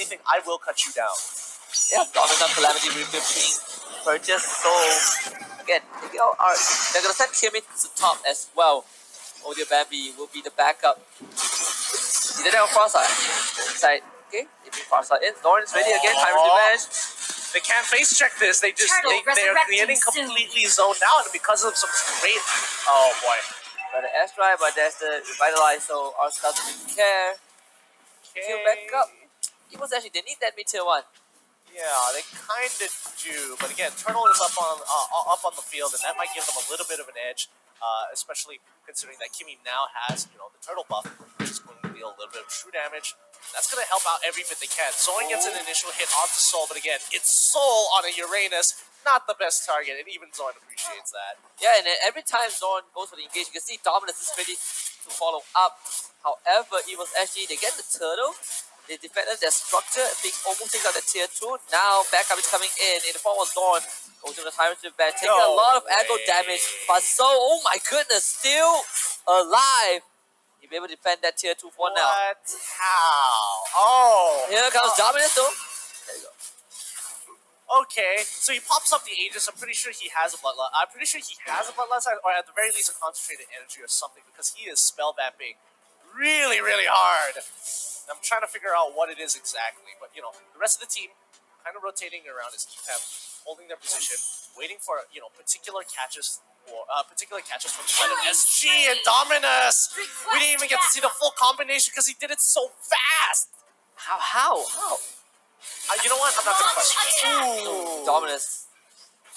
anything, I will cut you down. Yeah, Dominant Calamity Refill being purchased. So again, they're gonna send Kimmy to the top as well. Audio Bambi will be the backup. He didn't have a Farsight. Inside. Okay, if you Farsight in, Doran is ready again. Time revenge. They can't face check this. They are getting completely zoned out because of some great. Oh boy. Got the S drive, but there's the revitalize, so our stuff doesn't care. Kill back up. It was actually they need that mid tier 1. Yeah, they kind of do, but again, Turtle is up on the field, and that might give them a little bit of an edge, especially considering that Kimmy now has the Turtle buff, which is going to deal a little bit of true damage. That's going to help out every bit they can. Zoran gets an initial hit onto Soul, but again, it's Soul on a Uranus, not the best target, and even Zoran appreciates that. Yeah, and every time Zoran goes for the engage, you can see Dominus is ready to follow up. However, Evil's SG, they get the Turtle. They defended their structure, being almost takes out the tier 2. Now backup is coming in the form of Dawn. Goes to the time to bed, taking a lot of aggro damage. But so, oh my goodness, still alive. He'll be able to defend that tier 2 for now. What? How? Oh! Here comes Dominus though. There you go. Okay, so he pops up the Aegis. I'm pretty sure he has a Bloodlust. I'm pretty sure he has a Bloodlust, or at the very least a concentrated energy or something, because he is spell vamping really, really hard. I'm trying to figure out what it is exactly, but the rest of the team kind of rotating around his keep holding their position, waiting for particular catches from the side of SG and Dominus. We didn't even get to see the full combination because he did it so fast. How? You know what? I'm not gonna question it. Ooh. Dominus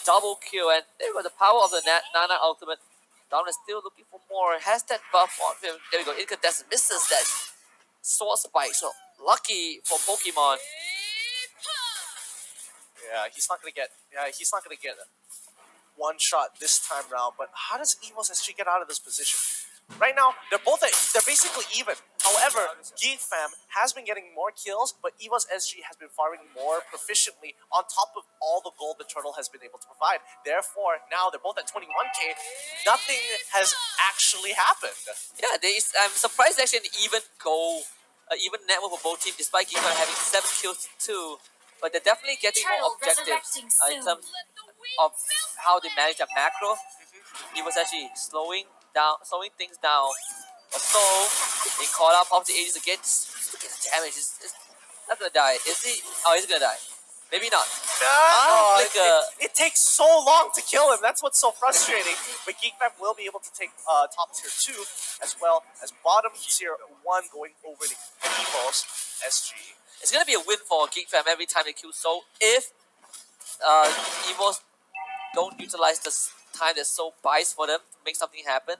double kill, and there was the power of the Nana ultimate. Dominus still looking for more. Has that buff on him. There we go. Incandescent misses that sword spike. So lucky for Pokemon. Yeah, he's not gonna get one shot this time round. But how does Evil's SG get out of this position? Right now, they're basically even. However, Geek Fam has been getting more kills, but Evil's SG has been firing more proficiently on top of all the gold the Turtle has been able to provide. Therefore, now they're both at 21k. Nothing has actually happened. Yeah, I'm surprised they actually even go even network for both teams, despite Geek Fam having 7 kills too. But they're definitely getting more objectives in terms of how they manage their macro. He was actually slowing things down. But so they call out off the Aegis again. Just look at the damage. It's not gonna die. Is he? Oh, he's gonna die. Maybe not. It takes so long to kill him. That's what's so frustrating. But Geek Fam will be able to take top tier 2 as well as bottom tier 1 going over to Evil's SG. It's gonna be a win for Geek Fam every time they kill Soul if Evils don't utilize the time that Soul buys for them to make something happen.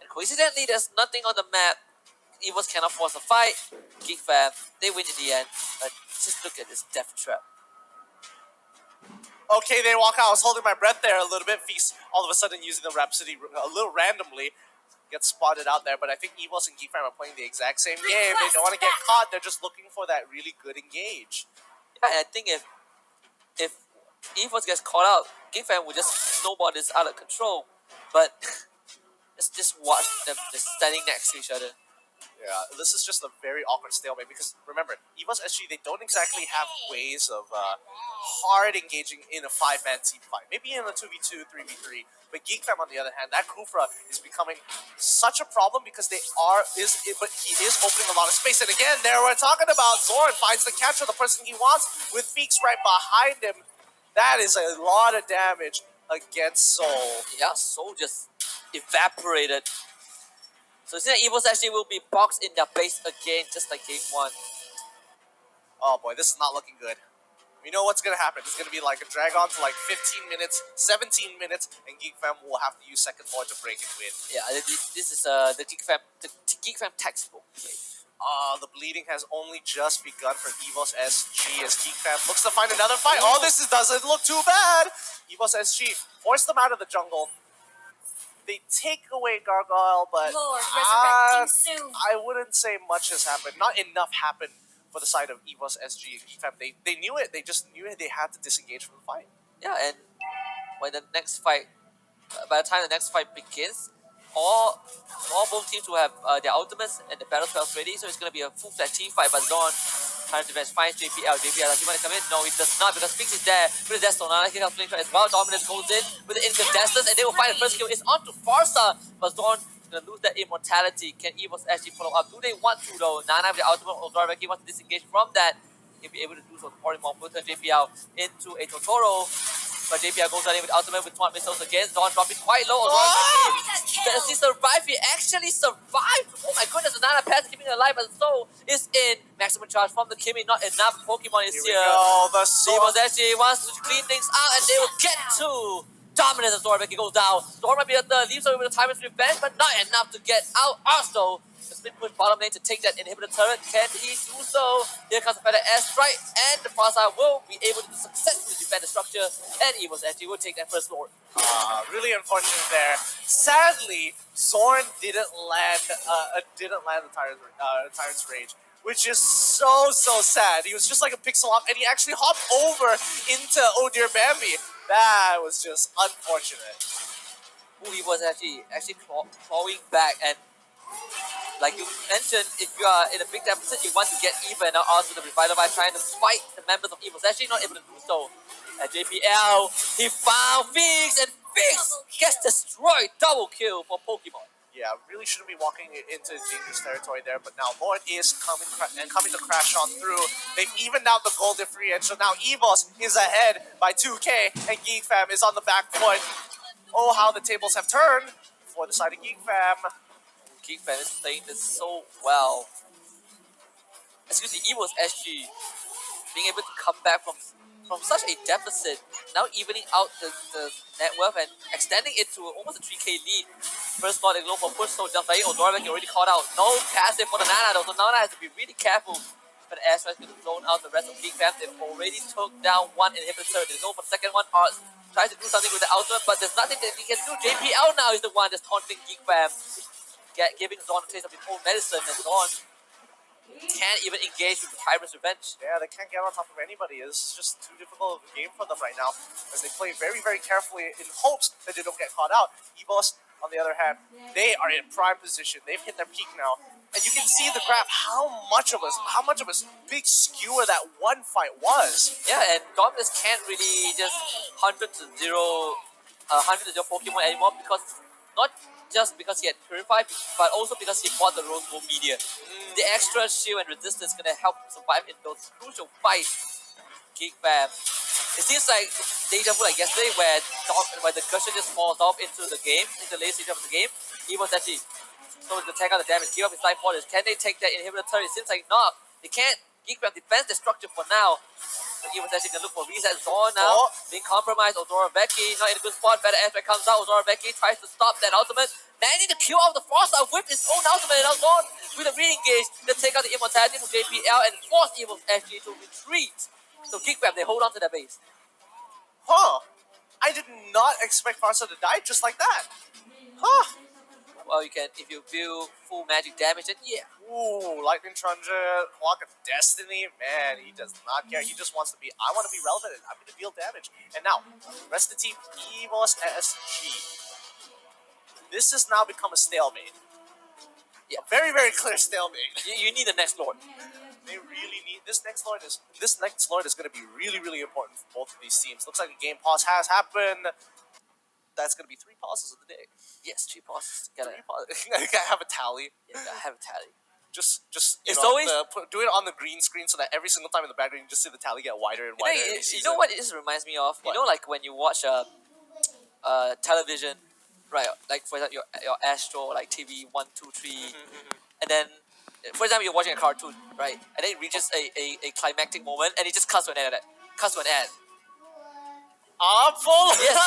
And coincidentally, there's nothing on the map. Evils cannot force a fight. Geek Fam, they win in the end. But just look at this death trap. Okay, they walk out. I was holding my breath there a little bit. Feast all of a sudden using the Rhapsody a little randomly. Gets spotted out there, but I think Evils and Geek Fam are playing the exact same game. They don't want to get caught. They're just looking for that really good engage. Yeah, I think if Evils gets caught out, Geek Fam will just snowball this out of control. But just watch them just standing next to each other. Yeah, this is just a very awkward stalemate because remember, Evil's SG, they don't exactly have ways of hard engaging in a 5-man team fight. Maybe in a 2v2, 3v3. But Geek Fam, on the other hand, that Kufra is becoming such a problem because but he is opening a lot of space. And again, there we're talking about Zoran finds the catcher, the person he wants, with Feeks right behind him. That is a lot of damage against Soul. Yeah, Soul just evaporated. So it seems like Evils actually will be boxed in their base again, just like game 1. Oh boy, this is not looking good. We know what's going to happen. It's going to be like a drag on for like 15 minutes, 17 minutes, and Geek Fam will have to use second floor to break and win. Yeah, this is the Geek Fam textbook. The bleeding has only just begun for Evos SG as Geek Fam looks to find another fight. Oh, this doesn't look too bad. Evos SG forced them out of the jungle. They take away Gargoyle, but I wouldn't say much has happened. Not enough happened for the side of Evos SG and Geek Fam. They knew it. They just knew they had to disengage from the fight. Yeah, and when the next fight, by the time the next fight begins, all both teams will have their ultimates and the battle spells ready. So it's going to be a full-fledged team fight. But Zorn Hunter's Revenge finds JPL. JPL, does he want to come in? No, he does not, because Sphinx is there. With the Sonana, he comes Flamethrower as well. Dominance goes in with the incandescence, and they will find the first kill. It's on to Farsa, but Zorn gonna lose that immortality. Can Evos actually follow up? Do they want to though? Nana with the ultimate Ozora, he wants to disengage from that. He'll be able to do so. Porimorph will turn JPL into a Totoro. But JPL goes out in with ultimate with taunt missiles again. Dawn dropping quite low. Does he survive? He actually survived. Oh my goodness, the Nana pass keeping it alive, but so is in maximum charge from the Kimi. Not enough Pokemon is here. The Devos actually wants to clean things out, and they will get to dominance as Zorbecky goes down. Zorn might be at the leaves over with the Timer's Revenge, but not enough to get out. Also, the split push bottom lane to take that inhibitor turret. Can he do so? Here comes the Feather S strike, and the Farsight will be able to successfully defend the structure, and Evos actually will take that first Lord. Really unfortunate there. Sadly, Zorn didn't land the Tyrant's Rage, which is so sad. He was just like a pixel hop, and he actually hopped over into Oh Dear Bambi. That was just unfortunate. Ooh, he was actually clawing back, and like you mentioned, if you are in a big deficit, you want to get even. Now also the Revitalize trying to fight the members of Evil. Actually not able to do so. At JPL, he found Fix, and Fix gets destroyed. Double kill for Pokemon. Yeah, really shouldn't be walking into dangerous territory there, but now Lord is coming to crash on through. They've evened out the goal differential. Now Evos is ahead by 2K, and Geek Fam is on the back foot. Oh, how the tables have turned for the side of Geek Fam. Geek Fam is playing this so well. Excuse me, Evos SG being able to come back from such a deficit, now evening out the net worth and extending it to almost a 3k lead. First not a low for push, so just like Ozora already caught out. No passive for the Nana though, so Nana has to be really careful. But the Airstrike is blown out the rest of Geek Fam. They've already took down one inhibitor. They go for the second one. Arts tries to do something with the ultimate, but there's nothing that he can do. JPL now is the one that's taunting Geek Fam, giving Zorn a taste of his own medicine, and Zorn can't even engage with the Tyrant's Revenge. Yeah, they can't get on top of anybody. It's just too difficult of a game for them right now, as they play very carefully in hopes that they don't get caught out. Evos, on the other hand, they are in prime position. They've hit their peak now, and you can see the graph how much of a big skewer that one fight was. Yeah, and Dominus can't really just 100 to 0 Pokemon anymore, because not just because he had Purified, but also because he bought the Rose Gold Media. The extra shield and resistance gonna help survive in those crucial fights. Geek Fam. It seems like deja vu like yesterday where the cushion just falls off into the game, into the late stage of the game. He was actually supposed to take out the damage, give up his life orders. Can they take that inhibitor turret? It seems like not. They can't. Geek Fam defends the structure for now. He was actually gonna look for reset. Zorn now being compromised. Ozora Becky not in a good spot. Better aspect comes out. Ozora Becky tries to stop that ultimate. Managing to kill off the Farsight with his own ultimate, and now Zorn with a re-engage to take out the immortality from JPL and force Evil's SG to retreat. So Geek Fam, they hold on to their base. I did not expect Farsight to die just like that. Well, you can, if you do full magic damage, then yeah. Ooh, Lightning Trunja, Clock of Destiny. Man, he does not care. He just wants to be, I want to be relevant, and I'm going to deal damage. And now, rest of the team, Evos SG. This has now become a stalemate. Yeah. A very clear stalemate. You need the next Lord. They really need, this next Lord is going to be really important for both of these teams. Looks like a game pause has happened. That's going to be 3 pauses of the day. Yes, 3 pauses. Gotta have a tally. Yeah, gotta have a tally. Just it's always do it on the green screen so that every single time in the background you just see the tally get wider and wider. You know what this reminds me of? What? You know, like when you watch television, right? Like for example, your Astro, like TV 1, 2, 3, and then for example you're watching a cartoon, right? And then it reaches a climactic moment, and it just cuts to an ad. Apollo. Yes,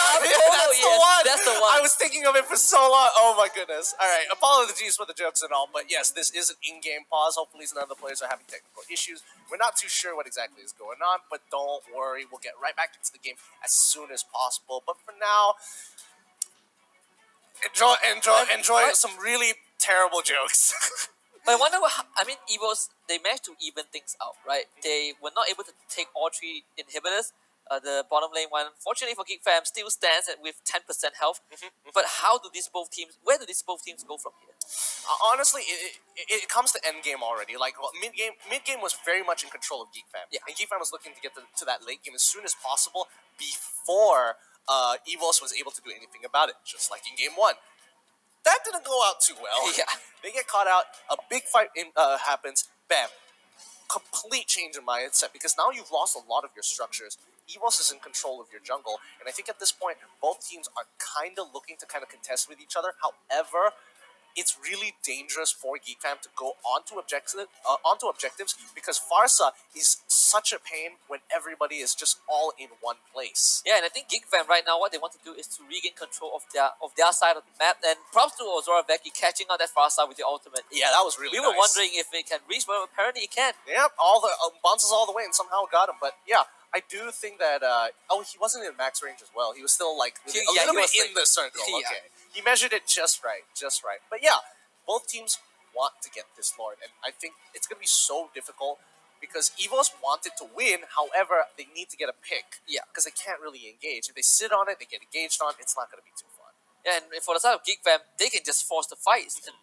that's the one. I was thinking of it for so long. Oh my goodness. All right, apologies for the jokes and all, but yes, this is an in-game pause. Hopefully none of the players are having technical issues. We're not too sure what exactly is going on, but don't worry. We'll get right back into the game as soon as possible. But for now, enjoy some really terrible jokes. But I wonder Evos, they managed to even things out, right? They were not able to take all 3 inhibitors, The bottom lane one, fortunately for Geek Fam, still stands with 10% health. But how do these both teams? Where do these both teams go from here? Honestly, it comes to end game already. Like mid game was very much in control of Geek Fam, Yeah. and Geek Fam was looking to get to that late game as soon as possible before Evos was able to do anything about it. Just like in game one, that didn't go out too well. Yeah. They get caught out. A big fight happens. Bam. Complete change in mindset because now you've lost a lot of your structures. Evos is in control of your jungle, and I think at this point both teams are kind of looking to kind of contest with each other. However, it's really dangerous for Geek Fam to go onto objectives because Farsa is such a pain when everybody is just all in one place. Yeah, and I think Geek Fam right now, what they want to do is to regain control of their side of the map. And props to Ozora Becky catching out that far side with the ultimate. Yeah, that was really We were nice. wondering if it can reach, but apparently it can. Yep, all the bounces all the way and somehow got him. But yeah, I do think that. He wasn't in max range as well. He was still like a little bit in the circle. Yeah. Okay, he measured it just right, just right. But yeah, both teams want to get this Lord, and I think it's gonna be so difficult because Evos wanted to win. However, they need to get a pick. Yeah. Because they can't really engage. If they sit on it, they get engaged on. It's not gonna be too fun. Yeah, and for the side of Geek Fam, they can just force the fights. And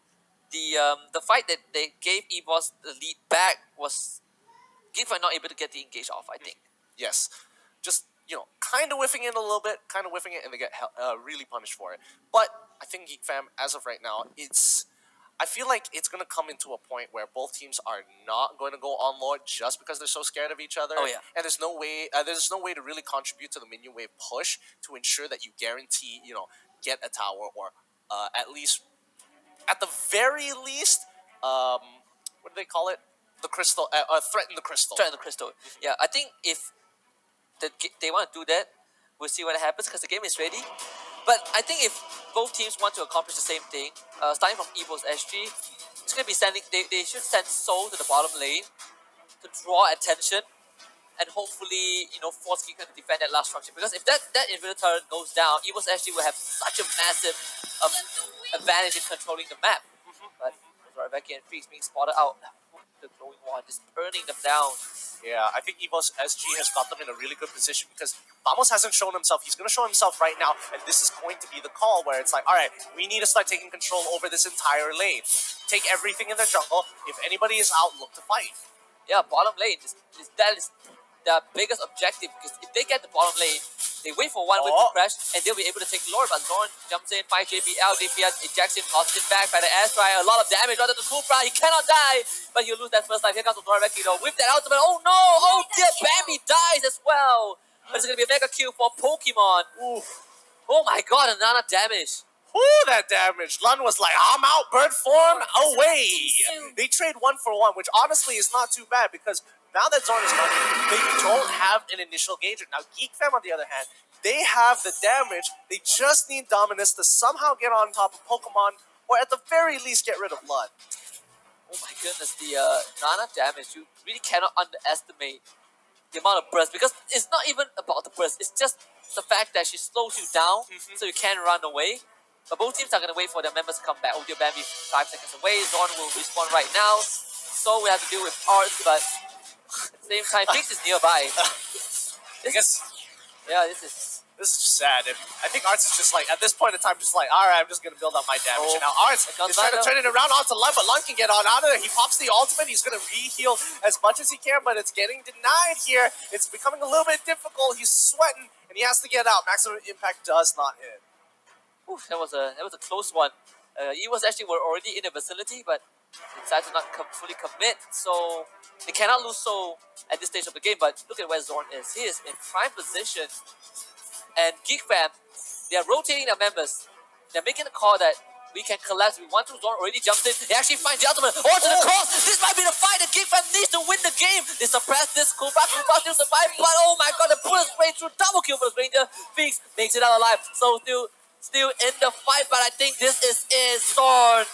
the fight that they gave Evos the lead back was Geek Fam not able to get the engage off, I think. Yes, just kind of whiffing it a little bit, and they get really punished for it. But I think Geek Fam, as of right now, I feel like it's going to come into a point where both teams are not going to go on Lord just because they're so scared of each other. Oh, yeah. And there's no way to really contribute to the minion wave push to ensure that you guarantee, get a tower or at the very least, what do they call it? The crystal, threaten the crystal. Threaten the crystal. Yeah, I think if they want to do that, we'll see what happens because the game is ready. But I think if both teams want to accomplish the same thing, starting from Evo's SG, it's going to be sending. They should send Soul to the bottom lane to draw attention and hopefully force Geek Fam to defend that last structure. Because if that inverter turret goes down, Evo's SG will have such a massive advantage in controlling the map. But Becky and Freaks being spotted out. The glowing wand is burning them down. Yeah, I think Evo's SG has got them in a really good position because Vamos hasn't shown himself. He's going to show himself right now, and this is going to be the call where it's like, all right, we need to start taking control over this entire lane. Take everything in the jungle. If anybody is out, look to fight. Yeah, bottom lane that is the biggest objective because if they get the bottom lane, they wait for one wave to crash and they'll be able to take Lord. But Zorn jumps in, 5 JBL, DPS, ejection, tosses it back by the airstrike. A lot of damage onto the Kufra. He cannot die, but he'll lose that first life. Here comes Ozora Becky though with that ultimate. Oh no! Oh dear, Bambi dies as well. But it's going to be a mega kill for Pokemon. Oof. Oh my god, another damage. Ooh, that damage. Lun was like, I'm out, bird form, away. They trade 1 for 1, which honestly is not too bad because now that Zorn is gone, they don't have an initial gager. Now, Geek Fam, on the other hand, they have the damage. They just need Dominus to somehow get on top of Pokemon, or at the very least get rid of Lun. Oh my goodness, the Nana damage, you really cannot underestimate the amount of burst because it's not even about the burst, it's just the fact that she slows you down so you can't run away. But both teams are going to wait for their members to come back. Udio Bambi 5 seconds away, Zorn will respawn right now, so we have to deal with Arts, but at the same time, Fix is nearby. This is sad. And I think Arts is just like, at this point in time, just like, all right, I'm just going to build up my damage. And now Arts is trying to turn it around onto Lun, but Lun can get on out of there. He pops the ultimate. He's going to re-heal as much as he can, but it's getting denied here. It's becoming a little bit difficult. He's sweating, and he has to get out. Maximum impact does not hit. Ooh, that was a close one. Evos actually were already in the vicinity, but they decided to not fully commit, so they cannot lose Soul at this stage of the game. But look at where Zorn is. He is in prime position. And Geek Fam, they are rotating their members. They're making the call that we can collapse. We want to. Zorn already jumps in. They actually find the ultimate. Onto the cross. This might be the fight that Geek Fam needs to win the game. They suppress this. Kufa still survive. But oh my god, the bullet straight through. Double kill for the Ranger. Phoenix makes it out alive. So still in the fight, but I think this is it. Zorn.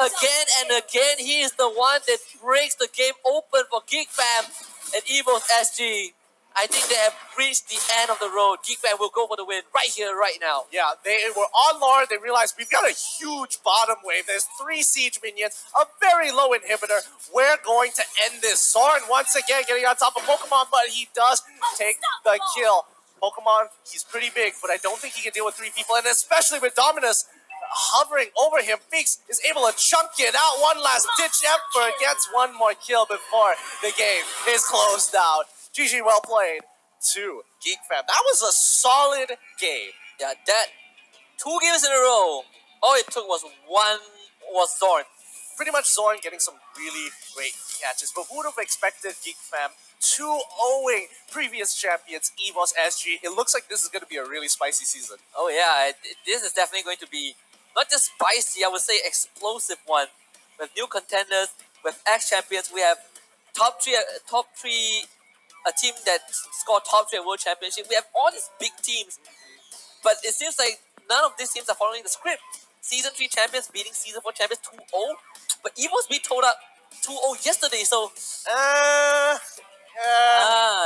Again and again, he is the one that breaks the game open for Geek Fam and Evo's SG. I think they have reached the end of the road. Geekfam will go for the win right here, right now. Yeah, they were on Lord. They realized we've got a huge bottom wave. There's 3 siege minions, a very low inhibitor. We're going to end this. Soren once again getting on top of Pokemon, but he does take the kill. Pokemon, he's pretty big, but I don't think he can deal with 3 people, and especially with Dominus hovering over him. Feeks is able to chunk it out. One last ditch effort, gets one more kill before the game is closed out. GG, well played to Geek Fam. That was a solid game. Yeah, that 2 games in a row. All it took was Zorn. Pretty much Zorn getting some really great catches, but who would have expected Geek Fam 2-0ing previous champions EVOS SG? It looks like this is going to be a really spicy season. Oh yeah, this is definitely going to be not just spicy, I would say explosive one. With new contenders, with ex-champions, we have top three, a team that scored top 3 at World Championship. We have all these big teams, but it seems like none of these teams are following the script. Season 3 champions beating Season 4 champions 2-0, but EVO's beat told up 2-0 yesterday, so...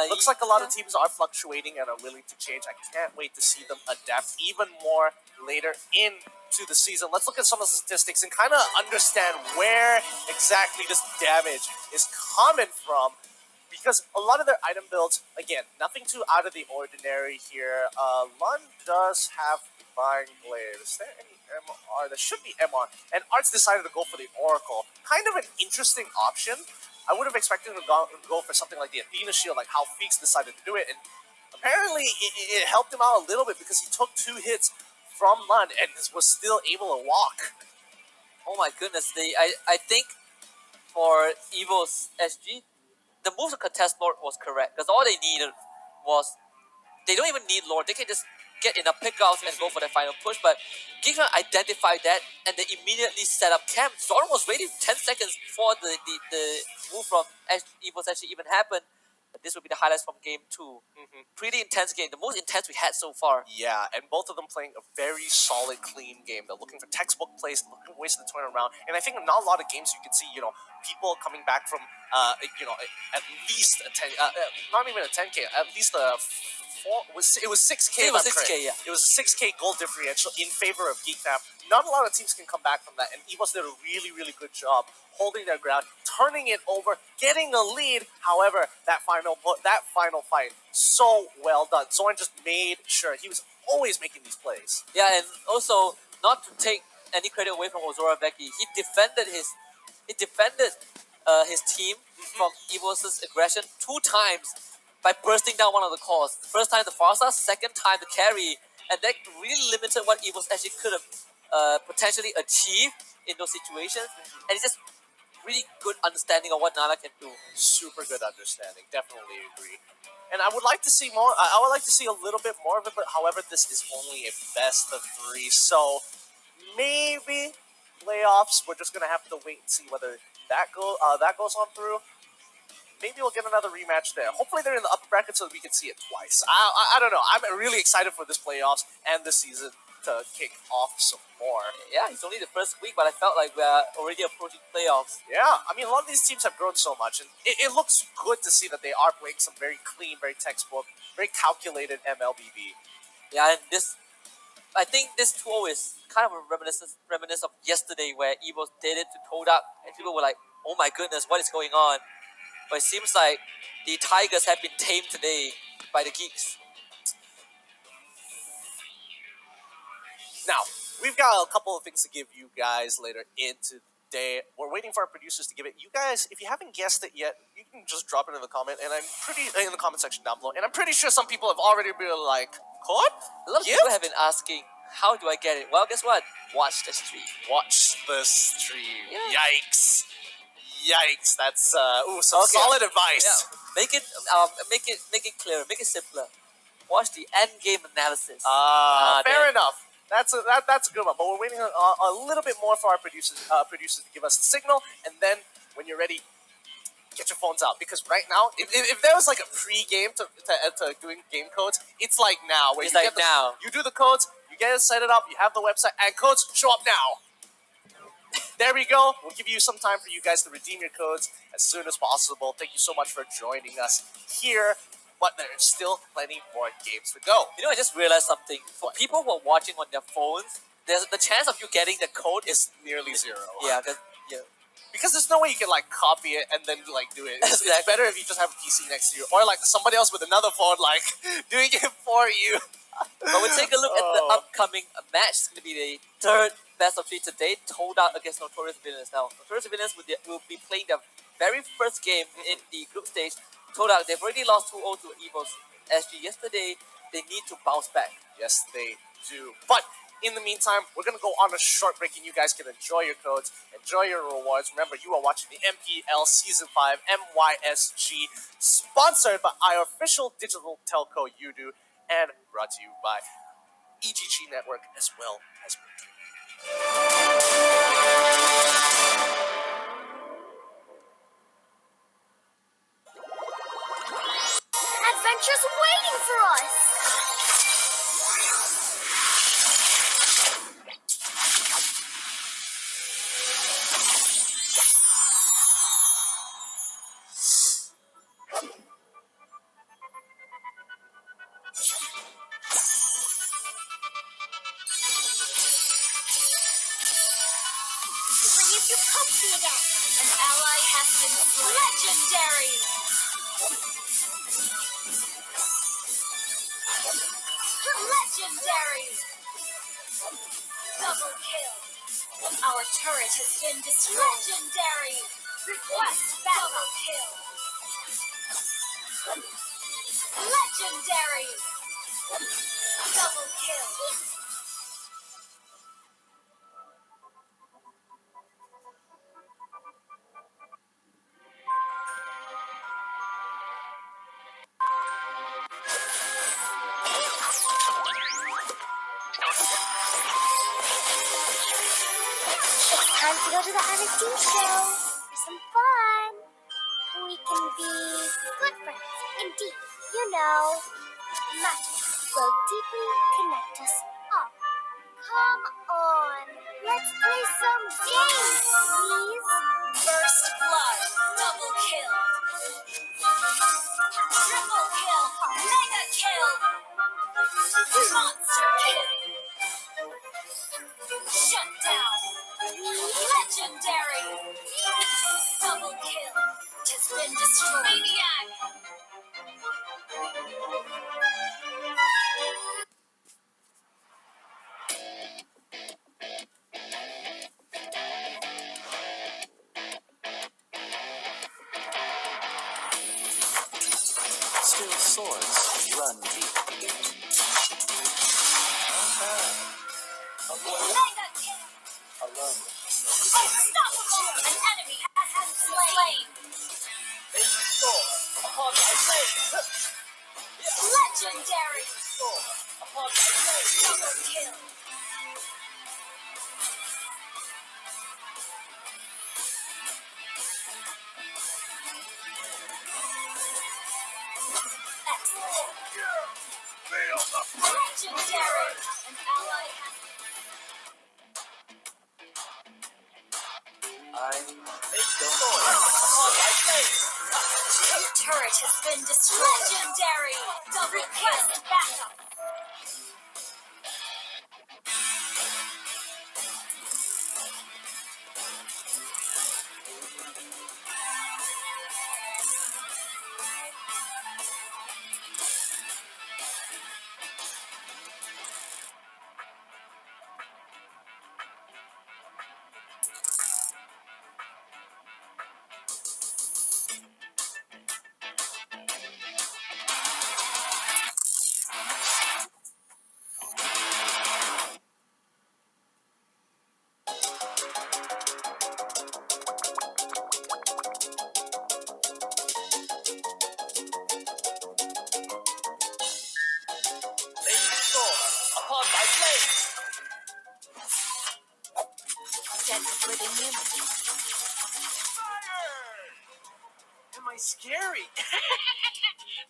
Looks like a lot of teams are fluctuating and are willing to change. I can't wait to see them adapt even more later into the season. Let's look at some of the statistics and kind of understand where exactly this damage is coming from. Because a lot of their item builds, again, nothing too out of the ordinary here. Lund does have Divine Glaive. Is there any MR? There should be MR. And Arts decided to go for the Oracle. Kind of an interesting option. I would have expected him to go for something like the Athena Shield, like how Feeks decided to do it. And apparently it helped him out a little bit because he took 2 hits from Lund and was still able to walk. Oh my goodness, I think for EVO's SG, the move to contest Lord was correct because all they needed was, they don't even need Lord, they can just get enough pickouts and go for the final push. But Geekman identified that and they immediately set up camp. Zoro was waiting 10 seconds before the move from EVO's actually even happened. But this will be the highlights from game 2. Pretty intense game, the most intense we had so far. Yeah, and both of them playing a very solid, clean game. They're looking for textbook plays, looking for ways to turn around. And I think in not a lot of games you can see, people coming back from, at least a 10, not even a 10K, at least a 4, it was 6K. It was 6K, yeah. It was a 6K goal differential in favor of Geek Fam. Not a lot of teams can come back from that, and EVOS did a really, really good job holding their ground, turning it over, getting the lead. However, that final fight, so well done. Zorn just made sure he was always making these plays. Yeah, and also not to take any credit away from Ozora Becky, he defended his team from EVO's aggression 2 times by bursting down one of the cores. First time the Farsa, second time the carry, and that really limited what EVO's actually could have potentially achieved in those situations. And it's just really good understanding of what Nala can do. Super good understanding. Definitely agree. And I would like to see more. I would like to see a little bit more of it. But however, this is only a best of 3, so maybe playoffs. We're just gonna have to wait and see whether that goes on through. Maybe we'll get another rematch there. Hopefully they're in the upper bracket so that we can see it twice. I don't know. I'm really excited for this playoffs and this season to kick off some more. Yeah, it's only the first week, but I felt like we're already approaching playoffs. Yeah, I mean, a lot of these teams have grown so much, and it looks good to see that they are playing some very clean, very textbook, very calculated MLBB. Yeah, and I think this 2-0 is kind of a reminiscence of yesterday where EVO did it to Todak, and people were like, oh my goodness, what is going on? But it seems like the Tigers have been tamed today by the Geeks. Now, we've got a couple of things to give you guys later in today. We're waiting for our producers to give it. You guys, if you haven't guessed it yet, you can just drop it in the comment, and in the comment section down below. And I'm pretty sure some people have already been like, "What?" A lot of people have been asking, how do I get it? Well, guess what? Watch the stream. Watch the stream. Yeah. Yikes. Yikes. That's some solid advice. Yeah. Make it clearer, make it simpler. Watch the end game analysis. Fair enough. That's a good one. But we're waiting a little bit more for our producers to give us the signal, and then when you're ready, get your phones out, because right now, if there was like a pre-game to doing game codes, it's like now. Where it's like now. You do the codes, you get it, set it up, you have the website, and codes show up now. There we go. We'll give you some time for you guys to redeem your codes as soon as possible. Thank you so much for joining us here but there's still plenty more games to go. You know, I just realized something. For What? people who are watching on their phones, there's the chance of you getting the code is Nearly zero. yeah, 'cause- yeah. Because there's no way you can like copy it and then like do it. It's Exactly. better if you just have a PC next to you, or like somebody else with another phone like doing it for you. But we'll take a look at the Oh. upcoming match. It's going to be the third best of three to date, Told Out against Notorious Villains. Now, Notorious Villains will be playing their very first game in the group stage. Told Out, they've already lost 2-0 to Evo's SG yesterday. They need to bounce back. Yes, they do. But in the meantime, we're gonna go on a short break, and you guys can enjoy your codes, enjoy your rewards. Remember, you are watching the MPL Season 5 MYSG, sponsored by our official digital telco Udo, and brought to you by EGG Network as well as. Adventure's waiting for us! Bring it to Pupsy again! An ally has been slain. Legendary! Legendary! Double kill! Our turret has been destroyed. Legendary! Request double kill! Legendary! Double kill! It's time to go to the NXT show for some fun. We can be good friends, indeed. You know, magic will deeply connect us all. Come on, let's play some games, please. First blood, double kill. Triple kill, mega kill. Monster kill. Shut down. Legendary. Double kill. Has been destroyed. Maniac. Still swords run deep. Mega kill. Unstoppable. An enemy has been slain. Legendary. Double kill. Excellent. Legendary. An ally has Your turret has been destroyed. Legendary. Double request backup. That's good immunity. Am I scary?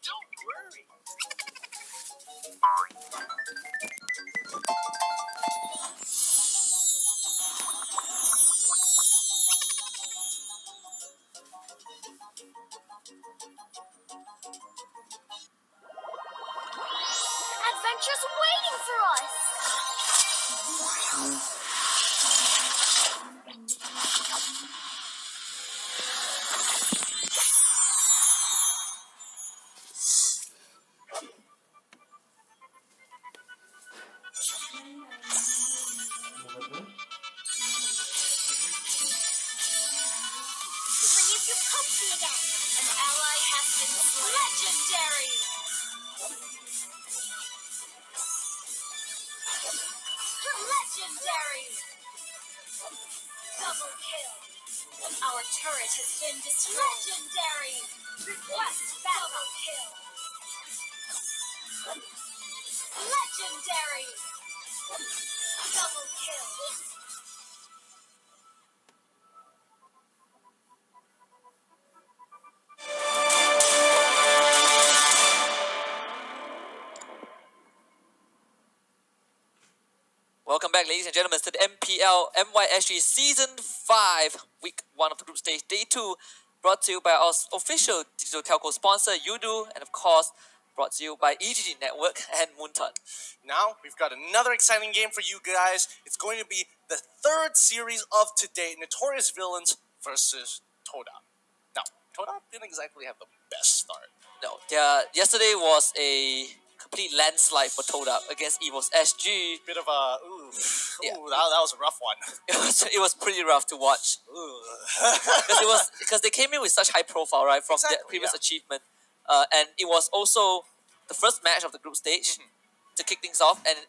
Don't worry. Breathe your comfy again. An ally has been slain. Legendary. Legendary. Double kill. Our turret has been destroyed. Legendary. Request double kill. Legendary. Double kill. Welcome back, ladies and gentlemen, to the mplmysg Season 5, Week 1 of the group stage, Day 2, brought to you by our official digital telco sponsor, Udo, and of course, brought to you by EGG Network and Moonton. Now, we've got another exciting game for you guys. It's going to be the third series of today, Notorious Villains versus Toda. Now, Toda didn't exactly have the best start. No, yesterday was a complete landslide for Toda against Evo's SG. Bit of a, Yeah. that was a rough one. It was pretty rough to watch. Because they came in with such high profile, right, from Exactly, their previous yeah. achievement, and it was also the first match of the group stage to kick things off, and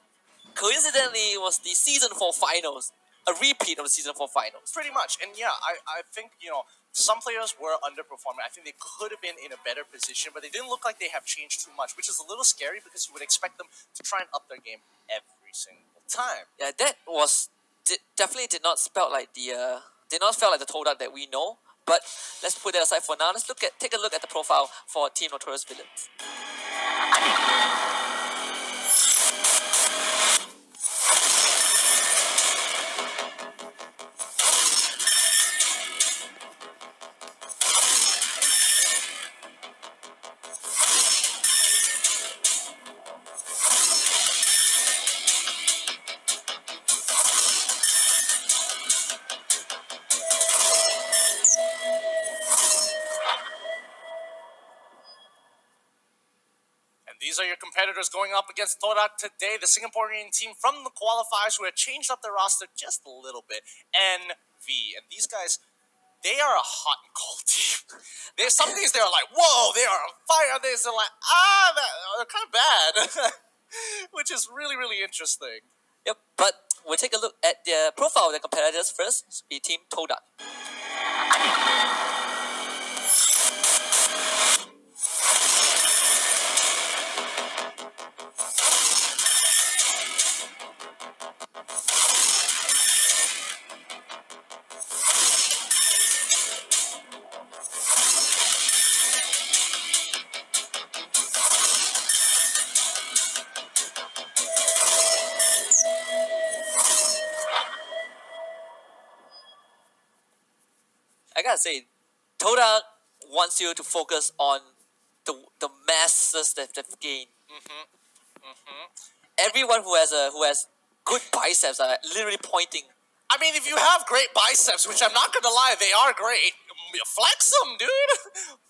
coincidentally, it was the Season 4 finals, a repeat of the Season 4 finals. Pretty much. And yeah, I think, some players were underperforming. I think they could have been in a better position, but they didn't look like they have changed too much, which is a little scary because you would expect them to try and up their game every single time. Yeah, that was definitely did not spell like the Todak that we know. But let's put that aside for now. Let's take a look at the profile for Team Notorious Villains. And these are your competitors going up against Torak today, the Singaporean team from the qualifiers who have changed up their roster just a little bit. NV. And these guys, they are a hot and cold team. There's some days they're like, whoa, they are on fire. Others they're like, they're kind of bad. Which is really, really interesting. Yep, but we'll take a look at the profile of the competitors first. Be Team Todak. I gotta say, Todak wants you to focus on the masses that they've gained. Everyone who has good biceps are literally pointing. I mean, if you have great biceps, which I'm not going to lie, they are great, flex them, dude.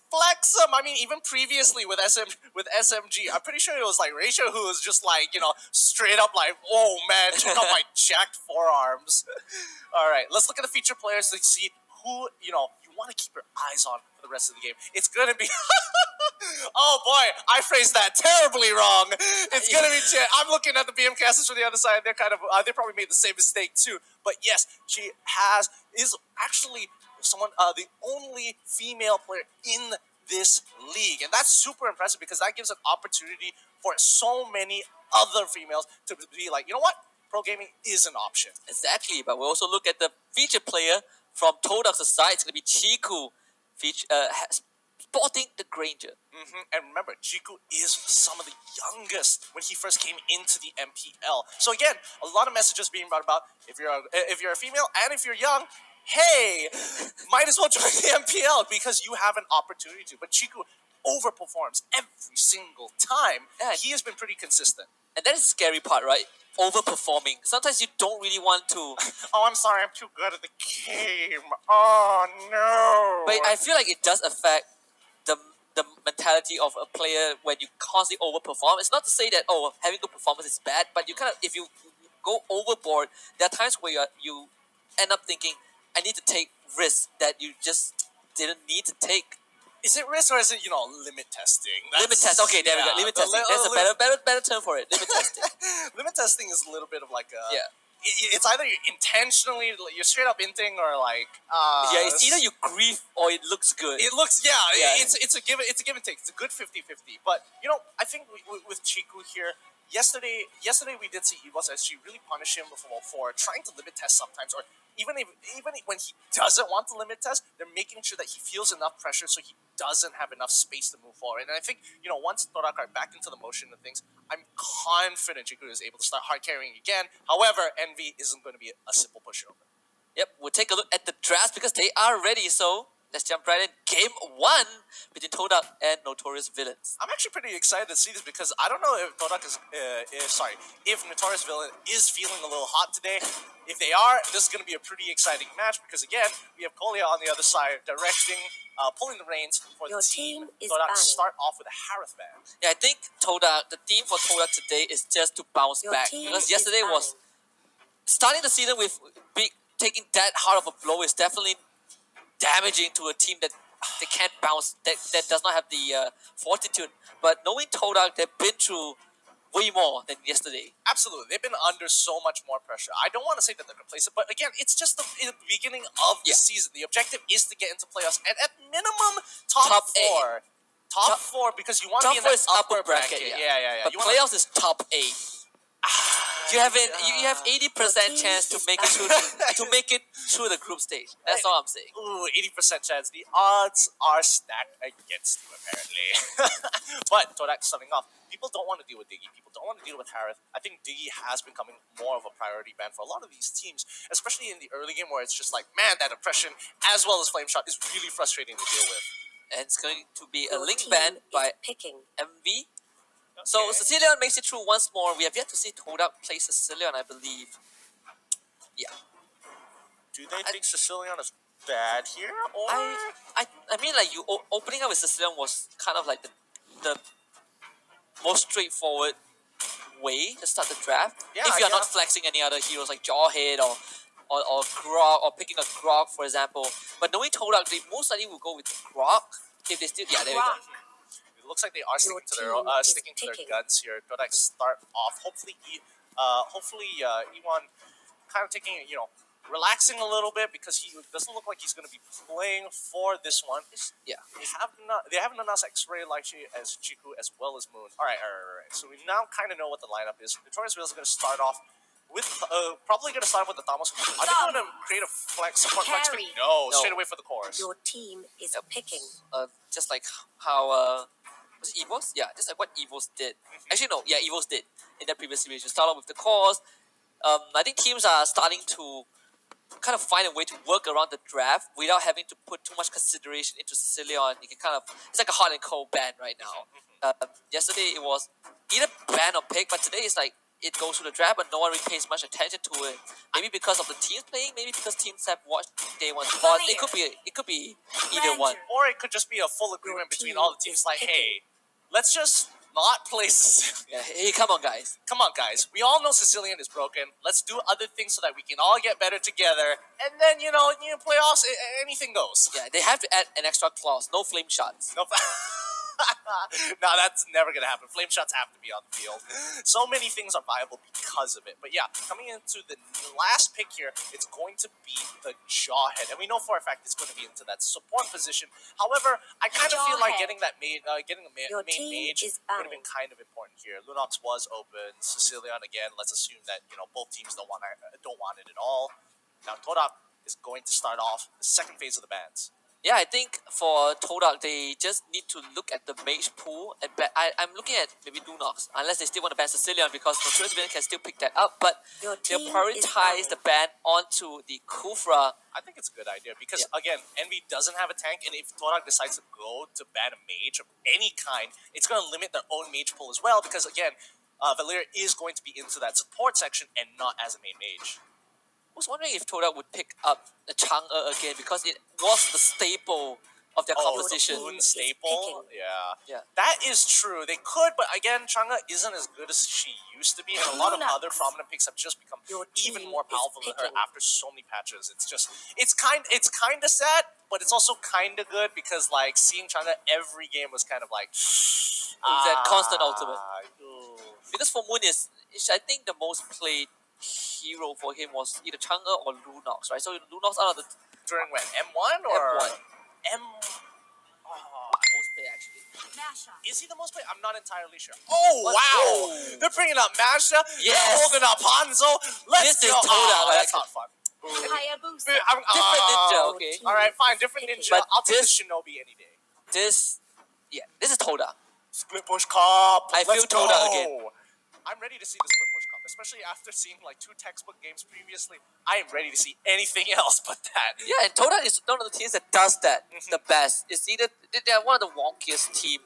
Flex them. I mean, even previously with SMG, I'm pretty sure it was like Rachel who was just like, straight up like, whoa, man, check out my jacked forearms. All right, let's look at the feature players to see who, you want to keep your eyes on for the rest of the game. It's going to be... Oh boy, I phrased that terribly wrong. It's gonna be. I'm looking at the BM casters from the other side. They're kind of. They probably made the same mistake too. But yes, she is actually the only female player in this league, and that's super impressive because that gives an opportunity for so many other females to be like, you know what, pro gaming is an option. Exactly, but we'll also look at the featured player from Todak's side. It's gonna be Chiku, sporting the Granger. And remember, Chiku is some of the youngest when he first came into the MPL. So again, a lot of messages being brought about. If you're a female and if you're young, hey, might as well join the MPL because you have an opportunity to. But Chiku overperforms every single time. Yeah. He has been pretty consistent. And that is the scary part, right? Overperforming. Sometimes you don't really want to. Oh, I'm sorry, I'm too good at the game. Oh no. But I feel like it does affect the the mentality of a player when you constantly overperform. It's not to say that having good performance is bad, but you kind of if you go overboard, there are times where you end up thinking, I need to take risks that you just didn't need to take. Is it risk or is it limit testing? Limit test. Okay, there we go. Limit testing. There's a better term for it. Limit testing. Limit testing is a little bit of like a Yeah. It's either you're intentionally you're straight up inting or like Yeah, it's either you grief or it looks good. It looks Yeah. it's a give and take. It's a good 50-50. But I think with Chiku here yesterday we did see Evos SG really punish him for trying to limit test sometimes, or even when he doesn't want to limit test, they're making sure that he feels enough pressure so he doesn't have enough space to move forward. And I think once Torak are back into the motion of things, I'm confident Chiku is able to start hard carrying again. However, Envy isn't going to be a simple pushover. Yep, we'll take a look at the draft because they are ready. So let's jump right in. Game 1 between Todak and Notorious Villains. I'm actually pretty excited to see this because I don't know if Todak if Notorious Villain is feeling a little hot today. If they are, this is going to be a pretty exciting match because again, we have Kolia on the other side directing, pulling the reins for Your the team. team is Todak banning. start off with a Harith ban. Yeah, I think Todak, the theme for Todak today is just to bounce Your back team because is yesterday was starting the season with taking that hard of a blow is definitely damaging to a team that they can't bounce, that does not have the fortitude. But knowing Todak, they've been through way more than yesterday. Absolutely, they've been under so much more pressure. I don't want to say that they're complacent, but again, it's just the beginning of the season. The objective is to get into playoffs and at minimum top eight. 4. Top 4 because you want to Top be in 4 that is upper bracket, bracket. yeah. Yeah. But You wanna- playoffs is top 8. You have 80% chance to make it through the group stage. That's all I'm saying. Ooh, 80% chance. The odds are stacked against you, apparently. But Todak starting off, people don't want to deal with Diggy. People don't want to deal with Harith. I think Diggy has becoming more of a priority ban for a lot of these teams, especially in the early game where it's just like, man, that oppression as well as Flame Shot is really frustrating to deal with. And it's going to be a Your link team ban is by picking. MV. So Sicilian makes it through once more. We have yet to see Todak play Sicilian, I believe. Yeah. Do they think Sicilian is bad here? Or I mean, like opening up with Sicilian was kind of like the most straightforward way to start the draft. Yeah, if you're yeah. not flexing any other heroes like Jawhead or Grog or picking a Grog, for example. But knowing Todak, they most likely will go with Grog if they still. Yeah, there we go. it looks like they are Your sticking to their team is guns here. Todak start off. Hopefully, Iwan kind of taking it, relaxing a little bit because he doesn't look like he's going to be playing for this one. Yeah. They haven't announced X-Ray Lychee as Chiku as well as Moon. All right. So we now kind of know what the lineup is. Notorious Wheels are going to start off with probably going to start with the Thamos. Are they going to create a support flex pick? No, No. straight away for the chorus. Your team is picking. Just like how was it Evos? Yeah, just like what Evos did. Actually, no, yeah, Evos did in their previous series. You start off with the cores. I think teams are starting to kind of find a way to work around the draft without having to put too much consideration into Sicilian. You can it's like a hot and cold ban right now. Yesterday it was either ban or pick, but today it's like it goes to the draft, but no one really pays much attention to it. Maybe because of the teams playing, maybe because teams have watched day one. But it could be either one. Or it could just be a full agreement between all the teams. Like, hey, let's just not play Sicilian. Yeah, hey, come on, guys. Come on, guys. We all know Sicilian is broken. Let's do other things so that we can all get better together. And then, playoffs, anything goes. Yeah, they have to add an extra clause. No flame shots. No, no, that's never going to happen. Flame shots have to be on the field. So many things are viable because of it. But yeah, coming into the last pick here, it's going to be the Jawhead. And we know for a fact it's going to be into that support position. However, I kind of feel like getting a main mage would have been kind of important here. Lunox was open. Sicilian, again, let's assume that, both teams don't want it at all. Now, Todak is going to start off the second phase of the bans. Yeah, I think for Todak, they just need to look at the mage pool. And I'm looking at maybe Lunox, unless they still want to ban Sicilian because Notorious Villain can still pick that up. But Your they'll team prioritize is the ban onto the Kufra. I think it's a good idea because, again, Envy doesn't have a tank, and if Torak decides to go to ban a mage of any kind, it's going to limit their own mage pool as well because, again, Valir is going to be into that support section and not as a main mage. I was wondering if Toda would pick up the Chang'e again because it was the staple of their composition. The Boon staple? Yeah. Yeah. That is true. They could, but again, Chang'e isn't as good as she used to be, and a lot of other prominent picks have just become even more powerful than her after so many patches. It's kind of sad, but it's also kind of good because like seeing Chang'e every game was kind of like that constant ultimate. ooh. Because for Moon I think the most played hero for him was either Chang'e or Lunox, right? So Lunox out of the During when M1 or M1. M. Most played actually. Is he the most played? I'm not entirely sure. Oh What? wow! Oh. They're bringing up Masha. Yes. They're holding up Hanzo. Let's This is go. Toda, Oh, that's not fun. Hayabusa. Different ninja, okay. All right, fine. Different ninja. But I'll take the this- Shinobi any day. This is Toda. Split push comp. I Let's feel Toda go. again. I'm ready to see the split push comp, especially after seeing like 2 textbook games previously. I am ready to see anything else but that. Yeah, and Toda is one of the teams that does that Mhm. the best. It's either they're one of the wonkiest team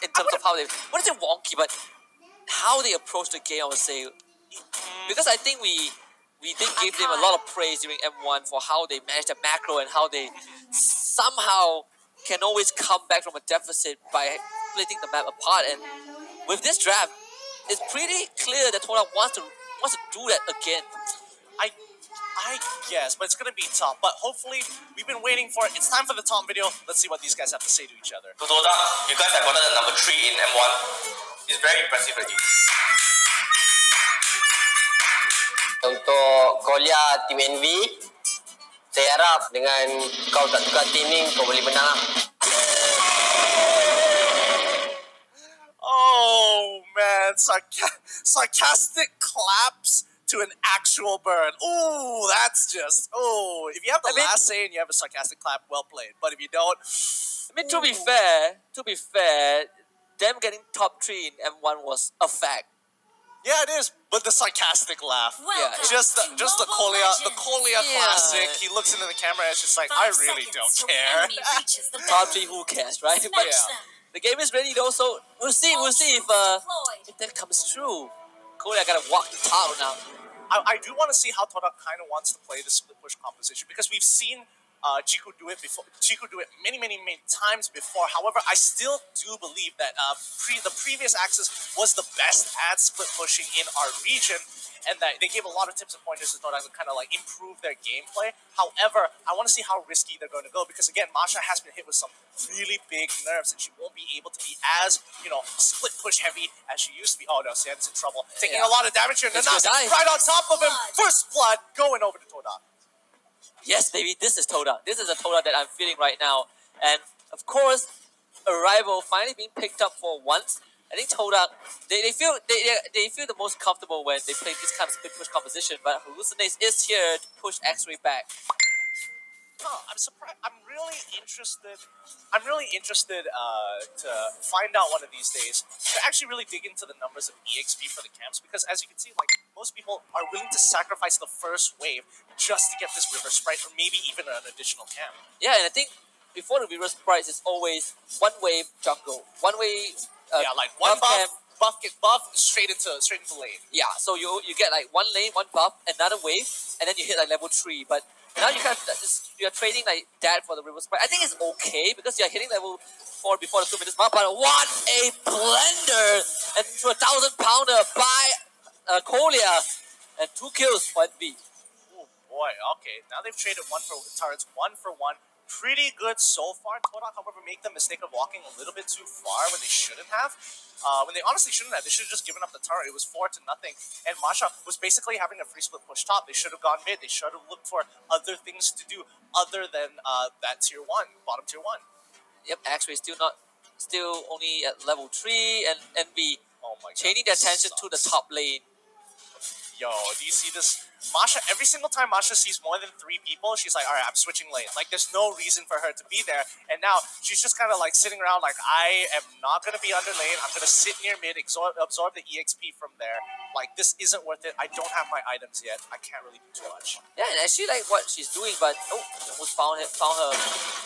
in terms of how they what is it wonky, but how they approach the game. I would say because I think we did give them a lot of praise during M1 for how they manage the macro and how they somehow can always come back from a deficit by splitting the map apart. And with this draft, it's pretty clear that Toda wants to do that again. I guess, but it's gonna be tough. But hopefully, we've been waiting for it. It's time for the Tom video. Let's see what these guys have to say to each other. So Toda, you guys have gotten the number 3 in M1. It's very impressive already. Untuk Kolia tim NV, saya harap dengan kau tak tukar tim ni kau boleh menang. Oh man, sarcastic claps to an actual burn. Ooh, that's just if you have the last say and you have a sarcastic clap, well played. But if you don't, I mean, to be fair, them getting top 3 in M1 was a fact. yeah, it is. But the sarcastic laugh, just the Kolia classic. He looks into the camera and it's just like, I really don't care. Top 3, who cares, right? But the game is ready though, so we'll see if that comes true. Kolia gotta walk the top now. I do want to see how Toda kind of wants to play the split push composition because we've seen Chiku do it before. Chiku do it many times before. However, I still do believe that the previous Axis was the best at split pushing in our region, and that they gave a lot of tips and pointers to Toda to kind of like improve their gameplay. However, I want to see how risky they're going to go because again, Masha has been hit with some really big nerfs, and she won't be able to be as split push heavy as she used to be. Oh no, Sam's in trouble, taking a lot of damage here. It's Nanas gonna die. right on top of him. First blood going over to Toda. Yes, baby, this is Toda. This is a Toda that I'm feeling right now. And of course, Arrival finally being picked up for once. I think Toda, they feel the most comfortable when they play this kind of split push composition. But Hallucinates is here to push X-Ray back. I'm surprised. I'm really interested to find out one of these days to actually really dig into the numbers of EXP for the camps because as you can see, like most people are willing to sacrifice the first wave just to get this River Sprite or maybe even an additional camp. Yeah, and I think before the River Sprites, it's always one wave jungle, one wave. Like one buff, camp. buff straight into lane. Yeah, so you get like one lane, one buff, another wave, and then you hit like level 3. But now you're trading like that for the River Sprite. I think it's okay because you're hitting level 4 before the 2 minutes mark. But what a blender! And to a 1,000-pounder by Kolia, and 2 kills for NV. Oh boy, okay. Now they've traded turrets one for one. Pretty good so far. Toda, however, make the mistake of walking a little bit too far when they shouldn't have. When they honestly shouldn't have. They should have just given up the turret. It was 4-0. And Masha was basically having a free split push top. They should have gone mid. They should have looked for other things to do other than that tier 1, bottom tier 1. Yep, actually still only at level 3 and NV Oh my god. changing their attention to the top lane. Yo, do you see this? Masha, every single time Masha sees more than 3 people, she's like, all right, I'm switching lanes. Like, there's no reason for her to be there. And now she's just kind of like sitting around like, I am not going to be under lane. I'm going to sit near mid, absorb the EXP from there. Like, this isn't worth it. I don't have my items yet. I can't really do too much. Yeah, and I actually like what she's doing, but almost found her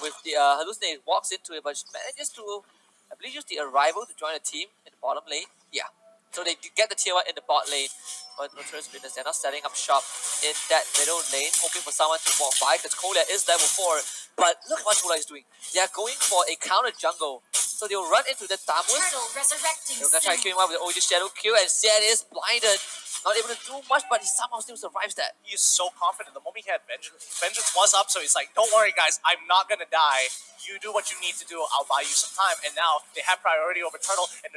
with the Hallucinate, walks into it, but she manages to, I believe, use the Arrival to join the team in the bottom lane. Yeah. So they get the tier 1 in the bot lane. But Notorious Witness, they're not setting up shop in that middle lane, hoping for someone to walk by, because Kolia is level 4. But look at what Tola is doing. They are going for a counter jungle. So they'll run into the Tamus. They're going to try to kill him out with the OG Shadow Q, and Xian is blinded. Not able to do much, but he somehow still survives that. He is so confident. The moment he had Vengeance, Vengeance was up, so he's like, don't worry, guys, I'm not going to die. You do what you need to do, I'll buy you some time. And now they have priority over Turtle, and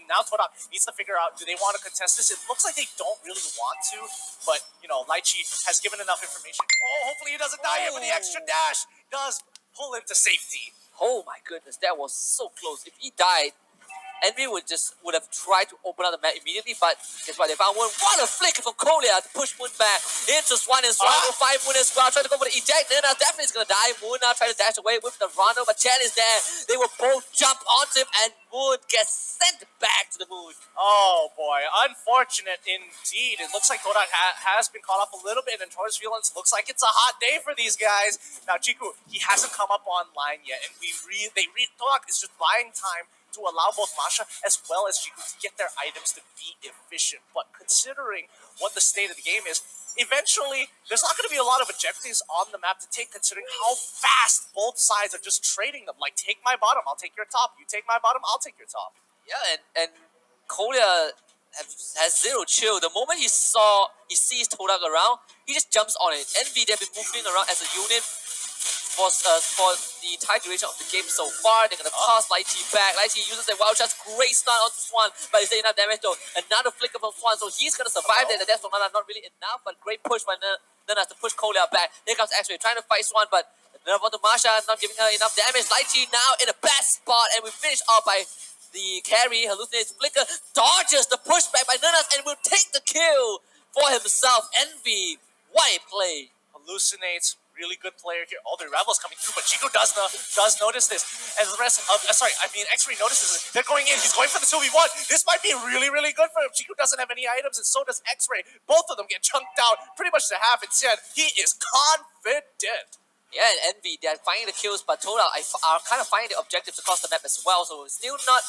now Todak needs to figure out, do they want to contest this? It looks like they don't really want to, but, you know, Lychee has given enough information. Oh, hopefully he doesn't die here, but the extra dash does pull him to safety. Oh my goodness, that was so close. If he died, Envy would have tried to open up the map immediately, but guess what? They found Moon. What a flick from Kolia to push Moon back into Swan, and Swan will find Moon as well. Trying to go for the eject. Then definitely is going to die. Moon now trying to dash away with the Rondo, but Chen is there. They will both jump onto him, and Moon gets sent back to the moon. Oh boy, unfortunate indeed. It looks like Kodak has been caught off a little bit, and towards Violence looks like it's a hot day for these guys. Now Chiku, he hasn't come up online yet, and Kodak is just buying time to allow both Masha as well as Chiku to get their items to be efficient. But considering what the state of the game is, eventually there's not going to be a lot of objectives on the map to take, considering how fast both sides are just trading them. Like, take my bottom, I'll take your top. You take my bottom, I'll take your top. Yeah, and Kolia has zero chill. The moment he sees Todak around, he just jumps on it. Envy, they've been moving around as a unit for the entire duration of the game so far. They're going to toss Lychee back. Lychee uses a wild shot, great stun onto Swan, but it's enough damage though. Another flicker from Swan, so he's going to survive there. The death from Nana not really enough, but great push by Nana to push Kolia back. Here comes X-Ray trying to fight Swan, but nerf onto Masha, not giving her enough damage. Lychee now in the best spot, and we finish off by the carry. Hallucinates flicker, dodges the pushback by Nanas, and will take the kill for himself. Envy, what a play. Hallucinates, really good player here. Oh, the Rebels coming through, but Chico does notice this. And the rest of, X-Ray notices it. They're going in. He's going for the 2v1. This might be really, really good for him. Chico doesn't have any items, and so does X-Ray. Both of them get chunked out pretty much to half. Instead, he is confident. Yeah, and Envy, they're finding the kills, but Total are kind of finding the objectives across the map as well, so still not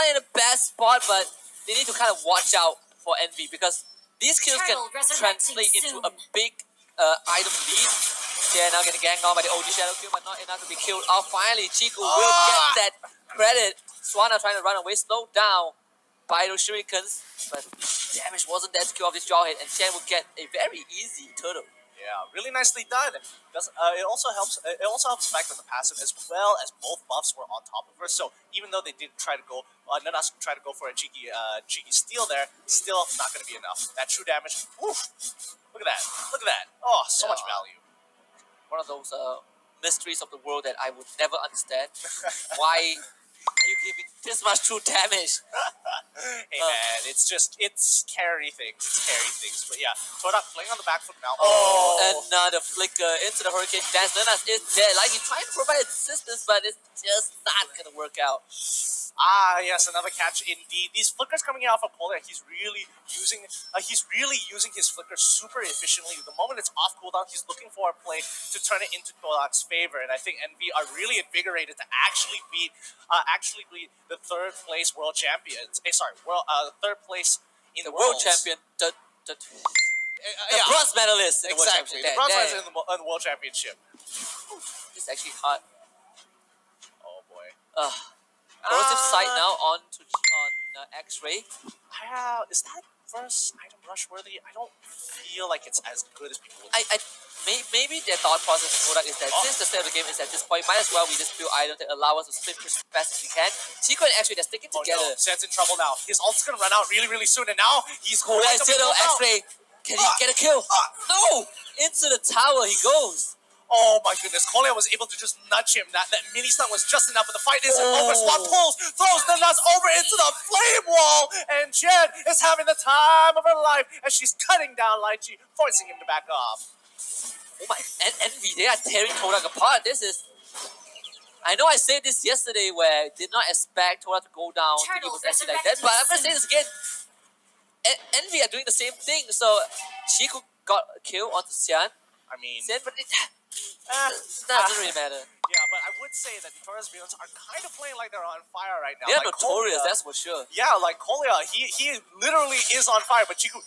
in the best spot, but they need to kind of watch out for Envy, because these kills can translate into a big item lead. They're now getting ganged on by the OG Shadow Q, but not enough to be killed off. Finally, Chiku will get that credit. Swana trying to run away, slowed down by those shurikens, but damage wasn't there to kill off this Jawhead, and Chen will get a very easy turtle. Yeah, really nicely done. It also helps. It also helps the fact that the passive, as well as both buffs, were on top of her. So even though they did try to go, Nanas tried to go for a cheeky steal there, still not going to be enough. That true damage. Oof! Look at that! Look at that! Oh, so much value. One of those mysteries of the world that I would never understand. Why are you giving this much true damage? Hey man, it's carry things. It's carry things. But yeah, Todak playing on the back foot now. Another flicker into the Hurricane Dance. Nanas is dead. Like, he's trying to provide assistance, but it's just not going to work out. Ah, yes, another catch indeed. These flickers coming out from Polar, he's really using his flicker super efficiently. The moment it's off cooldown, he's looking for a play to turn it into Tolak's favor, and I think Envy are really invigorated to actually beat the third place world champions. Third place in the world champion. The bronze medalist in the world exactly. championship. The bronze medalist in the world championship. It's actually hot. Oh boy. Corrosive sight now on X-Ray. Is that first item rush worthy? I don't feel like it's as good as people would. Maybe their thought process in Kodak is that since the state of the game is at this point, might as well we just build items that allow us to split push as fast as we can. Chico and X-Ray, they're sticking together. No. Set's in trouble now. His ult's gonna run out really, really soon, and now he's going Kodak to be pulled out. X-Ray, can he get a kill? No! Into the tower he goes. Oh my goodness, Kolia was able to just nudge him. That mini stun was just enough, but the fight isn't over. Swan pulls, throws the nuts over into the flame wall, and Jen is having the time of her life as she's cutting down Lychee, forcing him to back off. Oh my, and Envy, they are tearing Kodak apart. This is... I know I said this yesterday where I did not expect Kodak to go down to it was actually like that, but I'm going to say this again. Envy are doing the same thing, so Chico got a kill onto Xian. I mean... Xian, but it doesn't really matter. Yeah, but I would say that Notorious Villains are kind of playing like they're on fire right now. They're Like notorious, Kolia- that's for sure. Yeah, like Kolia, he literally is on fire, but Chiku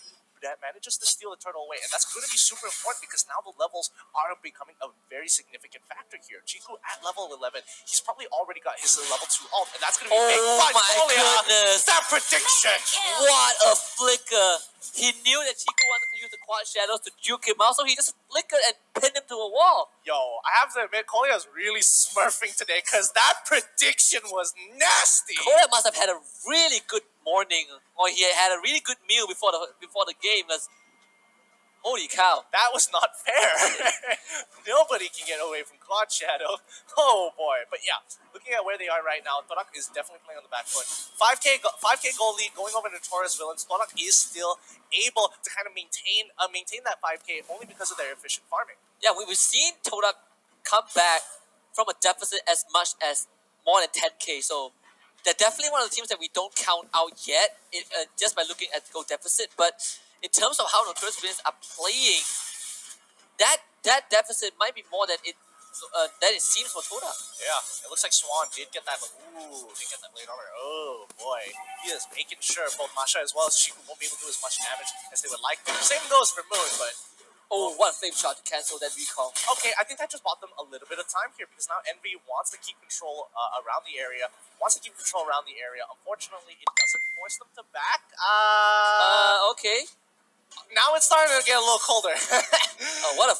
that manages to steal the turtle away, and that's going to be super important because now the levels are becoming a very significant factor here. Chiku at level 11, he's probably already got his level 2 ult, and that's going to be big. Oh But my Kolia, goodness! that prediction! What a flicker! He knew that Chico wanted to use the quad shadows to juke him out, so he just flickered and pinned him to a wall. Yo, I have to admit, Kolia is really smurfing today because that prediction was nasty. Koya must have had a really good morning, or he had a really good meal before the game. Because holy cow! That was not fair. Nobody can get away from Quad Shadow. Oh boy. But yeah, looking at where they are right now, Torak is definitely playing on the back foot. 5K goal lead going over to Taurus Villains. Torak is still able to kind of maintain that 5K only because of their efficient farming. Yeah, we've seen Todak come back from a deficit as much as more than 10K. So they're definitely one of the teams that we don't count out yet, just by looking at the goal deficit. But in terms of how Notorious Villains are playing, that deficit might be more than it seems for Todak. Yeah, it looks like Swan did get that, but did get that late over. Oh boy, he is making sure both Masha as well as Chiku won't be able to do as much damage as they would like. Same goes for Moon, but Oh, what a flame shot to cancel that recall. okay, I think that just bought them a little bit of time here because now Envy wants to keep control around the area. Unfortunately, it doesn't force them to back. Okay. Now it's starting to get a little colder. What a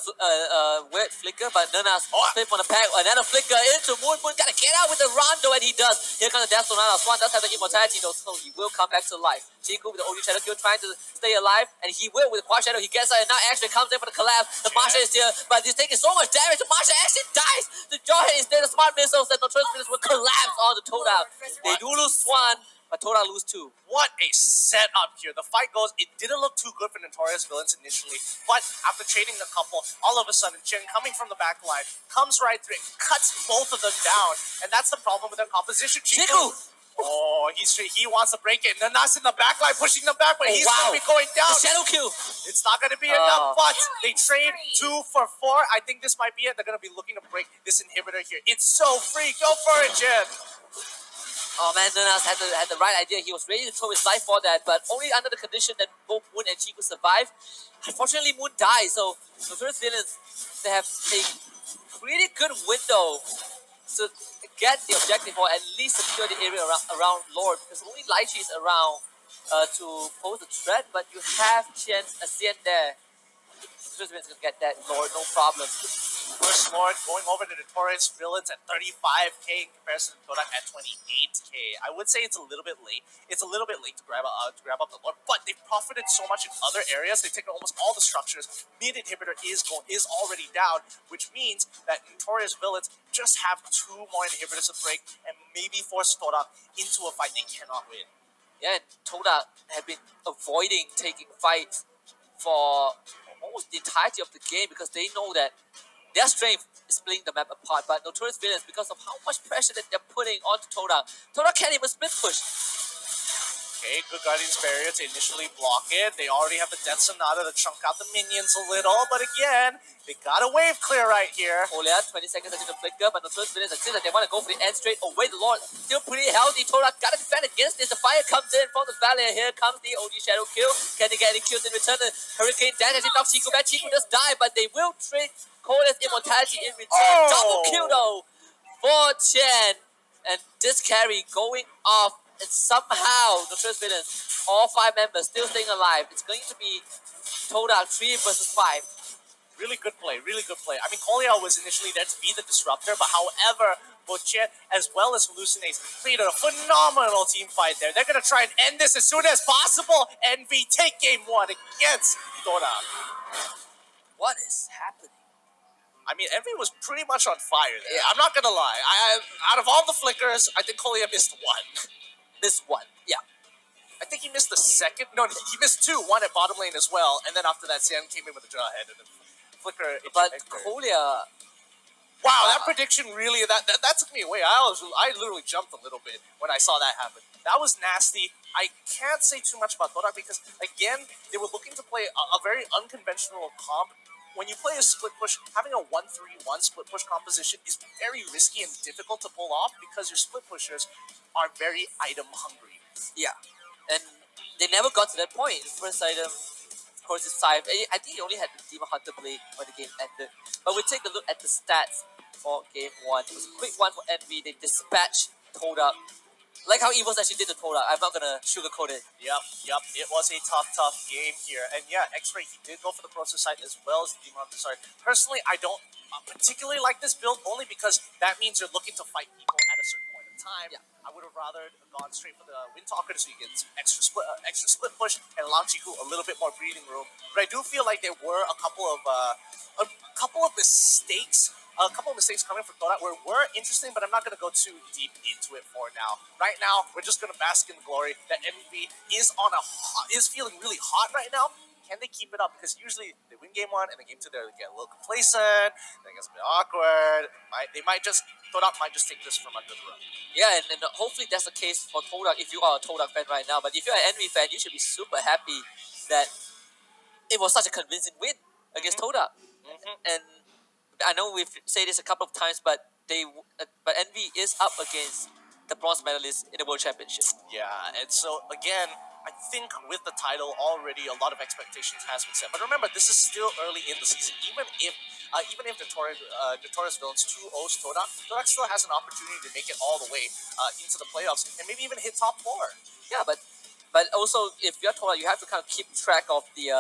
weird flicker, but Nuna's Oh. flip on the pack. Another flicker into Moon. Moon gotta get out with the rondo, and he does. Here comes the death to Nana. Swan does have the immortality, though, so he will come back to life. Chiku with the OG Shadow Kill trying to stay alive, and he will with the Quad Shadow. He gets out, and now actually comes in for the collapse. The Marsha is here, but he's taking so much damage. The Marsha actually dies. The Jawhead is there. The smart missiles that the Notorious will collapse on the Toadal. They do lose Swan, but Toadal lose too. What a setup here. The fight goes, it didn't look too good for Notorious Villains initially, but after trading a couple, all of a sudden, Jin coming from the back line, comes right through, cuts both of them down, and that's the problem with their composition. Chiku! Oh, he wants to break it. Nanas in the back line, pushing them back, but he's wow. going to be going down. The Shadow Kill! It's not going to be enough, but they trade 2 for 4. I think this might be it. They're going to be looking to break this inhibitor here. It's so free. Go for it, Jin. Oh man, Nunas had the right idea. He was ready to throw his life for that, but only under the condition that both Moon and Chiku survive. Unfortunately, Moon dies, so the first villains, they have a pretty good window to get the objective or at least secure the area around Lord, because only Lychee is around to pose a threat, but you have Xian there. The first villains can get that Lord, no problem. First Lord going over to Notorious Villains at 35k in comparison to Kodak at 28k. I would say it's a little bit late. It's a little bit late to grab up the Lord, but they've profited so much in other areas. They've taken almost all the structures. Mid inhibitor is already down, which means that Notorious Villains just have 2 more inhibitors to break and maybe force Kodak into a fight they cannot win. Yeah, and Toda had been avoiding taking fights for almost the entirety of the game because they know that their strength is splitting the map apart. But Notorious Villains, because of how much pressure that they're putting onto Toda can't even split push. Okay, good Guardian's Barrier to initially block it. They already have the Death Sonata to chunk out the minions a little, but again, they got a wave clear right here. Olia, 20 seconds into the flicker, but Notorious Villains, it seems like they want to go for the end straight away. The Lord still pretty healthy. Toda got to defend against this. The fire comes in from the valley. Here comes the OG Shadow Kill. Can they get any kills in return? The Hurricane Dash actually knocks Chico back. Chico does die, but they will trade Cole's immortality in return. Oh! Double kill though for Chen. And this carry going off. And somehow, Notorious Villains, all 5 members still staying alive. It's going to be Toda 3 versus 5. Really good play, really good play. I mean, Kolia was initially there to be the disruptor, but however, Boche as well as Hallucinates created a phenomenal team fight there. They're going to try and end this as soon as possible. Envy take game 1 against Toda. What is happening? I mean, Envy was pretty much on fire there. I'm not going to lie. Out of all the flickers, I think Kolia missed 1. This one, yeah. I think he missed the second. No, he missed 2. 1 at bottom lane as well, and then after that, Xian came in with a Jawhead and then Flicker. But Kolia, wow, that prediction really that took me away. I literally jumped a little bit when I saw that happen. That was nasty. I can't say too much about Todak because again, they were looking to play a very unconventional comp when you play a split push, having a 1-3-1 split push composition is very risky and difficult to pull off because your split pushers are very item hungry. Yeah, and they never got to that point. The first item, of course, is Scythe. I think he only had the Demon Hunter Blade when the game ended. But we take a look at the stats for game one. It was a quick one for Envy. They dispatched Toad like how Evos actually did to Toad. I'm not gonna sugarcoat it. Yep. It was a tough game here. And yeah, X-Ray, he did go for the Process side as well as the Demon Hunter side. Personally, I don't particularly like this build only because that means you're looking to fight people at a certain point in time. Yeah. I would have rather gone straight for the Windtalker so you get some extra split push and allow Chiku a little bit more breathing room. But I do feel like there were a couple of mistakes. A couple of mistakes coming from Torak were interesting, but I'm not going to go too deep into it for now. Right now, we're just going to bask in the glory that MVP is feeling really hot right now. Can they keep it up? Because usually they win game one and then game two they get a little complacent. Then it gets a bit awkward. Torak might just take this from under the rug. Yeah, and hopefully that's the case for Todak if you are a Todak fan right now. But if you're an Envy fan, you should be super happy that it was such a convincing win against Todak. And I know we've said this a couple of times, but but Envy is up against the bronze medalist in the World Championship. Yeah, and so again, I think with the title already, a lot of expectations has been set. But remember, this is still early in the season. Even if the Torres Villains 2-0's Todak still has an opportunity to make it all the way into the playoffs and maybe even hit top 4. Yeah, but also if you're Todak, you have to kind of keep track of the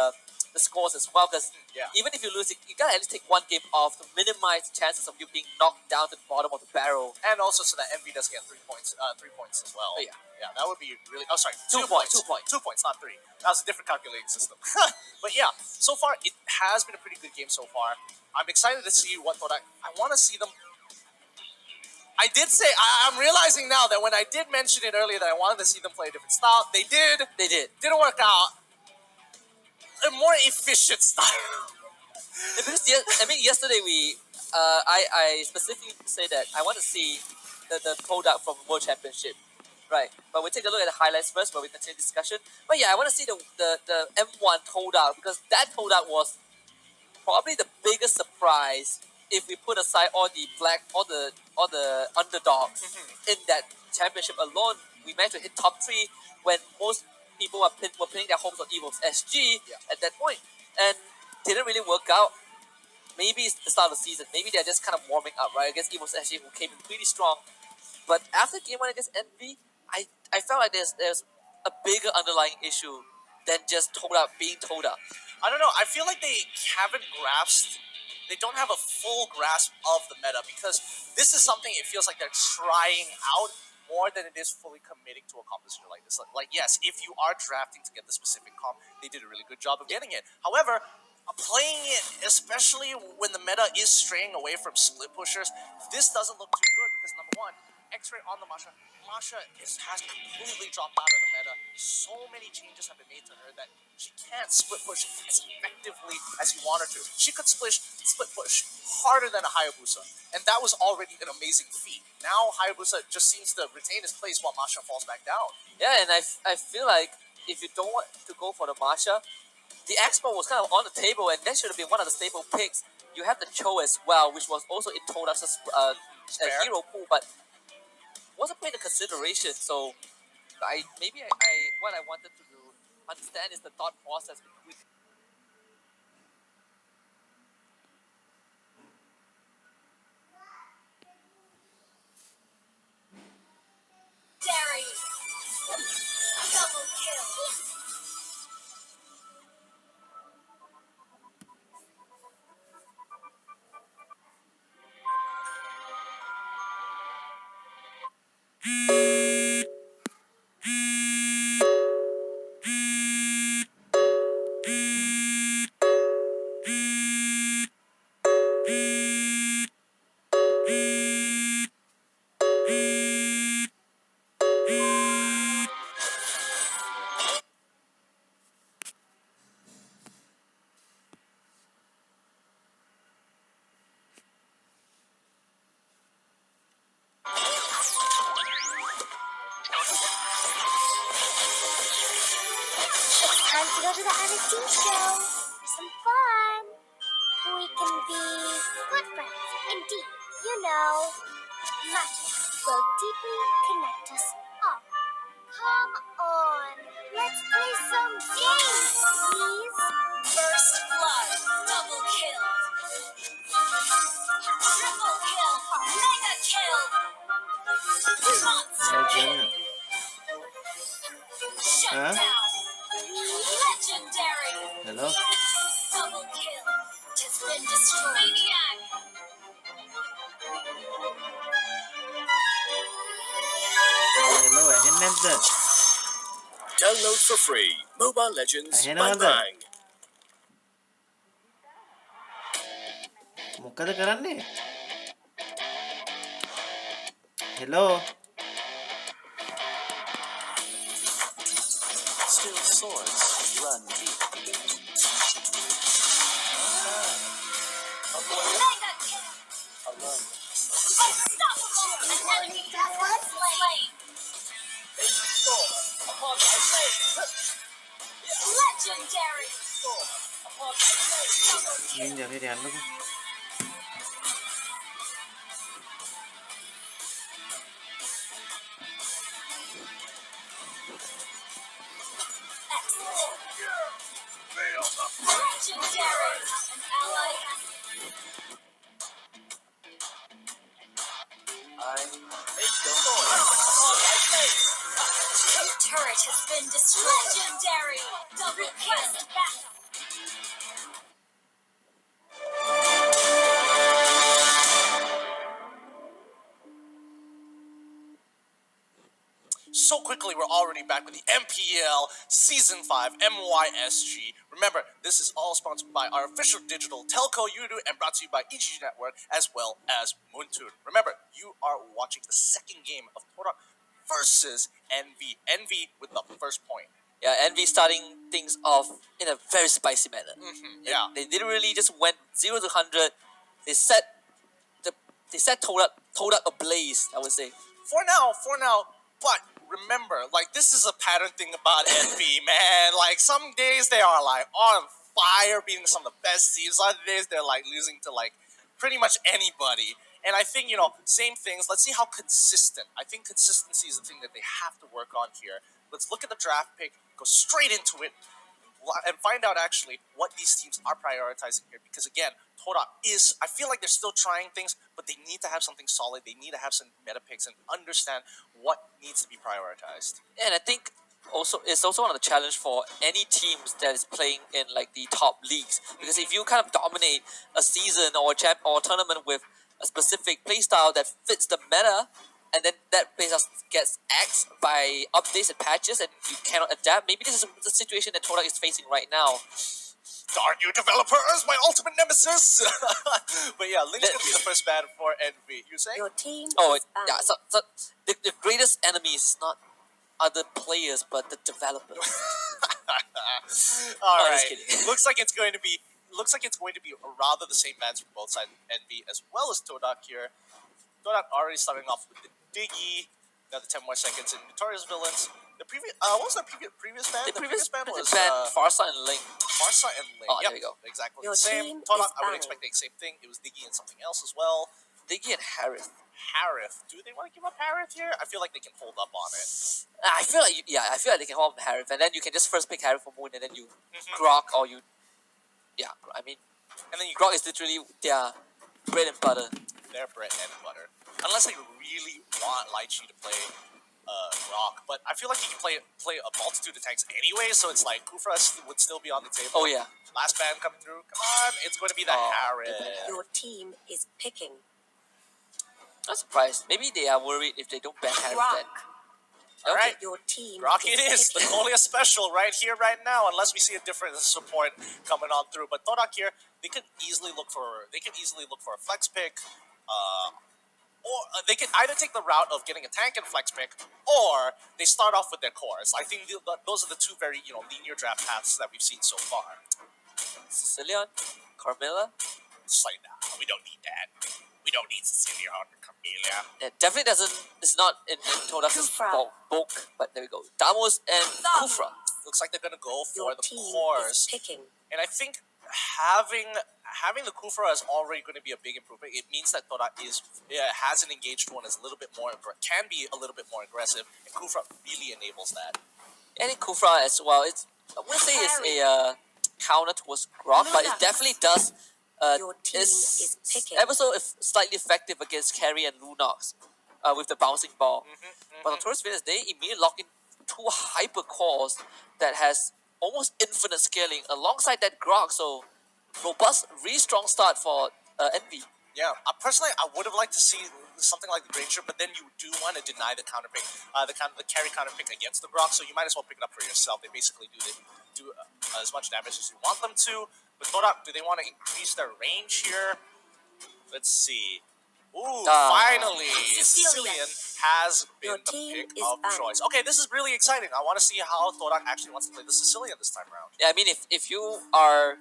scores as well, because Yeah. even if you lose, you gotta at least take one game off to minimize the chances of you being knocked down to the bottom of the barrel. And also so that MV doesn't get 3 points. 3 points as well. Oh, yeah. Yeah, that would be really. Oh, sorry, 2 points. 2 points. 2 points, not 3. That was a different calculating system. But yeah, so far it has been a pretty good game so far. I'm excited to see what Todak. I want to see them. I did say I'm realizing now that when I did mention it earlier that I wanted to see them play a different style, they did. They did. Didn't work out. A more efficient style. Yeah, because yesterday I specifically say that I want to see the Todak from World Championship, right? But we take a look at the highlights first, where we continue discussion. But yeah, I want to see the M1 Todak, because that Todak was probably the biggest surprise if we put aside all the underdogs in that championship alone. We managed to hit top 3 when most people were pinning their hopes on Evo's SG at that point, and didn't really work out. Maybe it's the start of the season. Maybe they're just kind of warming up, right? Against Evo's SG, who came in pretty strong. But after game one against Envy, I felt like there's a bigger underlying issue than just Toda being Toda. I don't know. I feel like they haven't grasped. They don't have a full grasp of the meta because this is something it feels like they're trying out more than it is fully committing to a composition like this. Like yes, if you are drafting to get the specific comp, they did a really good job of getting it. However, playing it, especially when the meta is straying away from split pushers, this doesn't look too good because number one, X-Ray on the Masha. Masha has completely dropped out of the meta. So many changes have been made to her that she can't split push as effectively as you want her to. She could split push harder than a Hayabusa, and that was already an amazing feat. Now Hayabusa just seems to retain his place while Masha falls back down. Yeah, and I feel like if you don't want to go for the Masha, the Expo was kind of on the table, and that should have been one of the staple picks. You have the Cho as well, which was also in Toda's hero pool, but wasn't put into consideration. So I what I wanted to understand is the thought process between. Daring! Double kill! Time to go to the NFT show for some fun. be good friends. Indeed, you know, magic will deeply connect us all. Come on, let's play some games, please. First blood, double kill. Triple kill, mega kill. Monster kill. Shut Huh? down. Legendary. Hello? Double kill. Has been destroyed. Maniac. Hello, ඇහෙන්නේ නැද්ද? Download for free. Mobile Legends. ඇහෙනවද? Bang bang. මොකද කරන්නේ? Hello? Still swords run deep. Mega kill. Unstoppable. An enemy has been slain. Legendary. Ninja මෙහෙට යන්නකෝ. Legendary. An ally has Your turret has been destroyed. Legendary. Double kill. Backup. So quickly, we're already back with the MPL Season 5 MYSG. Remember, this is all sponsored by our official digital telco, Yudu, and brought to you by EG Network, as well as Moontoon. Remember, you are watching the second game of Torak versus Envy. Envy with the first point. Yeah, Envy starting things off in a very spicy manner. Yeah. They literally just went 0 to 100. They set Todak ablaze, I would say. For now, but remember, like, this is a pattern thing about Envy, man. Like, some days they are, like, on fire, beating some of the best teams. Other days they're, like, losing to, like, pretty much anybody. And I think, same things. Let's see how consistent. I think consistency is the thing that they have to work on here. Let's look at the draft pick, go straight into it, and find out actually what these teams are prioritizing here. Because again, Torak I feel like they're still trying things, but they need to have something solid. They need to have some meta picks and understand what needs to be prioritized. And I think it's also one of the challenge for any teams that is playing in like the top leagues, because if you kind of dominate a season or or a tournament with a specific playstyle that fits the meta, and then that playstyle gets axed by updates and patches, and you cannot adapt. Maybe this is the situation that Todak is facing right now. Darn you developers, my ultimate nemesis! But yeah, Link's gonna be the first ban for Envy. You saying? Your team Oh is banned. yeah, so the greatest enemy is not other players but the developers. All No, right. just kidding. Looks like it's going to be rather the same bans from both sides, Envy as well as Todak here. Todak already starting off with the Diggy. Another 10 more seconds in Notorious Villains. The previous what was the previous ban? The previous ban was Farsight and Link. Farsight and Link. Oh, yep, there you go. exactly Your the same. team Todak, is I would banned. expect the same thing. It was Diggy and something else as well. Diggy and Harith. Harith. Do they want to give up Harith here? I feel like they can hold up on it. I feel like they can hold Harith, and then you can just first pick Harith for Moon, and then you Grok or you. Yeah, I mean, And then you Grok is literally their bread and butter. their bread and butter. Unless they really want Lychee to play Grok. But I feel like he can play a multitude of tanks anyway, so it's like Kufra would still be on the table. Oh yeah. Last ban coming through. Come on, it's going to be the Oh, Harith. Your team is picking. Not surprised. Maybe they are worried if they don't ban Harith then. All right. Your team Rocky it is. The picking. Colia special right here, right now, unless we see a different support coming on through. But Todak here, they could easily look for a flex pick, or they could either take the route of getting a tank and flex pick, or they start off with their cores. I think those are the two very linear draft paths that we've seen so far. Sicilian, Carmilla. It's like, nah, we don't need that. We don't need Cecilia or Camellia. It definitely doesn't. It's not in Todak's Kufra. bulk, but there we go. Damos and Kufra. Looks like they're gonna go for Your the team cores. is picking. And I think having having the Kufra is already going to be a big improvement. It means that Tora has an engaged one, is a little bit more can be a little bit more aggressive, and Kufra really enables that. And in Kufra as well, I wouldn't say it's a counter towards Grok, but it definitely does. Your team is picking. Ever so slightly effective against Carry and Lunox with the bouncing ball. But on Taurus Venus, they immediately lock in two hyper cores that has almost infinite scaling alongside that Grok. So robust, really strong start for Envy. Yeah, personally, I would have liked to see something like the Granger, but then you do want to deny the counter pick, the carry counter pick against the Grok, so you might as well pick it up for yourself. They basically do as much damage as you want them to. But Torak, do they want to increase their range here? Let's see. Ooh, finally, Sicilian has been Your the team pick is of banned. choice. Okay, this is really exciting. I want to see how Torak actually wants to play the Sicilian this time around. Yeah, I mean, if you are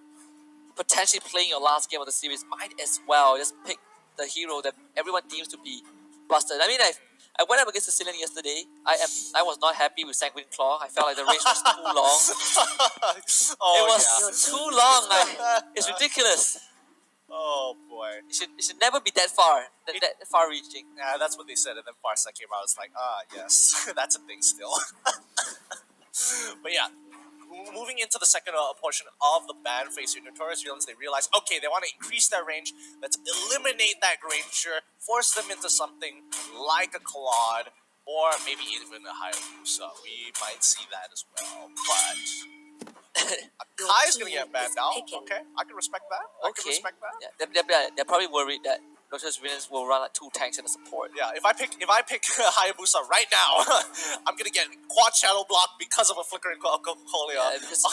potentially playing your last game of the series, might as well just pick the hero that everyone deems to be busted. I mean, I went up against Sicilian yesterday. I was not happy with Sanguine Claw. I felt like the range was too long. Oh, It was yeah. too long. It's ridiculous. Oh boy. It should never be that far, that far reaching. Yeah, that's what they said, and then Farsa came out. It's like, yes, that's a thing still. But yeah, moving into the second portion of the ban phase, your Notorious Villains, they realize, okay, they want to increase their range. Let's eliminate that Granger, force them into something like a Claude, or maybe even a Hayabusa. We might see that as well, but Kai's gonna get banned now. Okay, I can respect that. I can respect that. Yeah, they're probably worried that Notorious Villains will run like 2 tanks and a support. Yeah, if I pick Hayabusa right now, I'm gonna get quad shadow block because of a flickering Colia. Yeah, because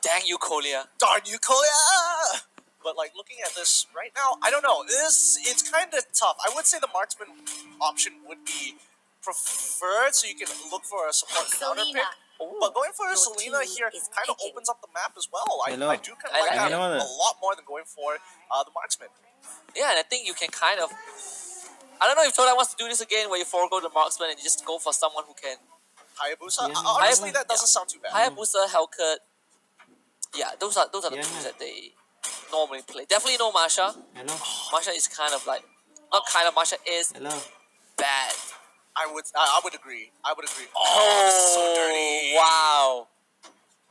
dang you, Colia. Darn you, Colia! But like looking at this right now, I don't know. It's kind of tough. I would say the marksman option would be preferred, so you can look for a support counter pick. But going for a Selena here kind of opens up the map as well. Hello. I do kind of like that Hello. a lot more than going for the marksman. Yeah, and I think you can kind of. I don't know if Toda wants to do this again, where you forego the marksman and you just go for someone who can. Hayabusa? Yeah. Honestly, that doesn't sound too bad. Hayabusa, Hellcut. Yeah, those are the Yeah. tools that they normally play. Definitely no Masha. Hello. Masha is kind of like. Not kind of, Masha is Hello. bad. I would agree. Oh, so dirty. Wow.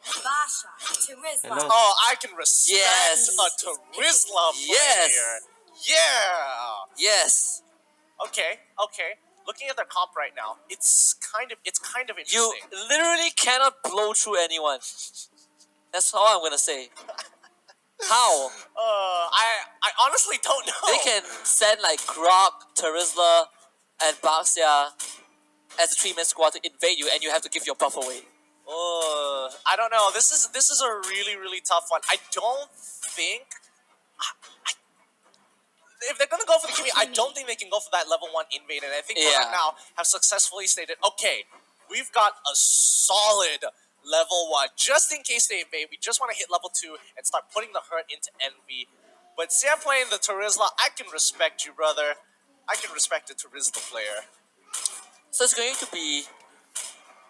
Basha to Rizla. Hello. Oh, I can respect Yes. a Tarizla Yes. player. Yeah. Yes. Okay. Looking at their comp right now, it's kind of You interesting. literally cannot blow through anyone. That's all I'm gonna say. How? I honestly don't know. They can send like Grok, Tarizla, and Baxia as a 3-man squad to invade you, and you have to give your buff away. I don't know. This is a really, really tough one. I don't think if they're gonna go for the Kimi, I don't think they can go for that level 1 invade. And I think Yeah. now have successfully stated, okay, we've got a solid level 1 just in case they invade. We just want to hit level 2 and start putting the hurt into Envy. But Sam playing the Tarizla, I can respect you, brother. I can respect the Tarizla player. So it's going to be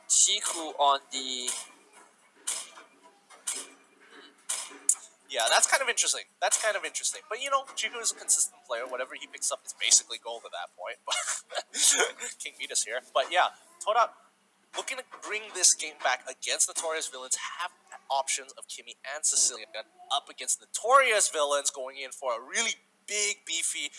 Chiku on the. Yeah, that's kind of interesting. But you know, Chiku is a consistent player. Whatever he picks up is basically gold at that point. King Midas here. But yeah, Toda looking to bring this game back against Notorious Villains, have options of Kimi and Sicilian up against Notorious Villains, going in for a really big, beefy,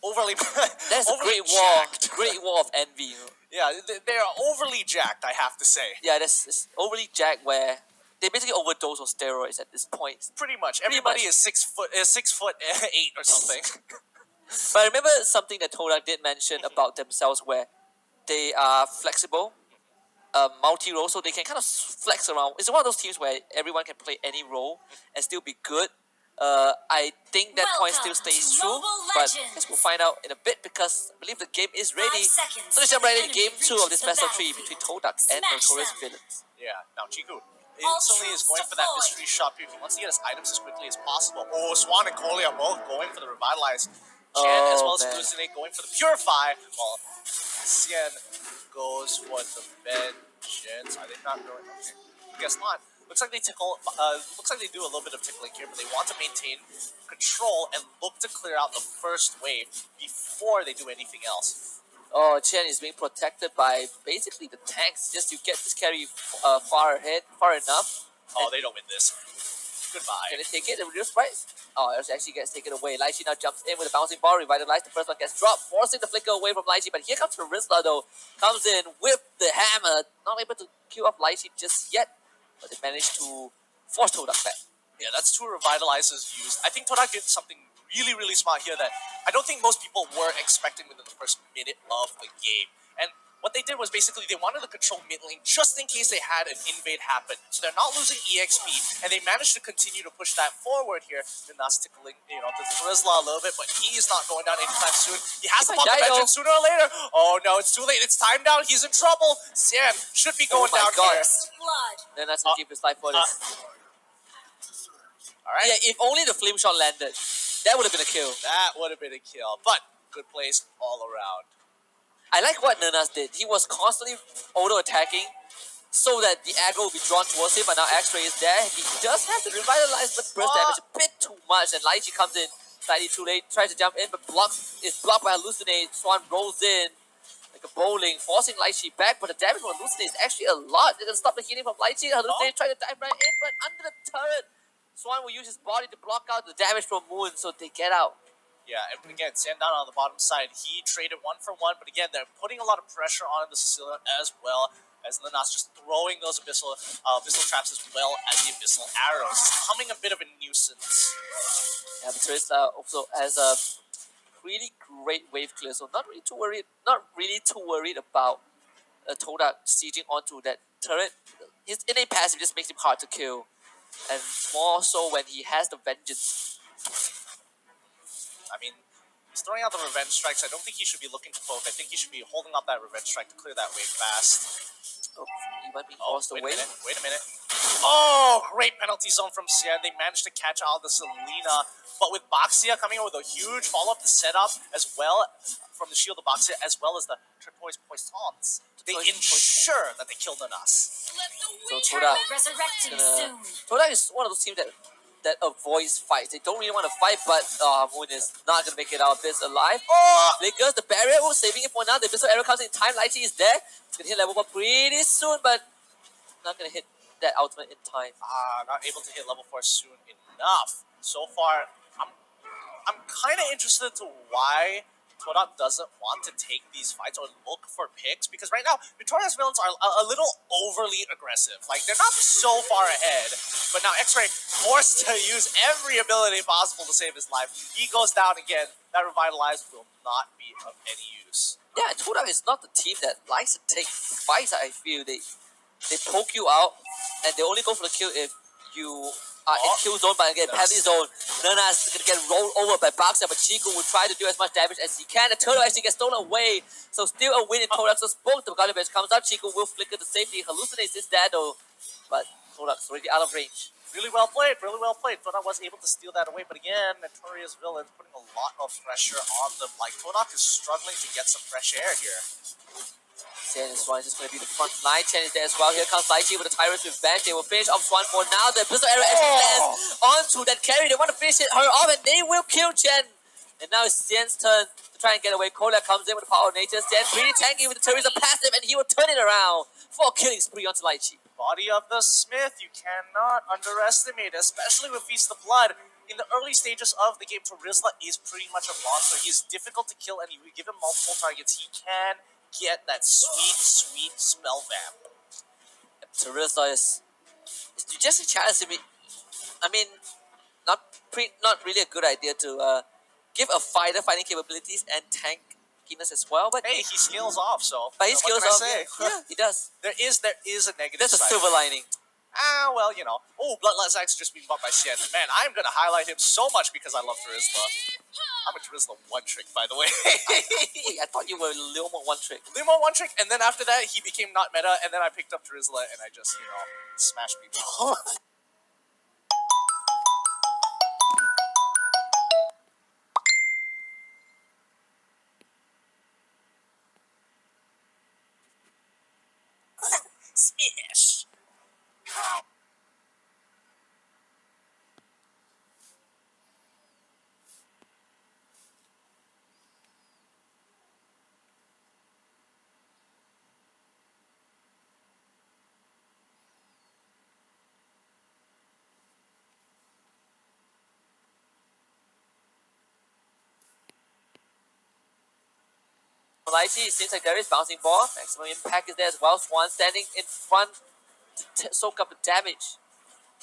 overly That's a overly great wall. jacked. Great wall of envy. You know? Yeah, they are overly jacked, I have to say. Yeah, that's overly jacked where they basically overdose on steroids at this point. Pretty much. Pretty Everybody much. is 6'8" or something. But I remember something that Toda did mention about themselves where they are flexible, multi-role, so they can kind of flex around. It's one of those teams where everyone can play any role and still be good. I think that point still Welcome stays to true, Mobile but I Legends. guess we'll find out in a bit because I believe the game is 5 ready. seconds So let's jump right into till the game enemy 2 of this reaches the best of 3 between Todak and Smash Notorious them. Villains. Yeah, now Chiku instantly is going for that deployed. mystery shop here. He wants to get his items as quickly as possible. Oh, Swan and Coley are both going for the Revitalize. Chen as well as man. Hallucinate going for the Purify, while Xian goes for the Vengeance. Are they not going? Okay. Guess not. Looks like they tickle. Looks like they do a little bit of tickling here, but they want to maintain control and look to clear out the first wave before they do anything else. Oh, Chen is being protected by basically the tanks just to get this carry far enough. Oh, they don't win this. Goodbye. Can they take it? The reduce price? Oh, it actually gets taken away. Lychee now jumps in with a bouncing ball, revitalized. The first one gets dropped, forcing the flicker away from Lychee. But here comes Rizla though. Comes in with the hammer. Not able to kill off Lychee just yet. But they managed to force Todak back. Yeah, that's two revitalizers used. I think Todak did something really, really smart here that I don't think most people were expecting within the first minute of the game. And what they did was basically they wanted to control mid lane just in case they had an invade happen. So they're not losing EXP, and they managed to continue to push that forward here. They're not tickling, the Rizla a little bit, but he's not going down anytime soon. He has to pop the vengeance sooner or later. Oh no, it's too late. It's time down. He's in trouble. Xian should be going down here. Blood. Then that's gonna keep his life for this. Alright. Yeah, if only the flame shot landed, that would have been a kill. That would have been a kill, but good plays all around. I like what Nanas did. He was constantly auto-attacking so that the aggro will be drawn towards him, but now X-Ray is there. He does have to revitalize, but burst damage a bit too much, and Lychee comes in slightly too late, tries to jump in, but is blocked by Hallucinate. Swan rolls in like a bowling, forcing Lychee back, but the damage from Hallucinate is actually a lot. It doesn't stop the healing from Lychee. Hallucinate tries to dive right in, but under the turret, Swan will use his body to block out the damage from Moon, so they get out. Yeah, and again, Sandan on the bottom side, he traded 1-for-1, but again, they're putting a lot of pressure on the Sicilian as well, as Linas just throwing those abyssal traps as well as the abyssal arrows. It's becoming a bit of a nuisance. Yeah, but Teresa also has a really great wave clear, so not really too worried about Todak sieging onto that turret. His innate passive just makes him hard to kill, and more so when he has the vengeance. I mean, he's throwing out the revenge strikes. I don't think he should be looking to poke. I think he should be holding up that revenge strike to clear that wave fast. Oh, he might be forced away. Wait a minute. Oh, great penalty zone from Xian. They managed to catch out the Selena, but with Baxia coming in with a huge follow-up to set up, as well from the shield of Baxia, as well as the Turquoise Poissons, they ensure that they kill Nanas. So Turtle resurrecting soon. Todak is one of those teams that avoids fights. They don't really want to fight, but Moon is not going to make it out of this alive. Oh! Flickers the barrier, saving it for now. The Abyssal Arrow comes in time. Lychee is there. It's going to hit level 4 pretty soon, but not going to hit that ultimate in time. Not able to hit level 4 soon enough. So far, I'm kind of interested to why Todak doesn't want to take these fights or look for picks, because right now, Victoria's villains are a little overly aggressive. Like, they're not so far ahead, but now X-Ray forced to use every ability possible to save his life. He goes down again. That Revitalize will not be of any use. Yeah, Todak is not the team that likes to take fights, I feel. They poke you out, and they only go for the kill if you are in kill zone, but again, penalty zone. Nanas is going to get rolled over by Baxter, but Chico will try to do as much damage as he can. The turtle actually gets stolen away, so still a win in Todak. So both the garbage comes out. Chico will flicker to safety. Hallucinates is there though, but Todak's already out of range. Really well played, really well played. Todak was able to steal that away, but again, Notorious Villains putting a lot of pressure on them. Like, Todak is struggling to get some fresh air here. Chen and Swan is just going to be the front line. Chen is there as well. Here comes Lychee with the Tyrant's Revenge. They will finish off Swan for now. The Abyssal Arrow actually lands onto that carry. They want to finish her off, and they will kill Chen. And now it's Xian's turn to try and get away. Kola comes in with the power of nature. Xian pretty tanky with the Teresa passive, and he will turn it around for a killing spree onto Lychee. Body of the Smith, you cannot underestimate, especially with Feast of Blood. In the early stages of the game, Terizla is pretty much a monster. He's difficult to kill, and if you give him multiple targets, he can get that sweet, sweet spell vamp. Terizla is just a challenge to me. I mean, not really a good idea to give a fighter fighting capabilities and tankiness as well. But hey, he scales off, so. But he scales off. Yeah, he does. There is a negative. That's a side. silver lining. Well, Oh, Bloodless X just being bumped by Xian. Man, I'm gonna highlight him so much because I love Terizla. I'm a Terizla one trick, by the way. Wait, I thought you were Luma one trick. Luma one trick, and then after that, he became not meta, and then I picked up Terizla, and I just, smashed people. Smash! Lychee. It seems like there is bouncing ball. Maximum impact is there as well. Swan standing in front to soak up the damage.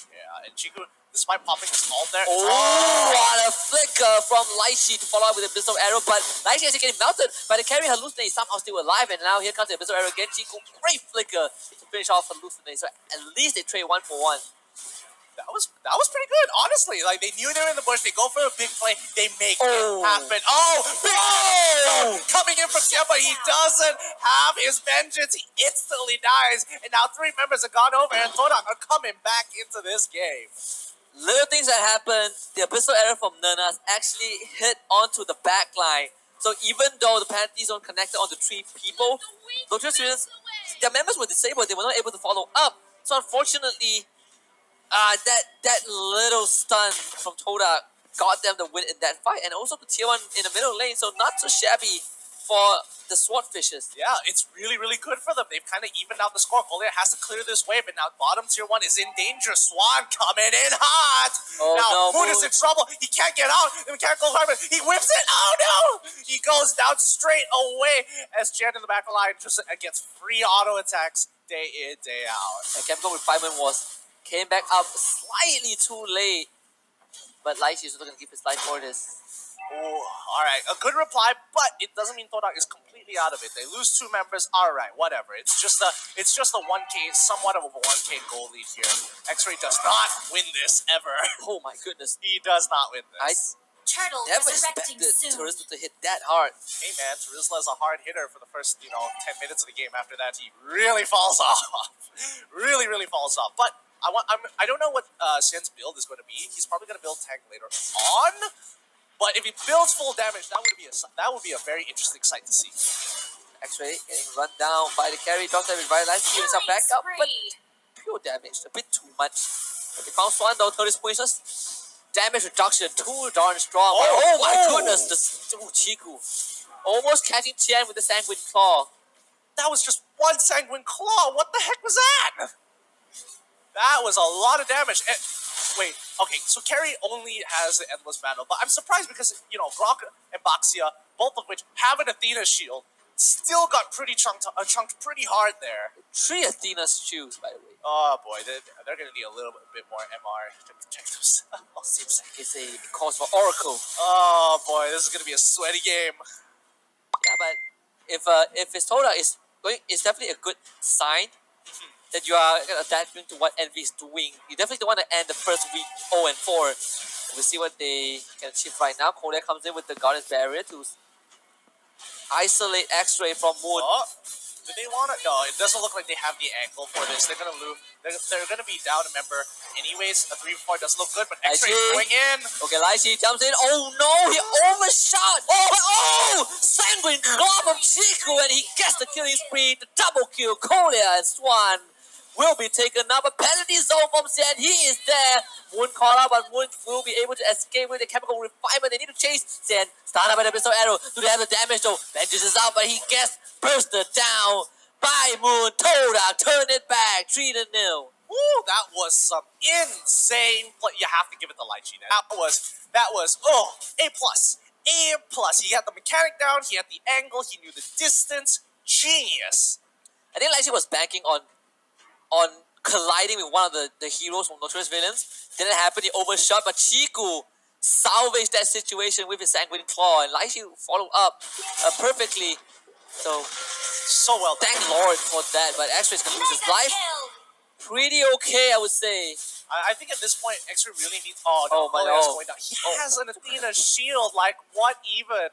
Yeah, and Chiku, despite popping his ult there, Oh, what a flicker from Lychee to follow up with a Abyssal Arrow, but Lychee actually getting melted by the carry. Hallucinate is somehow still alive, and now here comes the Abyssal Arrow again. Chiku, great flicker to finish off Hallucinate, so at least they trade 1 for 1. that was pretty good, honestly. Like, they knew they were in the bush, they go for a big play, they make it happen. Oh, big coming in from Tiemba, he doesn't have his vengeance, he instantly dies, and now 3 members have gone over, and Todak are coming back into this game. Little things that happen, the Abyssal Arrow from Nernas actually hit onto the back line. So even though the penalty zone connected onto 3 people, those students, their members were disabled, they were not able to follow up. So unfortunately, that little stun from Toda got them the win in that fight, and also the tier 1 in the middle lane, so not so shabby for the Swordfishes. Yeah, it's really, really good for them. They've kind of evened out the score. Goliath has to clear this wave, and now bottom tier 1 is in danger. Swan coming in hot. Oh, now, no, Moon is in trouble. He can't get out. The mechanical climber, he whips it. Oh, no. He goes down straight away as Jan in the back of the line just gets free auto attacks day in, day out. And chemical refinement came back up slightly too late, but Lychee is still going to keep his life for this. Ooh, all right, a good reply, but it doesn't mean Todak is completely out of it. They lose 2 members. All right, whatever. It's just a 1K, somewhat of a 1K goal lead here. X-Ray does not win this ever. Oh my goodness. He does not win I this. Turtle never resurrecting expected soon. Turismo to hit that hard. Hey man, Terizla is a hard hitter for the first 10 minutes of the game. After that, he really falls off. really, really falls off. But I don't know what Shen's build is going to be. He's probably going to build tank later on. But if he builds full damage, that would be a very interesting sight to see. X-Ray getting run down by the carry. Doctor revitalized, giving some back up, but pure damage, a bit too much. But they found Swan though, 30 points. Damage reduction, too darn strong. Oh my goodness, Chiku. Almost catching Tian with the Sanguine Claw. That was just 1 Sanguine Claw. What the heck was that? That was a lot of damage. And, wait, okay, so Carry only has the Endless Battle, but I'm surprised because, Grok and Baxia, both of which have an Athena shield, still got pretty chunked pretty hard there. 3 Athena's shoes, by the way. Oh boy, they're going to need a little bit more MR to protect themselves. Seems like it's a cause for Oracle. Oh boy, this is going to be a sweaty game. Yeah, but if his Toda is going, it's definitely a good sign that you are adapting to what Envy is doing. You definitely don't want to end the first week 0-4. We'll see what they can achieve right now. Kolia comes in with the Goddess Barrier to isolate X-Ray from Moon. Oh, do they want to? No, it doesn't look like they have the angle for this. They're gonna lose. They're gonna be down a member anyways. A 3-4 doesn't look good, but X-Ray is going in. Okay, Lychee jumps in. Oh no, he overshot. Sanguine Claw from Chiku, and he gets the killing spree. The double kill. Kolia and Swan will be taken up. A penalty zone from Zen. He is there. Moon caught up, but Moon will be able to escape with the chemical refinement. They need to chase Zen. Start up with a pistol arrow. Do they have the damage though? Vengeance is out, but he gets bursted down by Moon. Toda turn it back. 3-0. Ooh, that was some insane play. You have to give it to Lychee. That was A plus. A plus. He had the mechanic down. He had the angle. He knew the distance. Genius. I think Lychee was banking on colliding with one of the heroes from Notorious Villains. Didn't happen, he overshot, but Chiku salvaged that situation with his Sanguine Claw, and Lychee followed up perfectly. So well done. Thank Lord for that, but X-Ray's gonna lose his life. Pretty okay, I would say. I think at this point, X-Ray really needs... Oh, no, going down. He has an Athena shield, like, what even?